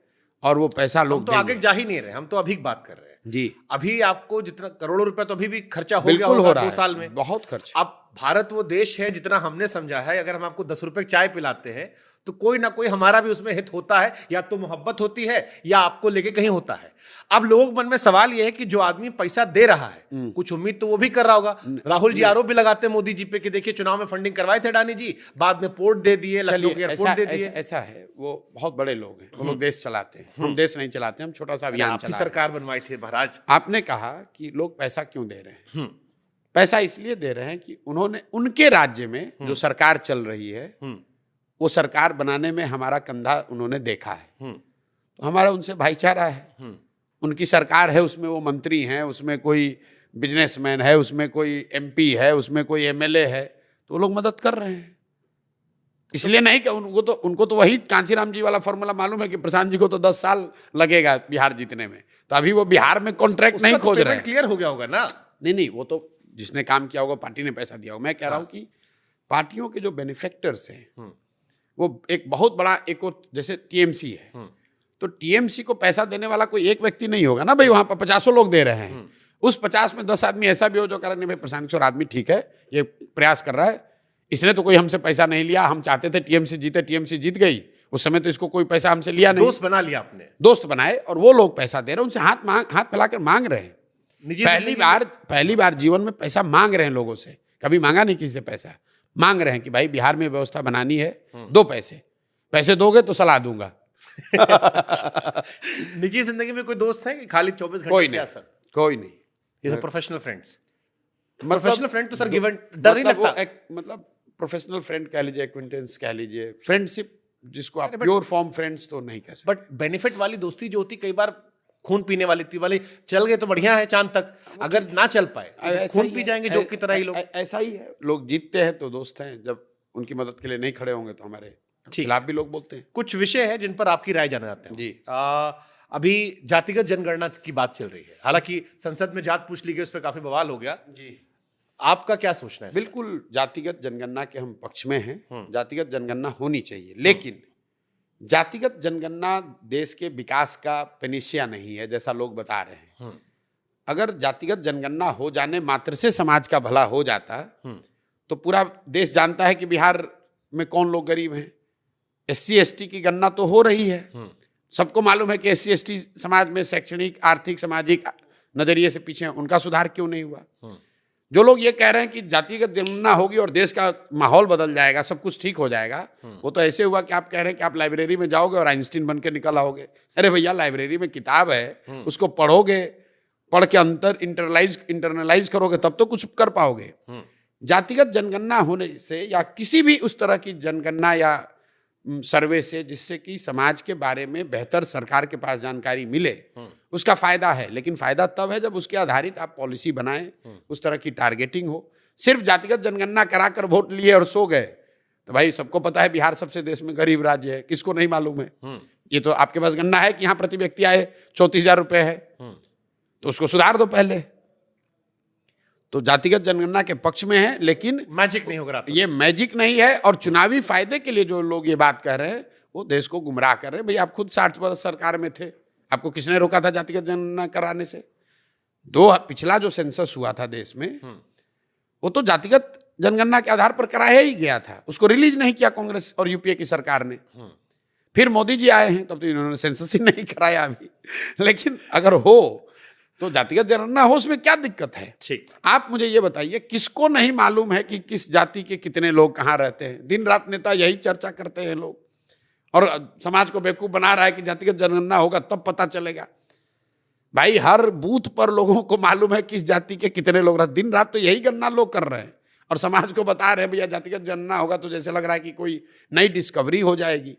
और वो पैसा लोग हम तो आगे जा ही नहीं रहे, हम तो अभी बात कर रहे हैं जी। अभी आपको जितना करोड़ों रुपया तो अभी भी खर्चा हो गया बिल्कुल होगा हो रहा 2 है, साल में, बहुत खर्च। अब भारत वो देश है, जितना हमने समझा है, अगर हम आपको 10 रुपए चाय पिलाते हैं तो कोई ना कोई हमारा भी उसमें हित होता है, या तो मोहब्बत होती है या आपको लेके कहीं होता है। अब लोगों के मन में सवाल यह है कि जो आदमी पैसा दे रहा है, कुछ उम्मीद तो वो भी कर रहा होगा। राहुल जी आरोप भी लगाते हैं मोदी जी पे कि देखिए चुनाव में फंडिंग करवाए थे अडानी जी, बाद में पोर्ट दे दिए, लखनऊ के एयरपोर्ट दे दिए। ऐसा है, वो बहुत बड़े लोग हैं, वो लोग देश चलाते हैं, हम देश नहीं चलाते, हम छोटा सा अभियान आपकी चला सरकार बनवाई थी महाराज। आपने कहा कि लोग पैसा क्यों दे रहे हैं, पैसा इसलिए दे रहे हैं कि उन्होंने उनके राज्य में जो सरकार चल रही है वो सरकार बनाने में हमारा कंधा उन्होंने देखा है, तो हमारा उनसे भाईचारा है। उनकी सरकार है, उसमें वो मंत्री हैं, उसमें कोई बिजनेसमैन है, उसमें कोई एमपी है, उसमें कोई एमएलए है, तो वो लोग मदद कर रहे हैं। इसलिए नहीं कि उनको तो वही कांसीराम जी वाला फॉर्मूला मालूम है कि प्रशांत जी को तो 10 साल लगेगा बिहार जीतने में, तो अभी वो बिहार में कॉन्ट्रैक्ट नहीं खोज रहे हैं। क्लियर हो गया होगा ना? नहीं, वो तो जिसने काम किया होगा, पार्टी ने पैसा दिया होगा। मैं कह रहा हूँ कि पार्टियों के जो बेनिफेक्टर्स हैं वो एक बहुत बड़ा जैसे टीएमसी है, तो टीएमसी को पैसा देने वाला कोई एक व्यक्ति नहीं होगा ना भाई, वहां पर 50 लोग दे रहे हैं। उस 50 में 10 आदमी ऐसा भी हो जो कह रहे नहीं भाई प्रशांत किशोर आदमी ठीक है, ये प्रयास कर रहा है, इसने तो कोई हमसे पैसा नहीं लिया, हम चाहते थे टीएमसी जीते, टीएमसी जीत गई, उस समय तो इसको कोई पैसा हमसे लिया नहीं। दोस्त बना लिया आपने, दोस्त बनाए, और वो लोग पैसा दे रहे हैं, उनसे हाथ फैलाकर मांग रहे हैं। पहली बार जीवन में पैसा मांग रहे हैं लोगों से, कभी मांगा नहीं किसी से पैसा, मांग रहे हैं कि भाई बिहार में व्यवस्था बनानी है, दो पैसे दोगे तो सलाह दूंगा। निजी जिंदगी में कोई दोस्त है कि खाली 24 घंटे कोई सियासत? कोई नहीं, ये तो प्रोफेशनल फ्रेंड्स। मतलब प्रोफेशनल फ्रेंड तो सर गिवन डर नहीं लगता? मतलब प्रोफेशनल फ्रेंड कह लीजिए, एक्विंटेंस कह लीजिए, फ्रेंडशिप जिसको आप प्योर फॉर्म फ्रेंड्स तो नहीं कह सकते। बट बेनिफिट वाली दोस्ती जो होती, कई बार खून पीने वाली थी वाली, चल गए तो बढ़िया है चांद तक, अगर ना चल पाए तो खून पी जाएंगे जोक की तरह ही लोग। ऐसा ही है, लोग जीतते हैं तो दोस्त हैं, जब उनकी मदद के लिए नहीं खड़े होंगे तो हमारे खिलाफ भी लोग बोलते हैं। कुछ विषय है जिन पर आपकी राय जानना चाहते हैं जी। अभी जातिगत जनगणना की बात चल रही है, हालांकि संसद में जात पूछ ली गई, उस पर काफी बवाल हो गया जी, आपका क्या सोचना है? बिल्कुल जातिगत जनगणना के हम पक्ष में हैं, जातिगत जनगणना होनी चाहिए, लेकिन जातिगत जनगणना देश के विकास का पेनिसिया नहीं है जैसा लोग बता रहे हैं। अगर जातिगत जनगणना हो जाने मात्र से समाज का भला हो जाता तो पूरा देश जानता है कि बिहार में कौन लोग गरीब हैं। SC ST की गणना तो हो रही है, सबको मालूम है कि SC ST समाज में शैक्षणिक, आर्थिक, सामाजिक नजरिए से पीछे हैं, उनका सुधार क्यों नहीं हुआ? जो लोग ये कह रहे हैं कि जातिगत जनगणना होगी और देश का माहौल बदल जाएगा, सब कुछ ठीक हो जाएगा, वो तो ऐसे हुआ कि आप कह रहे हैं कि आप लाइब्रेरी में जाओगे और आइंस्टीन बन के निकल आओगे। अरे भैया, लाइब्रेरी में किताब है, उसको पढ़ोगे, पढ़ के इंटरनलाइज करोगे, तब तो कुछ कर पाओगे। जातिगत जनगणना होने से या किसी भी उस तरह की जनगणना या सर्वे से जिससे कि समाज के बारे में बेहतर सरकार के पास जानकारी मिले, उसका फायदा है, लेकिन फायदा तब है जब उसके आधारित आप पॉलिसी बनाएं, उस तरह की टारगेटिंग हो। सिर्फ जातिगत जनगणना कराकर वोट लिए और सो गए तो भाई सबको पता है बिहार सबसे देश में गरीब राज्य है, किसको नहीं मालूम है? ये तो आपके पास गणना है कि यहाँ प्रति व्यक्ति आए 34,000 रुपए है, तो उसको सुधार दो पहले। तो जातिगत जनगणना के पक्ष में है, लेकिन मैजिक नहीं होगा, ये मैजिक नहीं है। और चुनावी फायदे के लिए जो लोग ये बात कह रहे हैं वो देश को गुमराह कर रहे हैं। भाई आप खुद 60 वर्ष सरकार में थे, आपको किसने रोका था जातिगत जनगणना कराने से? पिछला जो सेंसस हुआ था देश में वो तो जातिगत जनगणना के आधार पर कराया ही गया था, उसको रिलीज नहीं किया कांग्रेस और यूपीए की सरकार ने। फिर मोदी जी आए हैं तब तो इन्होंने सेंसस ही नहीं कराया अभी। लेकिन अगर हो तो जातिगत जनगणना हो, उसमें क्या दिक्कत है? ठीक, आप मुझे ये बताइए, किसको नहीं मालूम है कि किस जाति के कितने लोग कहाँ रहते हैं? दिन रात नेता यही चर्चा करते हैं लोग, और समाज को बेवकूफ बना रहा है कि जातिगत जनगणना होगा तब पता चलेगा। भाई हर बूथ पर लोगों को मालूम है किस जाति के कितने लोग रहते, दिन रात तो यही गणना लोग कर रहे हैं और समाज को बता रहे हैं भैया जातिगत जनगणना होगा, तो जैसे लग रहा है कि कोई नई डिस्कवरी हो जाएगी।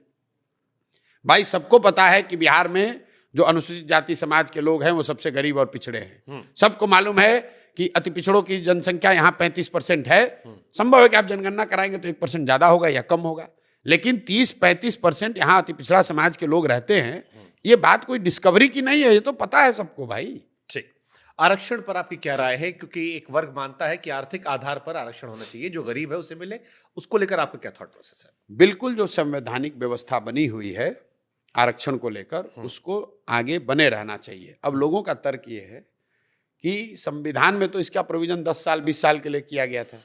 भाई सबको पता है कि बिहार में जो अनुसूचित जाति समाज के लोग हैं वो सबसे गरीब और पिछड़े हैं। सबको मालूम है कि अति पिछड़ों की जनसंख्या यहाँ 35% है। संभव है कि आप जनगणना कराएंगे तो 1% ज्यादा होगा या कम होगा, लेकिन 30-35% यहाँ अति पिछड़ा समाज के लोग रहते हैं। ये बात कोई डिस्कवरी की नहीं है, ये तो पता है सबको भाई। ठीक, आरक्षण पर आपकी क्या राय है? क्योंकि एक वर्ग मानता है कि आर्थिक आधार पर आरक्षण होना चाहिए, जो गरीब है उसे मिले, उसको लेकर आपका क्या थॉट प्रोसेस है? बिल्कुल, जो संवैधानिक व्यवस्था बनी हुई है आरक्षण को लेकर, उसको आगे बने रहना चाहिए। अब लोगों का तर्क ये है कि संविधान में तो इसका प्रोविजन 10 साल 20 साल के लिए किया गया था,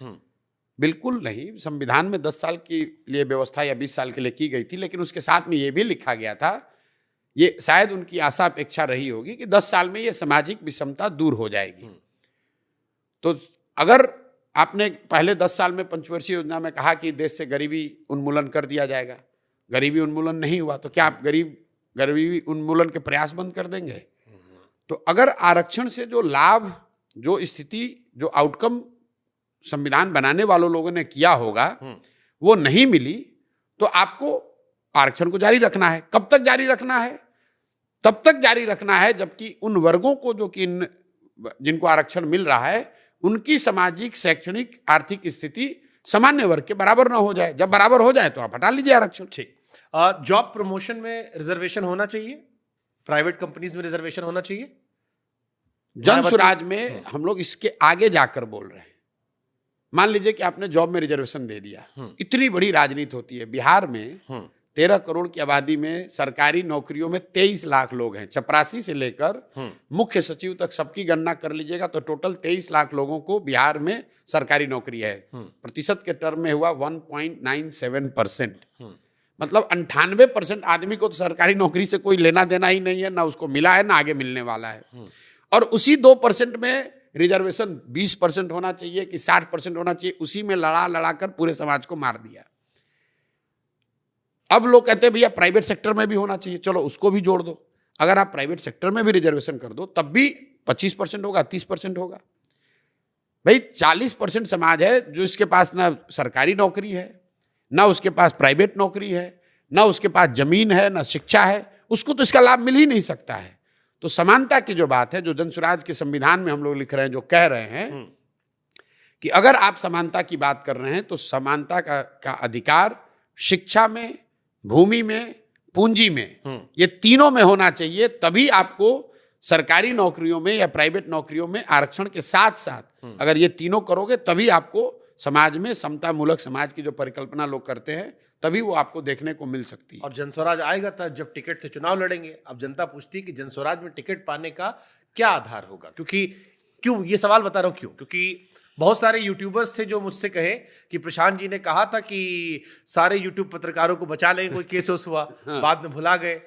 बिल्कुल नहीं। संविधान में 10 साल के लिए व्यवस्था या 20 साल के लिए की गई थी, लेकिन उसके साथ में ये भी लिखा गया था, ये शायद उनकी आशा अपेक्षा रही होगी कि 10 साल में ये सामाजिक विषमता दूर हो जाएगी। तो अगर आपने पहले 10 साल में पंचवर्षीय योजना में कहा कि देश से गरीबी उन्मूलन कर दिया जाएगा, गरीबी उन्मूलन नहीं हुआ, तो क्या आप गरीबी उन्मूलन के प्रयास बंद कर देंगे? तो अगर आरक्षण से जो लाभ, जो स्थिति, जो आउटकम संविधान बनाने वालों लोगों ने किया होगा वो नहीं मिली, तो आपको आरक्षण को जारी रखना है। कब तक जारी रखना है? तब तक जारी रखना है जबकि उन वर्गों को जो कि जिनको आरक्षण मिल रहा है उनकी सामाजिक, शैक्षणिक, आर्थिक स्थिति सामान्य वर्ग के बराबर ना हो जाए। जब बराबर हो जाए तो आप हटा लीजिए आरक्षण। ठीक। जॉब प्रमोशन में रिजर्वेशन होना चाहिए, प्राइवेट कंपनीज में रिजर्वेशन होना चाहिए। जन स्वराज में हम लोग इसके आगे जाकर बोल रहे हैं। मान लीजिए कि आपने जॉब में रिजर्वेशन दे दिया, इतनी बड़ी राजनीति होती है। बिहार में 13 करोड़ की आबादी में सरकारी नौकरियों में 23 लाख लोग हैं। चपरासी से लेकर मुख्य सचिव तक सबकी गणना कर लीजिएगा तो टोटल 23 लाख लोगों को बिहार में सरकारी नौकरी है। प्रतिशत के टर्म में हुआ 1.97%। मतलब 98% आदमी को तो सरकारी नौकरी से कोई लेना देना ही नहीं है, ना उसको मिला है ना आगे मिलने वाला है। और उसी 2% में रिजर्वेशन 20% होना चाहिए कि 60% होना चाहिए, उसी में लड़ा कर पूरे समाज को मार दिया। अब लोग कहते हैं भैया प्राइवेट सेक्टर में भी होना चाहिए, चलो उसको भी जोड़ दो। अगर आप प्राइवेट सेक्टर में भी रिजर्वेशन कर दो तब भी 25% होगा, 30% होगा। भाई 40% समाज है जो इसके पास ना सरकारी नौकरी है, ना उसके पास प्राइवेट नौकरी है, ना उसके पास जमीन है, ना शिक्षा है, उसको तो इसका लाभ मिल ही नहीं सकता है। तो समानता की जो बात है, जो जन स्वराज के संविधान में हम लोग लिख रहे हैं, जो कह रहे हैं कि अगर आप समानता की बात कर रहे हैं तो समानता का अधिकार शिक्षा में, भूमि में, पूंजी में, ये तीनों में होना चाहिए। तभी आपको सरकारी नौकरियों में या प्राइवेट नौकरियों में आरक्षण के साथ साथ अगर ये तीनों करोगे तभी आपको समाज में समता मूलक समाज की जो परिकल्पना लोग करते हैं तभी वो आपको देखने को मिल सकती है। और जनस्वराज आएगा तब जब टिकट से चुनाव लड़ेंगे। अब जनता पूछती है कि जनस्वराज में टिकट पाने का क्या आधार होगा, क्यों ये सवाल बता रहा हूं, क्योंकि बहुत सारे यूट्यूबर्स थे जो मुझसे कहे कि प्रशांत जी ने कहा था कि सारे यूट्यूब पत्रकारों को बचा लेंगे, कोई केस हुआ बाद में भुला गए।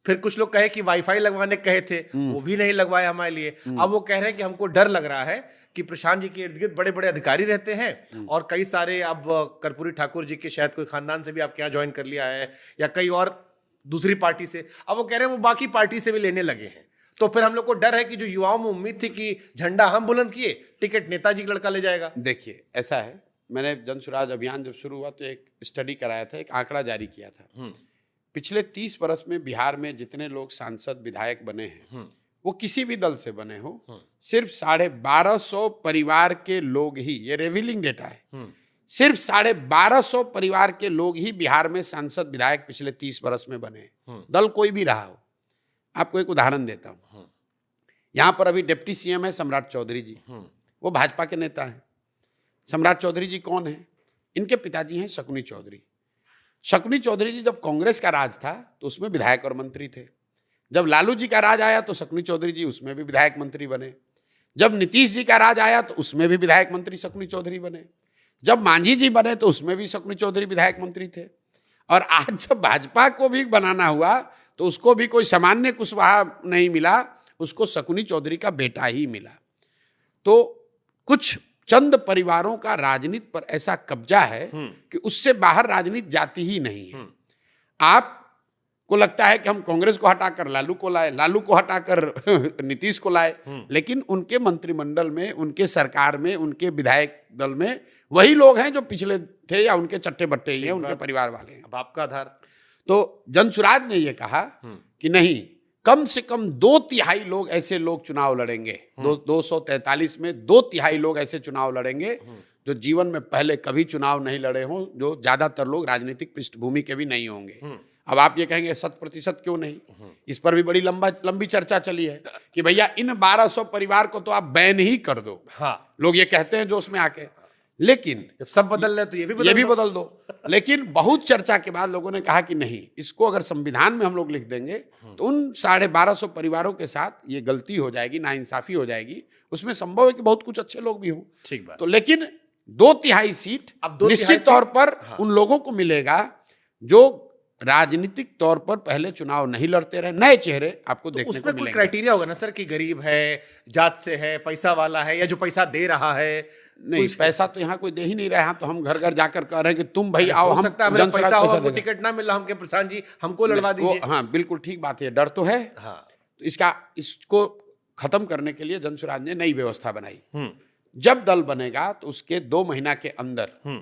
फिर कुछ लोग कहे कि वाईफाई लगवाने कहे थे, वो भी नहीं लगवाए हमारे लिए। अब वो कह रहे हैं कि हमको डर लग रहा है कि प्रशांत जी के इर्द गिर्द बड़े बड़े अधिकारी रहते हैं और कई सारे, अब कर्पूरी ठाकुर जी के शायद कोई खानदान से भी आपके यहाँ ज्वाइन कर लिया है या कई और दूसरी पार्टी से। अब वो कह रहे हैं वो बाकी पार्टी से भी लेने लगे हैं। तो फिर हम लोग को डर है कि जो युवाओं में उम्मीद थी कि झंडा हम बुलंद किए, टिकट नेताजी का लड़का ले जाएगा। देखिए ऐसा है, मैंने जन स्वराज अभियान जब शुरू हुआ तो एक स्टडी कराया था, एक आंकड़ा जारी किया था। पिछले 30 वर्ष में बिहार में जितने लोग सांसद विधायक बने हैं वो किसी भी दल से बने हो, सिर्फ 1250 परिवार के लोग ही, ये रिवीलिंग डेटा है, सिर्फ 1250 परिवार के लोग ही बिहार में सांसद विधायक पिछले 30 वर्ष में बने। दल कोई भी रहा हो। आपको एक उदाहरण देता हूं। यहां पर अभी डिप्टी सीएम है सम्राट चौधरी जी, वो भाजपा के नेता हैं। सम्राट चौधरी जी कौन है? इनके पिताजी हैं शकुनी चौधरी। शकुनी चौधरी जी जब कांग्रेस का राज था तो उसमें विधायक और मंत्री थे। जब लालू जी का राज आया तो शकुनी चौधरी जी उसमें भी विधायक मंत्री बने। जब नीतीश जी का राज आया तो उसमें भी विधायक मंत्री शकुनी चौधरी बने। जब मांझी जी बने तो उसमें भी शकुनी चौधरी विधायक मंत्री थे। और आज जब भाजपा को भी बनाना हुआ तो उसको भी कोई सामान्य कुशवाहा नहीं मिला, उसको शकुनी चौधरी का बेटा ही मिला। तो कुछ चंद परिवारों का राजनीति पर ऐसा कब्जा है कि उससे बाहर राजनीति जाती ही नहीं है। आपको लगता है कि हम कांग्रेस को हटाकर लालू को लाए, लालू को हटाकर नीतीश को लाए, लेकिन उनके मंत्रिमंडल में, उनके सरकार में, उनके विधायक दल में वही लोग हैं जो पिछले थे या उनके चट्टे बट्टे ही हैं, उनके परिवार वाले हैं। अब आपका आधार, तो जन स्वराज ने यह कहा कि नहीं, कम से कम 2/3 लोग ऐसे लोग चुनाव लड़ेंगे। 243 में 2/3 लोग ऐसे चुनाव लड़ेंगे जो जीवन में पहले कभी चुनाव नहीं लड़े हों, जो ज्यादातर लोग राजनीतिक पृष्ठभूमि के भी नहीं होंगे। अब आप ये कहेंगे 100% क्यों नहीं? इस पर भी बड़ी लंबी चर्चा चली है कि भैया इन 1200 परिवार को तो आप बैन ही कर दो। हाँ, लोग ये कहते हैं जो उसमें आके, लेकिन जब सब बदल रहे तो ये भी बदल दो। लेकिन बहुत चर्चा के बाद लोगों ने कहा कि नहीं, इसको अगर संविधान में हम लोग लिख देंगे तो उन 1250 परिवारों के साथ ये गलती हो जाएगी, नाइंसाफी हो जाएगी। उसमें संभव है कि बहुत कुछ अच्छे लोग भी हों। ठीक बात। तो लेकिन 2/3 सीट अब 2/3 निश्चित सीट- तौर पर हाँ। उन लोगों को मिलेगा जो राजनीतिक तौर पर पहले चुनाव नहीं लड़ते रहे, नए चेहरे आपको देखने को उसमें कोई मिलेंगे। क्राइटेरिया होगा ना सर कि गरीब है, जात से है, पैसा वाला है, या जो पैसा दे रहा है? नहीं, पैसा तो यहाँ कोई दे ही नहीं रहा है, तो हम घर घर जाकर कह रहे हैं कि तुम भाई आओ, हो हम सकता है मेरा जनस्वराज पैसा हो, पैसा हमको देंगे। टिकट ना मिल रहा, हमके प्रशांत जी हमको लड़वा वो- दीजिए। हाँ, बिल्कुल ठीक बात है, डर तो है। हाँ। तो इसको खत्म करने के लिए जनस्वराज ने नई व्यवस्था बनाई। हम्म। जब दल बनेगा तो उसके 2 महीना के अंदर हम्म।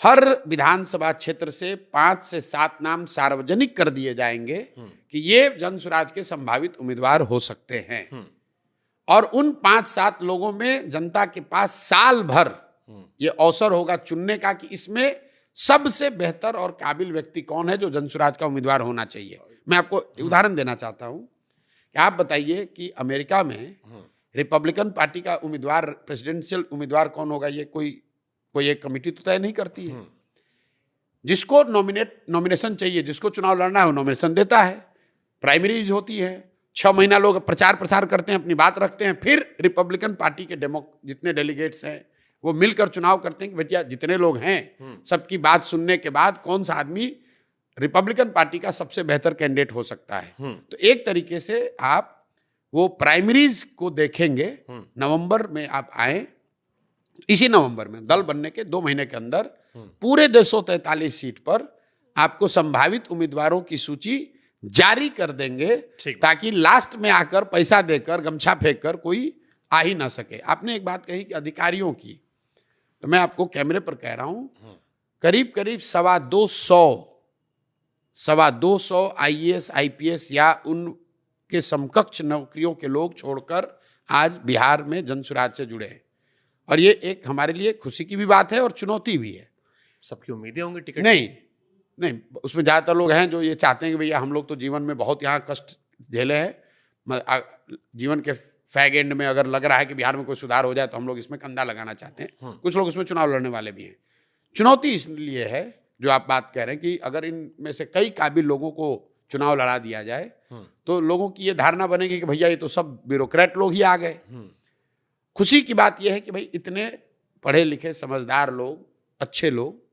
हर विधानसभा क्षेत्र से 5 से 7 नाम सार्वजनिक कर दिए जाएंगे कि ये जनस्वराज के संभावित उम्मीदवार हो सकते हैं। और उन 5-7 लोगों में जनता के पास साल भर ये अवसर होगा चुनने का कि इसमें सबसे बेहतर और काबिल व्यक्ति कौन है जो जनस्वराज का उम्मीदवार होना चाहिए। मैं आपको उदाहरण देना चाहता हूं कि आप बताइए कि अमेरिका में रिपब्लिकन पार्टी का उम्मीदवार, प्रेसिडेंशियल उम्मीदवार कौन होगा, ये कोई एक कमेटी तो तय नहीं करती है। जिसको नॉमिनेशन चाहिए, जिसको चुनाव लड़ना है, वो नॉमिनेशन देता है, प्राइमरीज होती है, 6 महीना लोग प्रचार प्रसार करते हैं, अपनी बात रखते हैं, फिर रिपब्लिकन पार्टी के जितने डेलीगेट्स हैं वो मिलकर चुनाव करते हैं कि भैया जितने लोग हैं सबकी बात सुनने के बाद कौन सा आदमी रिपब्लिकन पार्टी का सबसे बेहतर कैंडिडेट हो सकता है। तो एक तरीके से आप वो प्राइमरीज को देखेंगे। नवंबर में आप आए, इसी नवंबर में दल बनने के 2 महीने के अंदर पूरे 243 सीट पर आपको संभावित उम्मीदवारों की सूची जारी कर देंगे, ताकि लास्ट में आकर पैसा देकर गमछा फेंक कर कोई आ ही ना सके। आपने एक बात कही कि अधिकारियों की, तो मैं आपको कैमरे पर कह रहा हूं, करीब करीब 225 IAS IPS या उनके समकक्ष नौकरियों के लोग छोड़कर आज बिहार में जनस्वराज से जुड़े हैं। और ये एक हमारे लिए खुशी की भी बात है और चुनौती भी है। सबकी उम्मीदें होंगी टिकट? नहीं, उसमें ज़्यादातर लोग हैं जो ये चाहते हैं कि भैया हम लोग तो जीवन में बहुत यहाँ कष्ट झेले हैं, जीवन के फैग एंड में अगर लग रहा है कि बिहार में कोई सुधार हो जाए तो हम लोग इसमें कंधा लगाना चाहते हैं। कुछ लोग इसमें चुनाव लड़ने वाले भी हैं। चुनौती इसलिए है जो आप बात कह रहे हैं कि अगर इनमें से कई काबिल लोगों को चुनाव लड़ा दिया जाए तो लोगों की ये धारणा बनेगी कि भैया ये तो सब ब्यूरोक्रेट लोग ही आ गए। खुशी की बात यह है कि भाई इतने पढ़े लिखे समझदार लोग, अच्छे लोग,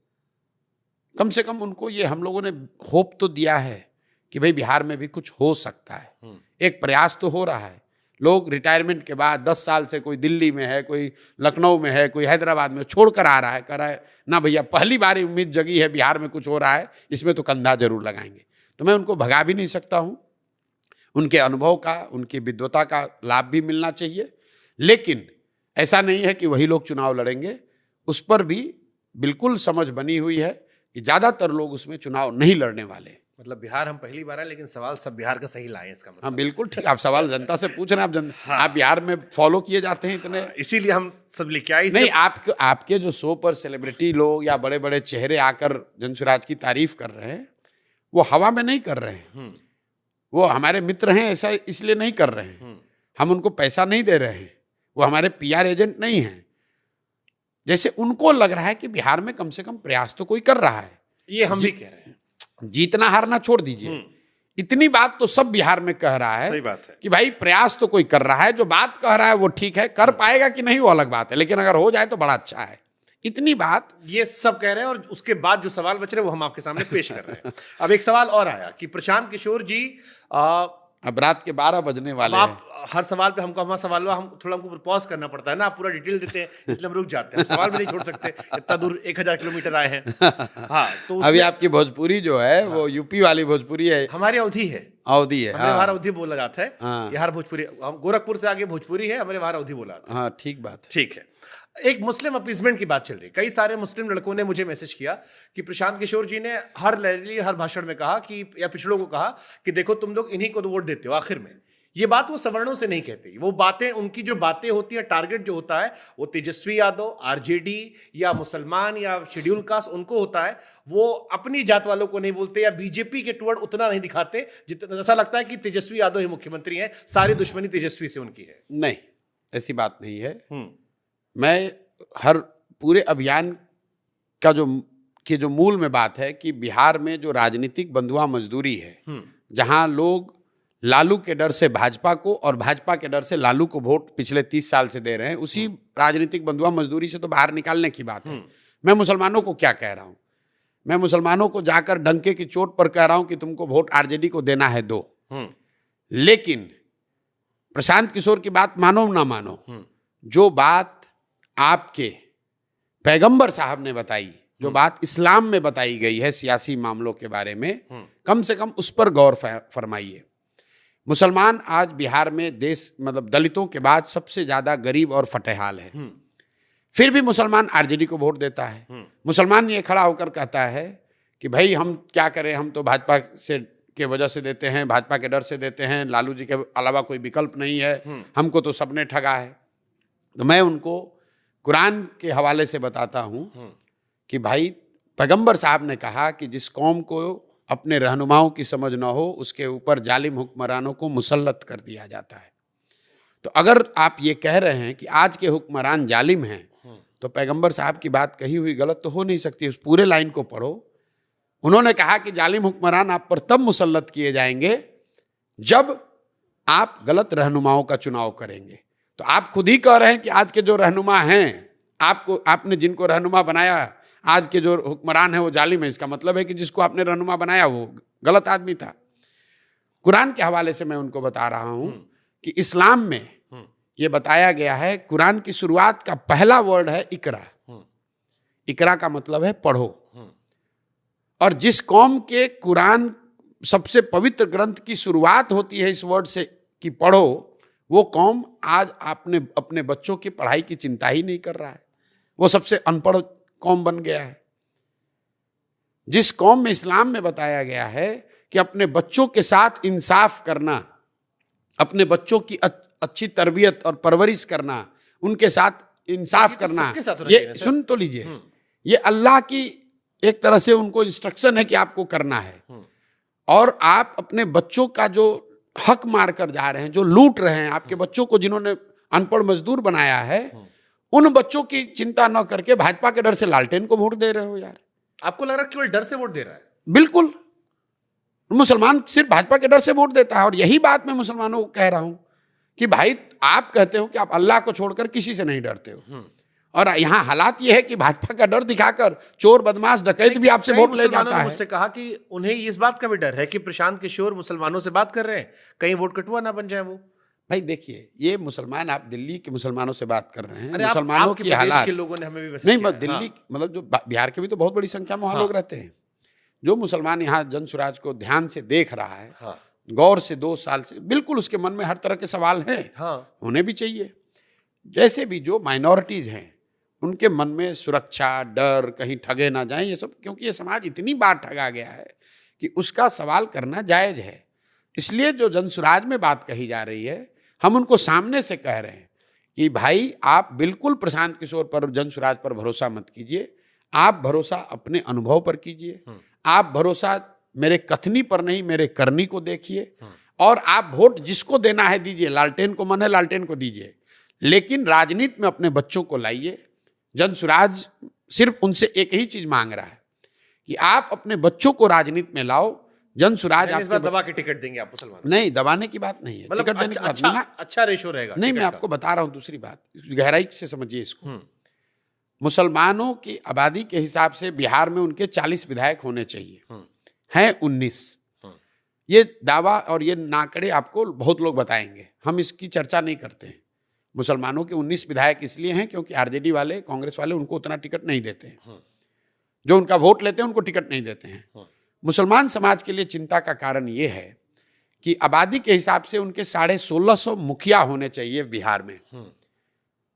कम से कम उनको ये हम लोगों ने होप तो दिया है कि भाई बिहार में भी कुछ हो सकता है। एक प्रयास तो हो रहा है। लोग रिटायरमेंट के बाद 10 साल से कोई दिल्ली में है, कोई लखनऊ में है, कोई हैदराबाद में छोड़कर आ रहा है, कह रहा है ना भैया पहली बार उम्मीद जगी है, बिहार में कुछ हो रहा है, इसमें तो कंधा जरूर लगाएंगे। तो मैं उनको भगा भी नहीं सकता हूँ। उनके अनुभव का, उनकी विद्वता का लाभ भी मिलना चाहिए, लेकिन ऐसा नहीं है कि वही लोग चुनाव लड़ेंगे। उस पर भी बिल्कुल समझ बनी हुई है कि ज़्यादातर लोग उसमें चुनाव नहीं लड़ने वाले। मतलब बिहार हम पहली बार है, लेकिन सवाल सब बिहार का सही लाए इसका मतलब। हाँ बिल्कुल ठीक, आप सवाल जनता से पूछ रहे हैं। आप बिहार में फॉलो किए जाते हैं इतने, इसीलिए हम सब लेके आए। नहीं, आपके जो शो पर सेलिब्रिटी लोग या बड़े बड़े चेहरे आकर जनस्वराज की तारीफ कर रहे हैं, वो हवा में नहीं कर रहे हैं। वो हमारे मित्र हैं ऐसा इसलिए नहीं कर रहे हैं। हम उनको पैसा नहीं दे रहे हैं, वो हमारे PR एजेंट नहीं हैं। जैसे उनको लग रहा है कि बिहार में कम से कम प्रयास तो कोई कर रहा है। ये हम भी कह रहे हैं। जीतना हारना छोड़ दीजिए, इतनी बात तो सब बिहार में कह रहा है। सही बात है कि भाई प्रयास तो कोई कर रहा है। जो बात कह रहा है वो ठीक है, कर पाएगा कि नहीं वो अलग बात है, लेकिन अगर हो जाए तो बड़ा अच्छा है। इतनी बात ये सब कह रहे हैं। और उसके बाद जो सवाल बच रहे हैं वो हम आपके सामने पेश कर रहे हैं। अब एक सवाल और आया कि प्रशांत किशोर जी, अब रात के 12 बजने वाले आप हैं। हर सवाल पे हमारा सवाल हुआ, हम थोड़ा हमको पॉज करना पड़ता है ना, आप पूरा डिटेल देते हैं इसलिए हम रुक जाते हैं। सवाल भी नहीं छोड़ सकते, इतना दूर 1000 किलोमीटर आए हैं। हाँ, तो अभी आपकी भोजपुरी जो है वो यूपी वाली भोजपुरी है, हमारे अवधि है, अवधि है। हमारे बाहर अवधि बोला जाता है। हाँ। यहाँ भोजपुरी, हम गोरखपुर से आगे भोजपुरी है, हमारे बाहर अवधि बोला जाता है। हाँ ठीक बात है। ठीक है। एक मुस्लिम अपीजमेंट की बात चल रही है। कई सारे मुस्लिम लड़कों ने मुझे मैसेज किया कि प्रशांत किशोर जी ने हर रैली, हर भाषण में कहा कि, या पिछड़ों को कहा कि देखो तुम लोग इन्हीं को तो वोट देते हो आखिर में। ये बात वो सवर्णों से नहीं कहते। वो बातें, उनकी जो बातें होती है, टारगेट जो होता है वो तेजस्वी यादव, RJD या मुसलमान या शेड्यूल कास्ट उनको होता है। वो अपनी जात वालों को नहीं बोलते या बीजेपी के टुवर्ड उतना नहीं दिखाते जितना ऐसा लगता है कि तेजस्वी यादव ही मुख्यमंत्री हैं, सारी दुश्मनी तेजस्वी से उनकी है। नहीं, ऐसी बात नहीं है। मैं हर पूरे अभियान का जो मूल में बात है कि बिहार में जो राजनीतिक बंधुआ मजदूरी है, जहां लोग लालू के डर से भाजपा को और भाजपा के डर से लालू को वोट पिछले 30 साल से दे रहे हैं, उसी राजनीतिक बंधुआ मजदूरी से तो बाहर निकालने की बात है। मैं मुसलमानों को क्या कह रहा हूं, मैं मुसलमानों को जाकर डंके की चोट पर कह रहा हूं कि तुमको वोट आरजेडी को देना है, दो। लेकिन प्रशांत किशोर की बात मानो ना मानो, जो बात आपके पैगंबर साहब ने बताई, जो बात इस्लाम में बताई गई है सियासी मामलों के बारे में, कम से कम उस पर गौर फरमाइए। मुसलमान आज बिहार में देश मतलब दलितों के बाद सबसे ज्यादा गरीब और फटेहाल है, फिर भी मुसलमान आरजेडी को वोट देता है। मुसलमान ये खड़ा होकर कहता है कि भाई हम क्या करें, हम तो भाजपा से के वजह से देते हैं, भाजपा के डर से देते हैं, लालू जी के अलावा कोई विकल्प नहीं है, हमको तो सबने ठगा है। तो मैं उनको कुरान के हवाले से बताता हूं कि भाई पैगंबर साहब ने कहा कि जिस कौम को अपने रहनुमाओं की समझ न हो उसके ऊपर जालिम हुक्मरानों को मुसल्लत कर दिया जाता है। तो अगर आप ये कह रहे हैं कि आज के हुक्मरान जालिम हैं, तो पैगंबर साहब की बात कही हुई गलत तो हो नहीं सकती। उस पूरे लाइन को पढ़ो। उन्होंने कहा कि जालिम हुक्मरान आप पर तब मुसल्लत किए जाएंगे जब आप गलत रहनुमाओं का चुनाव करेंगे। तो आप खुद ही कह रहे हैं कि आज के जो रहनुमा हैं, आपने जिनको रहनुमा बनाया, आज के जो हुक्मरान है वो जालिम है। इसका मतलब है कि जिसको आपने रहनुमा बनाया वो गलत आदमी था। कुरान के हवाले से मैं उनको बता रहा हूं कि इस्लाम में ये बताया गया है, कुरान की शुरुआत का पहला वर्ड है इकरा। इकरा का मतलब है पढ़ो। और जिस कौम के कुरान सबसे पवित्र ग्रंथ की शुरुआत होती है इस वर्ड से कि पढ़ो, वो कौम आज अपने बच्चों की पढ़ाई की चिंता ही नहीं कर रहा है, वो सबसे अनपढ़ कौम बन गया है। जिस कौम में इस्लाम में बताया गया है कि अपने बच्चों के साथ इंसाफ करना, अपने बच्चों की अच्छी तरबियत और परवरिश करना, उनके साथ इंसाफ करना, ये सुन तो लीजिए, ये अल्लाह की एक तरह से उनको इंस्ट्रक्शन है कि आपको करना है। और आप अपने बच्चों का जो हक मार कर जा रहे हैं, जो लूट रहे हैं आपके बच्चों को, जिन्होंने अनपढ़ मजदूर बनाया है, उन बच्चों की चिंता न करके भाजपा के डर से लालटेन को वोट दे रहे हो। यार आपको लग रहा है केवल डर से वोट दे रहा है? बिल्कुल, मुसलमान सिर्फ भाजपा के डर से वोट देता है। और यही बात मैं मुसलमानों को कह रहा हूं कि भाई आप कहते हो कि आप अल्लाह को छोड़कर किसी से नहीं डरते हो, और यहाँ हालात ये है कि भाजपा का डर दिखाकर चोर बदमाश डकैत भी आपसे वोट ले जाता है। मुझसे कहा कि उन्हें इस बात का भी डर है कि प्रशांत किशोर मुसलमानों से बात कर रहे हैं, कहीं वोट कटुआ ना बन जाए वो। भाई देखिए, ये मुसलमान, आप दिल्ली के मुसलमानों से बात कर रहे हैं, मुसलमानों की हालात के लोगों ने हमें भी नहीं, बस दिल्ली मतलब जो बिहार के भी तो बहुत बड़ी संख्या में वहाँ लोग रहते हैं। जो मुसलमान यहाँ जन स्वराज को ध्यान से देख रहा है, गौर से 2 साल से, बिल्कुल उसके मन में हर तरह के सवाल हैं, होने भी चाहिए। जैसे भी जो माइनॉरिटीज हैं उनके मन में सुरक्षा, डर, कहीं ठगे ना जाएं, ये सब, क्योंकि ये समाज इतनी बार ठगा गया है कि उसका सवाल करना जायज है। इसलिए जो जनसुराज में बात कही जा रही है, हम उनको सामने से कह रहे हैं कि भाई आप बिल्कुल प्रशांत किशोर पर, जनसुराज पर भरोसा मत कीजिए। आप भरोसा अपने अनुभव पर कीजिए। आप भरोसा मेरे कथनी पर नहीं, मेरे करनी को देखिए। और आप वोट जिसको देना है दीजिए, लालटेन को मन है लालटेन को दीजिए, लेकिन राजनीति में अपने बच्चों को लाइए। जनसुराज सिर्फ उनसे एक ही चीज मांग रहा है कि आप अपने बच्चों को राजनीति में लाओ। जनसुराज आपको दबा के टिकट देंगे आप मुसलमान? नहीं, दबाने की बात नहीं है, मतलब टिकट देने की बात नहीं। अच्छा रेशो रहेगा। नहीं, मैं आपको बता रहा हूं दूसरी बात, गहराई से समझिए इसको। मुसलमानों की आबादी के हिसाब से बिहार में उनके 40 विधायक होने चाहिए, हैं 19। ये दावा और ये नाकड़े आपको बहुत लोग बताएंगे, हम इसकी चर्चा नहीं करते हैं। मुसलमानों के 19 विधायक इसलिए हैं क्योंकि आरजेडी वाले, कांग्रेस वाले उनको उतना टिकट नहीं देते हैं। जो उनका वोट लेते हैं उनको टिकट नहीं देते हैं। मुसलमान समाज के लिए चिंता का कारण ये है कि आबादी के हिसाब से उनके 1650 मुखिया होने चाहिए बिहार में।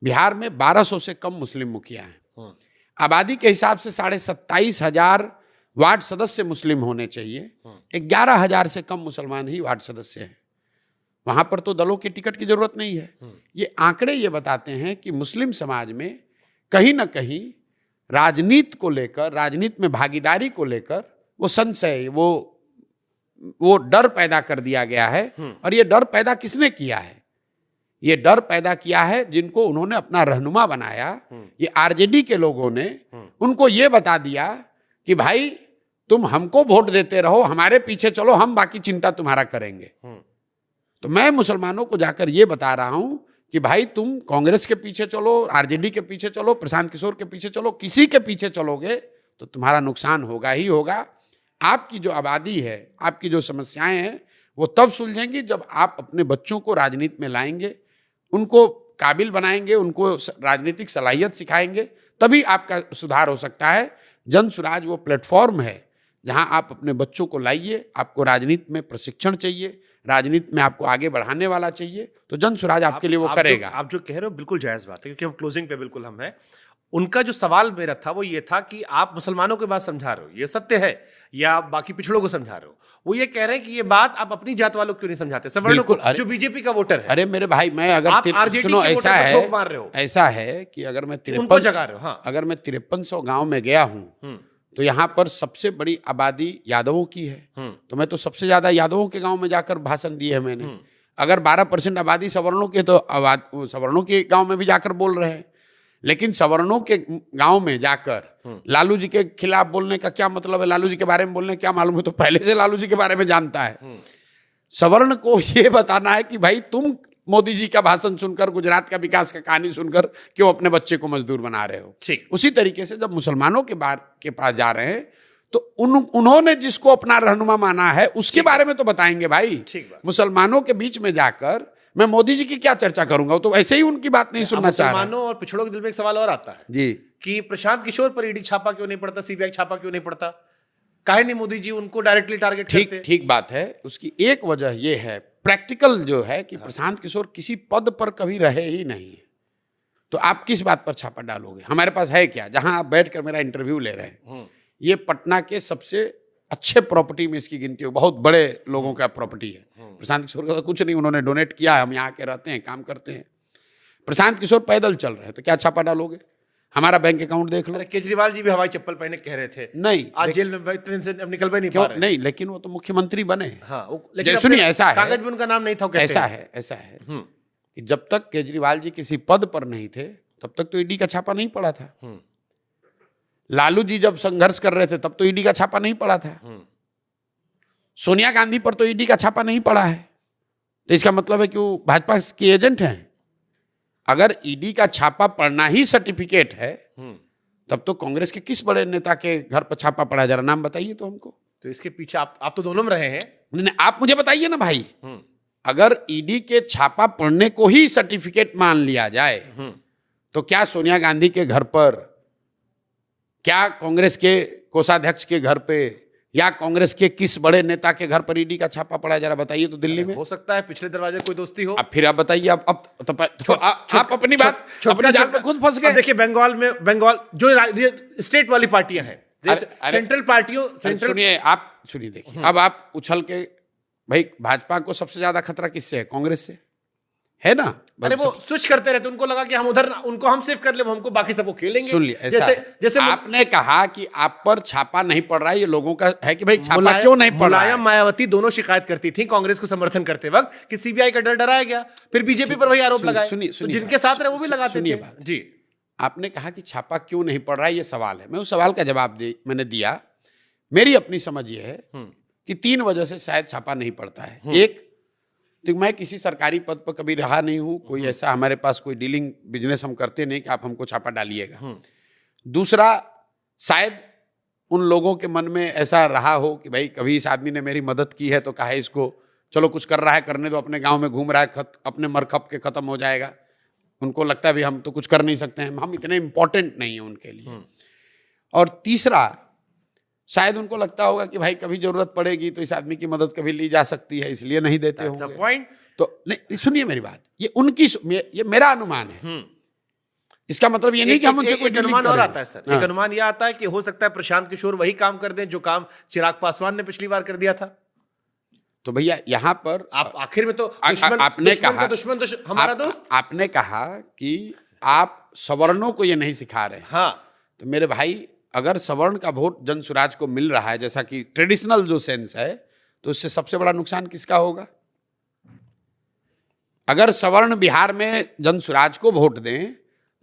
बिहार में 1200 से कम मुस्लिम मुखिया हैं। आबादी के हिसाब से 27,500 वार्ड सदस्य मुस्लिम होने चाहिए। 11,000 से कम मुसलमान ही वार्ड सदस्य हैं। वहां पर तो दलों की टिकट की जरूरत नहीं है। ये आंकड़े ये बताते हैं कि मुस्लिम समाज में कहीं ना कहीं राजनीति को लेकर, राजनीति में भागीदारी को लेकर वो संशय, वो डर पैदा कर दिया गया है। और ये डर पैदा किसने किया है? ये डर पैदा किया है जिनको उन्होंने अपना रहनुमा बनाया, ये आरजेडी के लोगों ने उनको ये बता दिया कि भाई तुम हमको वोट देते रहो, हमारे पीछे चलो, हम बाकी चिंता तुम्हारा करेंगे। तो मैं मुसलमानों को जाकर ये बता रहा हूं कि भाई तुम कांग्रेस के पीछे चलो, आरजेडी के पीछे चलो, प्रशांत किशोर के पीछे चलो, किसी के पीछे चलोगे तो तुम्हारा नुकसान होगा ही होगा। आपकी जो आबादी है, आपकी जो समस्याएं हैं, वो तब सुलझेंगी जब आप अपने बच्चों को राजनीति में लाएंगे, उनको काबिल बनाएंगे, उनको राजनीतिक सलाहियत सिखाएंगे, तभी आपका सुधार हो सकता है। जन सुराज वो प्लेटफॉर्म है जहां आप अपने बच्चों को लाइए। आपको राजनीति में प्रशिक्षण चाहिए, राजनीति में आपको आगे बढ़ाने वाला चाहिए, तो जन सुराज आपके लिए वो करेगा। आप जो कह रहे हो बिल्कुल जायज बात है, क्योंकि हम क्लोजिंग पे बिल्कुल हम हैं। उनका जो सवाल मेरा था वो ये था कि आप मुसलमानों की बात समझा रहे हो, ये सत्य है, या आप बाकी पिछड़ों को समझा रहे हो? वो ये कह रहे हैं कि ये बात आप अपनी जात वालों को क्यों नहीं समझाते, सवर्णों को, जो बीजेपी का वोटर है। अरे मेरे भाई, मैं अगर सुनो, ऐसा है कि अगर मैं 5300 गांव में गया हूं तो यहाँ पर सबसे बड़ी आबादी यादवों की है, तो मैं तो सबसे ज्यादा यादवों के गांव में जाकर भाषण दिए है मैंने। अगर 12% आबादी सवर्णों की, तो सवर्णों के गांव में भी जाकर बोल रहे हैं। लेकिन सवर्णों के गांव में जाकर लालू जी के खिलाफ बोलने का क्या मतलब है? लालू जी के बारे में बोलने क्या मालूम है? तो पहले से लालू जी के बारे में जानता है। सवर्ण को ये बताना है कि भाई तुम मोदी जी का भाषण सुनकर, गुजरात का विकास का कहानी सुनकर क्यों अपने बच्चे को मजदूर बना रहे हो। ठीक उसी तरीके से जब मुसलमानों के पास जा रहे हैं तो उन्होंने जिसको अपना रहनुमा माना है उसके बारे में तो बताएंगे भाई। मुसलमानों के बीच में जाकर मैं मोदी जी की क्या चर्चा करूंगा? तो ऐसे ही उनकी बात नहीं सुनना चाह रहा। मुसलमानों और पिछड़ों के दिल में एक सवाल और आता है जी कि प्रशांत किशोर पर ईडी छापा क्यों नहीं पड़ता, सीबीआई छापा क्यों नहीं पड़ता? काहे नहीं मोदी जी उनको डायरेक्टली टारगेट करते? ठीक बात है। उसकी एक वजह यह है, प्रैक्टिकल जो है, कि प्रशांत किशोर किसी पद पर कभी रहे ही नहीं है। तो आप किस बात पर छापा डालोगे? हमारे पास है क्या जहां आप बैठकर मेरा इंटरव्यू ले रहे हैं? ये पटना के सबसे अच्छे प्रॉपर्टी में इसकी गिनती हो, बहुत बड़े लोगों का प्रॉपर्टी है। प्रशांत किशोर का तो कुछ नहीं, उन्होंने डोनेट किया है, हम यहाँ के रहते हैं, काम करते हैं। प्रशांत किशोर पैदल चल रहे हैं तो क्या छापा डालोगे? हमारा बैंक अकाउंट देख लो। केजरीवाल जी भी हवाई चप्पल पहने कह रहे थे, नहीं आज जेल में इतने दिन से निकल भी नहीं क्यों पा रहे। नहीं, लेकिन वो तो मुख्यमंत्री बने। हाँ, लेकिन सुनिए, ऐसा है, कागज में उनका नाम नहीं था। ऐसा है कि जब तक केजरीवाल जी किसी पद पर नहीं थे तब तक तो ईडी का छापा नहीं पड़ा था। लालू जी जब संघर्ष कर रहे थे तब तो ईडी का छापा नहीं पड़ा था। सोनिया गांधी पर तो ईडी का छापा नहीं पड़ा है, तो इसका मतलब है कि वो भाजपा के एजेंट हैं। अगर ईडी का छापा पड़ना ही सर्टिफिकेट है तब तो कांग्रेस के किस बड़े नेता के घर पर छापा पड़ा? जरा नाम बताइए तो हमको। तो इसके पीछे आप तो दोनों में रहे हैं। नहीं, आप मुझे बताइए ना भाई। अगर ईडी के छापा पड़ने को ही सर्टिफिकेट मान लिया जाए तो क्या सोनिया गांधी के घर पर, क्या कांग्रेस के कोषाध्यक्ष के घर पे, या कांग्रेस के किस बड़े नेता के घर पर ईडी का छापा पड़ा? जरा बताइए तो। दिल्ली में हो सकता है पिछले दरवाजे कोई दोस्ती हो। अब फिर आप बताइए। आप अपनी बात अपने जाल पे खुद फंस गए। देखिए बंगाल जो स्टेट वाली पार्टियां हैं, सेंट्रल पार्टियों, सुनिए देखिए, अब आप उछल के, भाई भाजपा को सबसे ज्यादा खतरा किससे है? कांग्रेस से है ना। अरे वो स्विच करते रहते, उनको लगा कि हम उधर, उनको हम सेव कर ले, हमको बाकी सबको खेलेंगे। सुन लिया, जैसे आपने कहा कि आप पर छापा नहीं पड़ रहा है, ये लोगों का है कि भाई छापा क्यों नहीं पड़ रहा है। मुलायम मायावती दोनों शिकायत करती थी कांग्रेस को समर्थन करते वक्त कि सीबीआई का डर डराया गया, फिर बीजेपी पर वही आरोप लगाए। जिनके साथ रहे वो भी लगाते थे। जी, आपने कहा कि छापा क्यों नहीं पड़ रहा है, ये सवाल है। मैं उस सवाल का जवाब मैंने दिया। मेरी अपनी समझ ये है कि 3 वजह से शायद छापा नहीं पड़ता है। एक, तो मैं किसी सरकारी पद पर कभी रहा नहीं हूं, कोई ऐसा हमारे पास कोई डीलिंग बिजनेस हम करते नहीं कि आप हमको छापा डालिएगा। दूसरा, शायद उन लोगों के मन में ऐसा रहा हो कि भाई कभी इस आदमी ने मेरी मदद की है तो कहा इसको, चलो कुछ कर रहा है करने दो, अपने गांव में घूम रहा है, अपने मरखप के खत्म हो जाएगा। उनको लगता है भी हम तो कुछ कर नहीं सकते हैं, हम इतने इंपॉर्टेंट नहीं है उनके लिए। और तीसरा, शायद उनको लगता होगा कि भाई कभी जरूरत पड़ेगी तो इस आदमी की मदद कभी ली जा सकती है, इसलिए नहीं देते होंगे। तो नहीं, सुनिए मेरी बात, ये उनकी, ये मेरा अनुमान है। इसका मतलब ये नहीं कि हम उनसे कोई अनुमान और आता है सर। एक अनुमान यह आता है कि हो सकता है प्रशांत किशोर वही काम कर दें जो काम चिराग पासवान ने पिछली बार कर दिया था। तो भैया यहाँ पर आप आखिर में तो आपने कहा दुश्मन तो हमारा दोस्त। आपने कहा कि आप सवर्णों को ये नहीं सिखा रहे। हाँ, तो मेरे भाई, अगर सवर्ण का वोट जन सुराज को मिल रहा है जैसा कि ट्रेडिशनल जो सेंस है, तो उससे सबसे बड़ा नुकसान किसका होगा? अगर सवर्ण बिहार में जन सुराज को वोट दें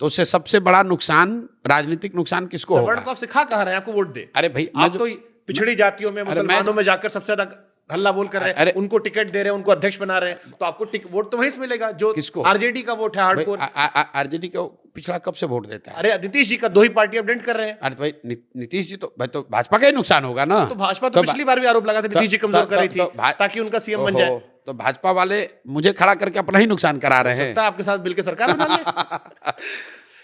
तो उससे सबसे बड़ा नुकसान, राजनीतिक नुकसान किसको होगा? सवर्ण को आप सिखा कहा रहे हैं आपको वोट दे? अरे भाई, आप तो पिछड़ी जातियों में, मुसलमानों में जाकर सबसे ज्यादा हल्ला बोल कर रहे हैं, अरे उनको टिकट दे रहे हैं, उनको अध्यक्ष बना रहे हैं, तो आपको वोट तो वहीं से मिलेगा जो किसको? आरजेडी का वोट है हार्डकोर। आरजेडी को पिछड़ा कब से वोट देता है? अरे नीतीश जी का 2 ही पार्टी अपडेट कर रहे हैं। अरे भाई नीतीश जी तो भाई तो भाजपा का ही नुकसान होगा ना। तो भाजपा तो पिछली बार भी आरोप लगा था नीतीश जी कमजोर कर रही थी ताकि उनका सीएम बन जाए। तो भाजपा वाले मुझे खड़ा करके अपना ही नुकसान करा रहे हैं। सकता है आपके साथ मिलकर सरकार बना ले।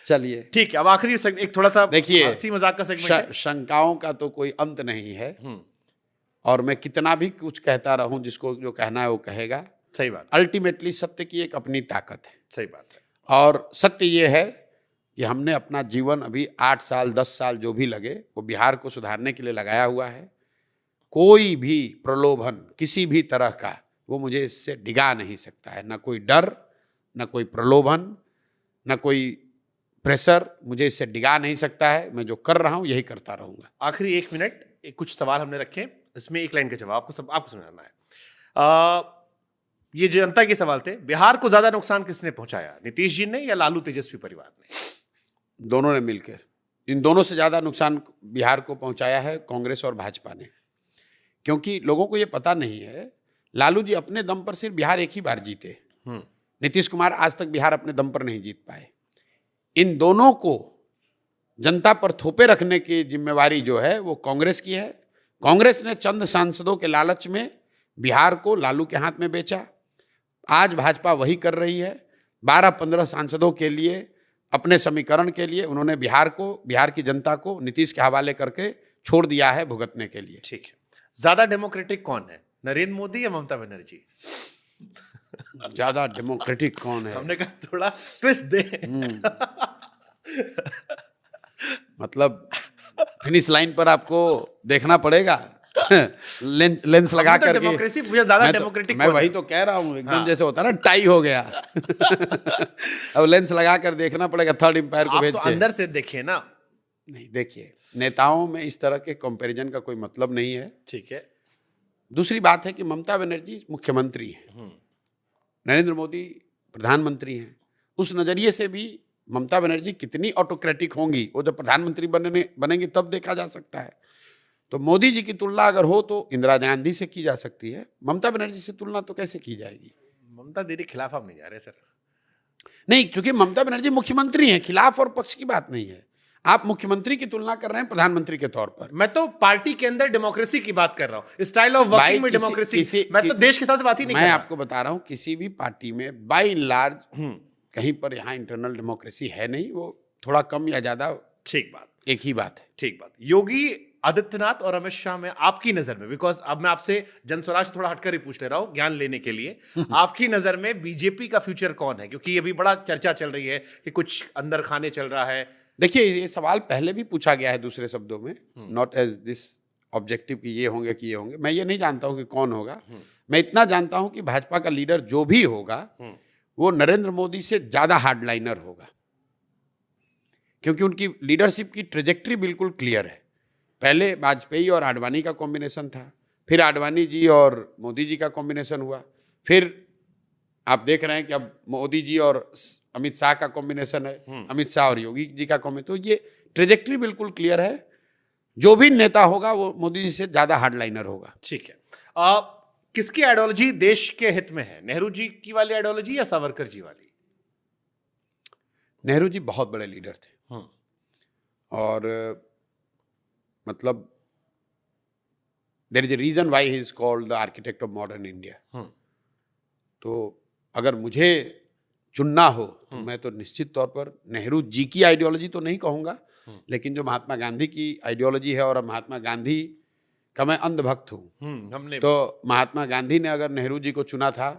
चलिए ठीक है, अब आखिरी एक थोड़ा सा देखिए, हंसी मजाक का सेगमेंट है। शंकाओं का तो कोई अंत नहीं है, और मैं कितना भी कुछ कहता रहूं, जिसको जो कहना है वो कहेगा। सही बात, अल्टीमेटली सत्य की एक अपनी ताकत है। सही बात है। और सत्य ये है कि हमने अपना जीवन अभी 8 साल 10 साल जो भी लगे वो बिहार को सुधारने के लिए लगाया हुआ है। कोई भी प्रलोभन किसी भी तरह का वो मुझे इससे डिगा नहीं सकता है। ना कोई डर, ना कोई प्रलोभन, ना कोई प्रेशर मुझे इससे डिगा नहीं सकता है। मैं जो कर रहा हूं यही करता रहूंगा। आखिरी 1 मिनट, कुछ सवाल हमने रखे, इसमें 1 लाइन का जवाब आपको समझाना है। ये जनता के सवाल थे, बिहार को ज्यादा नुकसान किसने पहुंचाया, नीतीश जी ने या लालू तेजस्वी परिवार ने? दोनों ने मिलकर। इन दोनों से ज्यादा नुकसान बिहार को पहुंचाया है कांग्रेस और भाजपा ने। क्योंकि लोगों को ये पता नहीं है, लालू जी अपने दम पर सिर्फ बिहार एक ही बार जीते। नीतीश कुमार आज तक बिहार अपने दम पर नहीं जीत पाए। इन दोनों को जनता पर थोपे रखने की जिम्मेवारी जो है वो कांग्रेस की है। कांग्रेस ने चंद सांसदों के लालच में बिहार को लालू के हाथ में बेचा। आज भाजपा वही कर रही है। 12-15 सांसदों के लिए, अपने समीकरण के लिए उन्होंने बिहार की जनता को नीतीश के हवाले करके छोड़ दिया है भुगतने के लिए। ठीक है, ज्यादा डेमोक्रेटिक कौन है, नरेंद्र मोदी या ममता बनर्जी? ज्यादा डेमोक्रेटिक कौन है? हमने कहा थोड़ा ट्विस्ट दे। मतलब फिनिश लाइन पर आपको देखना पड़ेगा। लेंस लगा तो करके डेमोक्रेसी ज्यादा डेमोक्रेटिक मैं वही तो कह रहा हूँ, एकदम जैसे होता है ना टाई हो गया। अब लेंस लगा कर देखना पड़ेगा थर्ड एम्पायर को भेज तो के। अंदर से देखिए ना। नहीं, देखिए नेताओं में इस तरह के कंपैरिजन का कोई मतलब नहीं है। ठीक है। दूसरी बात है कि ममता बनर्जी मुख्यमंत्री हैं, नरेंद्र मोदी प्रधानमंत्री हैं। उस नजरिए से भी ममता बनर्जी कितनी ऑटोक्रेटिक होंगी वो जब प्रधानमंत्री बनेंगे तब देखा जा सकता है। तो मोदी जी की तुलना अगर हो तो इंदिरा गांधी से की जा सकती है, ममता बनर्जी से तुलना तो कैसे की जाएगी? ममता दीदी खिलाफ आप नहीं जा रहे सर? नहीं, क्योंकि ममता बनर्जी मुख्यमंत्री हैं, खिलाफ और पक्ष की बात नहीं है। आप मुख्यमंत्री की तुलना कर रहे हैं प्रधानमंत्री के तौर पर। मैं तो पार्टी के अंदर डेमोक्रेसी की बात कर रहा हूं, स्टाइल ऑफ वर्किंग में डेमोक्रेसी। मैं तो देश के हिसाब से बात ही नहीं कर मैं रहा। आपको बता रहा हूं, किसी भी पार्टी में बाय इन लार्ज कहीं पर यहाँ इंटरनल डेमोक्रेसी है नहीं। वो थोड़ा कम या ज्यादा ठीक बात, एक ही बात है। ठीक बात। योगी आदित्यनाथ और अमित शाह में आपकी नजर में, बिकॉज अब मैं आपसे जनस्वराज से थोड़ा हटकर ही पूछ ले रहा हूं ज्ञान लेने के लिए, आपकी नजर में बीजेपी का फ्यूचर कौन है? क्योंकि अभी बड़ा चर्चा चल रही है कि कुछ अंदर खाने चल रहा है। देखिए, ये सवाल पहले भी पूछा गया है दूसरे शब्दों में, नॉट एज दिस ऑब्जेक्टिव कि ये होंगे कि ये होंगे। मैं ये नहीं जानता हूं कि कौन होगा। मैं इतना जानता हूं कि भाजपा का लीडर जो भी होगा वो नरेंद्र मोदी से ज्यादा हार्डलाइनर होगा, क्योंकि उनकी लीडरशिप की ट्रेजेक्ट्री बिल्कुल क्लियर है। पहले वाजपेयी और आडवाणी का कॉम्बिनेशन था, फिर आडवाणी जी और मोदी जी का कॉम्बिनेशन हुआ, फिर आप देख रहे हैं कि अब मोदी जी और अमित शाह का कॉम्बिनेशन है, अमित शाह और योगी जी का कॉम्बिनेशन। तो ये ट्रेजेक्ट्री बिल्कुल क्लियर है। जो भी नेता होगा वो मोदी जी से ज्यादा हार्डलाइनर होगा। ठीक है। किसकी आइडियोलॉजी देश के हित में है, नेहरू जी की वाली आइडियोलॉजी या सावरकर जी वाली? नेहरू जी बहुत बड़े लीडर थे और मतलब there is a reason why he is called the architect of modern India. तो अगर मुझे चुनना हो तो मैं तो निश्चित तौर पर नेहरू जी की आइडियोलॉजी तो नहीं कहूँगा, लेकिन जो महात्मा गांधी की आइडियोलॉजी है, और महात्मा गांधी का मैं अंधभक्त हूँ, तो महात्मा गांधी ने अगर नेहरू जी को चुना था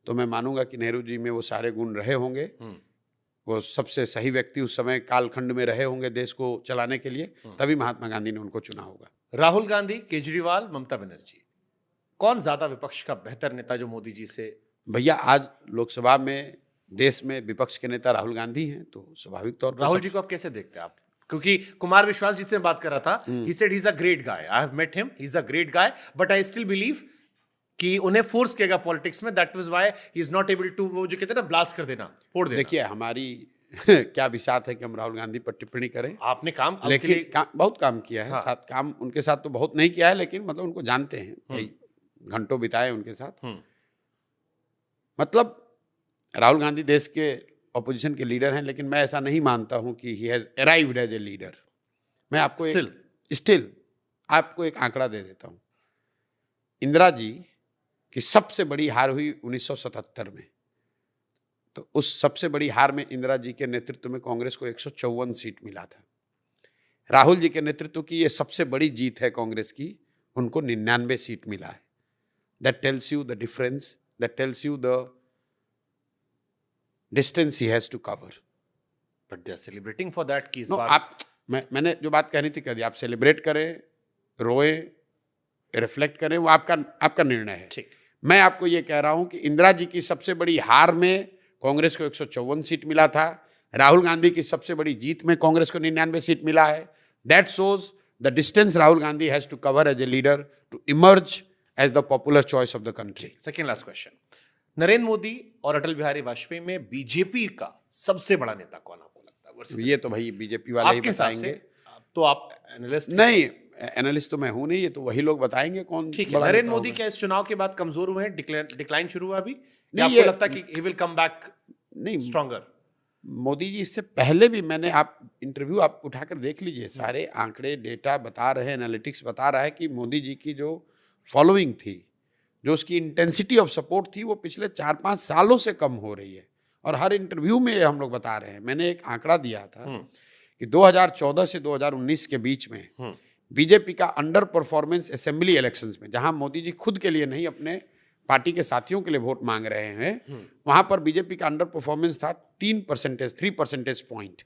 तो मैं मानूंगा कि नेहरू जी में वो सारे गुण रहे होंगे। वो सबसे सही व्यक्ति उस समय कालखंड में रहे होंगे देश को चलाने के लिए, तभी महात्मा गांधी ने उनको चुना होगा। राहुल गांधी, केजरीवाल, ममता बनर्जी, कौन ज्यादा विपक्ष का बेहतर नेता जो मोदी जी से? भैया, आज लोकसभा में देश में विपक्ष के नेता राहुल गांधी हैं, तो स्वाभाविक तौर पर राहुल जी को आप कैसे देखते हैं आप? क्योंकि कुमार विश्वास जी से बात कर रहा था, he said he is a great guy, I have met him, he is a great guy, but I still believe कि उन्हें फोर्स किया गया पॉलिटिक्स में, that was why he is not able to, वो जो कहते हैं ना, ब्लास्ट कर देना, फोड़ देना। देखिए, हमारी क्या विसात है कि हम राहुल गांधी पर टिप्पणी करें। आपने काम, लेकिन बहुत काम किया है। साथ काम उनके साथ तो बहुत नहीं किया है, लेकिन मतलब उनको जानते हैं भाई, घंटों बिताए उनके साथ। मतलब राहुल गांधी देश के ऑपोजिशन के लीडर हैं, लेकिन मैं ऐसा नहीं मानता हूं कि he has arrived as a leader. मैं आपको स्टिल आपको एक आंकड़ा दे देता हूं। इंदिरा जी की सबसे बड़ी हार हुई 1977 में, तो उस सबसे बड़ी हार में इंदिरा जी के नेतृत्व में कांग्रेस को 154 सीट मिला था। राहुल जी के नेतृत्व की ये सबसे बड़ी जीत है कांग्रेस की, उनको 99 सीट मिला है। That tells you the difference, that tells you the distance he has to cover. But they are celebrating for that कि इस नो, बार आप मैंने जो बात कहनी थी कह दी। आप सेलिब्रेट करें, रोए, रिफ्लेक्ट करें, वो आपका निर्णय है। ठीक। मैं आपको ये कह रहा हूं कि इंदिरा जी की सबसे बड़ी हार में कांग्रेस को 154 सीट मिला था, राहुल गांधी की सबसे बड़ी जीत में कांग्रेस को 99 सीट मिला है। That shows the distance Rahul Gandhi has to cover as a leader to emerge as the popular choice of the country. Second last question, Narendra Modi और अटल बिहारी वाजपेयी में बीजेपी का सबसे बड़ा नेता कौन आपको लगता है versus ये तो भाई बीजेपी वाले ही आपके हिसाब बताएंगे। से? तो आप एनालिस्ट नहीं, एनालिस्ट तो मैं हूं नहीं, ये तो वही लोग बताएंगे कौन। ठीक है। बड़ा नरेंद्र नेता मोदी होगा। क्या इस चुनाव के बाद कमजोर हुए हैं, डिक्लाइन शुरू हुआ अभी, या नहीं, आपको ये- लगता है कि ही विल कम बैक नहीं, स्ट्रॉन्गर? मोदी जी इससे पहले भी मैंने आप इंटरव्यू आप उठाकर देख लीजिए, सारे आंकड़े डेटा बता रहे हैं, एनालिटिक्स बता रहा है कि मोदी जी की जो फॉलोइंग थी, जो उसकी इंटेंसिटी ऑफ सपोर्ट थी, वो पिछले 4-5 सालों से कम हो रही है। और हर इंटरव्यू में ये हम लोग बता रहे हैं। मैंने एक आंकड़ा दिया था कि 2014 से 2019 के बीच में बीजेपी का अंडर परफॉर्मेंस असेंबली इलेक्शंस में, जहां मोदी जी खुद के लिए नहीं अपने पार्टी के साथियों के लिए वोट मांग रहे हैं, वहां पर बीजेपी का अंडर परफॉर्मेंस था 3 परसेंटेज पॉइंट।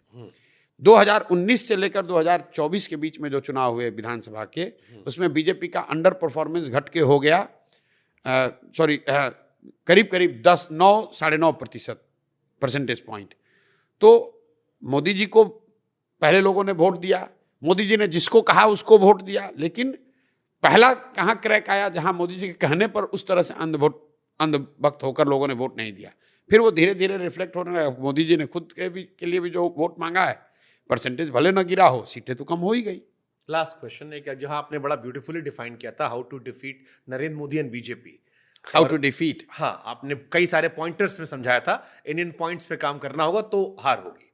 2019 से लेकर 2024 के बीच में जो चुनाव हुए विधानसभा के, उसमें बीजेपी का अंडर परफॉर्मेंस घट के हो गया करीब 9.5% परसेंटेज पॉइंट। तो मोदी जी को पहले लोगों ने वोट दिया, मोदी जी ने जिसको कहा उसको वोट दिया, लेकिन पहला कहाँ क्रैक आया, जहां मोदी जी के कहने पर उस तरह से अंधभक्त होकर लोगों ने वोट नहीं दिया। फिर वो धीरे धीरे रिफ्लेक्ट होने लगा। मोदी जी ने खुद के लिए भी जो वोट मांगा है, परसेंटेज भले ना गिरा हो, सीटें तो कम हो ही गई। लास्ट क्वेश्चन है, जहां आपने बड़ा ब्यूटीफुली डिफाइन किया था how to defeat Narendra Modi and BJP, how to defeat. हाँ, आपने कई सारे पॉइंटर्स में समझाया था, इन पॉइंट्स पे काम करना होगा तो हार होगी।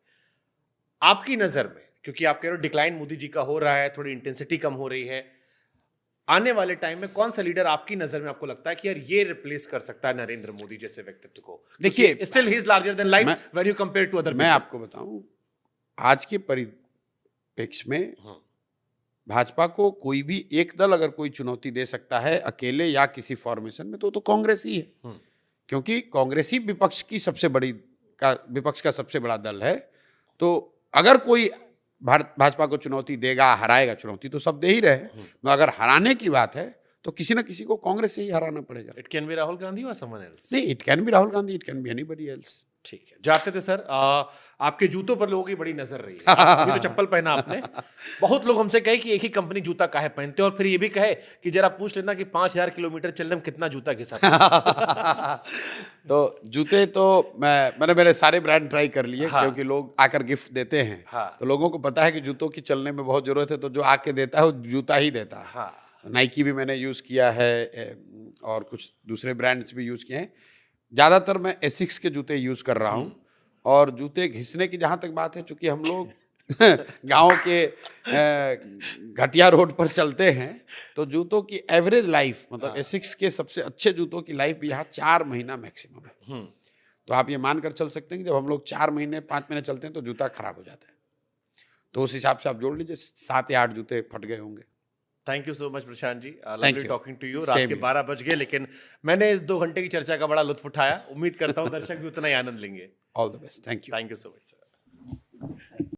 आपकी नजर में, क्योंकि आप कह रहे हो डिक्लाइन मोदी जी का हो रहा है, थोड़ी इंटेंसिटी कम हो रही है, आने वाले टाइम में कौन सा लीडर आपकी नजर में आपको लगता है कि यार ये रिप्लेस कर सकता है नरेंद्र मोदी जैसे व्यक्तित्व को? देखिए, still he is larger than life when you compare to other. मैं आपको बताऊं, आज के परिप्रेक्ष्य में भाजपा को कोई भी एक दल अगर कोई चुनौती दे सकता है अकेले या किसी फॉर्मेशन में, तो कांग्रेस ही है। क्योंकि कांग्रेस ही विपक्ष का सबसे बड़ा दल है। तो अगर कोई भाजपा को चुनौती देगा, हराएगा, चुनौती तो सब दे ही रहे, तो अगर हराने की बात है तो किसी ना किसी को कांग्रेस से ही हराना पड़ेगा। It can be Rahul Gandhi और समवन एल्स। नहीं, it can be Rahul Gandhi, it can be anybody else. ठीक है, जाते थे सर। आपके जूतों पर लोगों की बड़ी नजर रही है। अभी तो चप्पल पहना आपने। बहुत लोग हमसे कहे कि एक ही कंपनी जूता काहे पहनते हैं, और फिर ये भी कहे कि जरा पूछ लेना कि 5000 किलोमीटर चलने में कितना जूता घिसा। तो जूते तो मैंने मेरे सारे ब्रांड ट्राई कर लिए। हाँ। क्योंकि लोग आकर गिफ्ट देते हैं। हाँ। तो लोगों को पता है कि जूतों की चलने में बहुत जरूरत है, तो जो आके देता है वो जूता ही देता है। हाँ। नाइकी भी मैंने यूज़ किया है और कुछ दूसरे ब्रांड्स भी यूज़ किए हैं। ज़्यादातर मैं एसिक्स के जूते यूज़ कर रहा हूँ। और जूते घिसने की जहाँ तक बात है, चूँकि हम लोग गांव के घटिया रोड पर चलते हैं, तो जूतों की एवरेज लाइफ, मतलब एसिक्स के सबसे अच्छे जूतों की लाइफ भी यहाँ 4 महीना मैक्सिमम है। तो आप ये मानकर चल सकते हैं कि जब हम लोग 4 महीने 5 महीने चलते हैं तो जूता खराब हो जाता है। तो उस हिसाब से आप जोड़ लीजिए 7 या 8 जूते फट गए होंगे। Thank you so much Prashant ji, Thank lovely you. Talking to you. Same रात के here. 12 बज गए, लेकिन मैंने इस 2 घंटे की चर्चा का बड़ा लुत्फ उठाया। उम्मीद करता हूँ दर्शक भी उतना ही आनंद लेंगे। All the best, thank you. Thank you so much sir.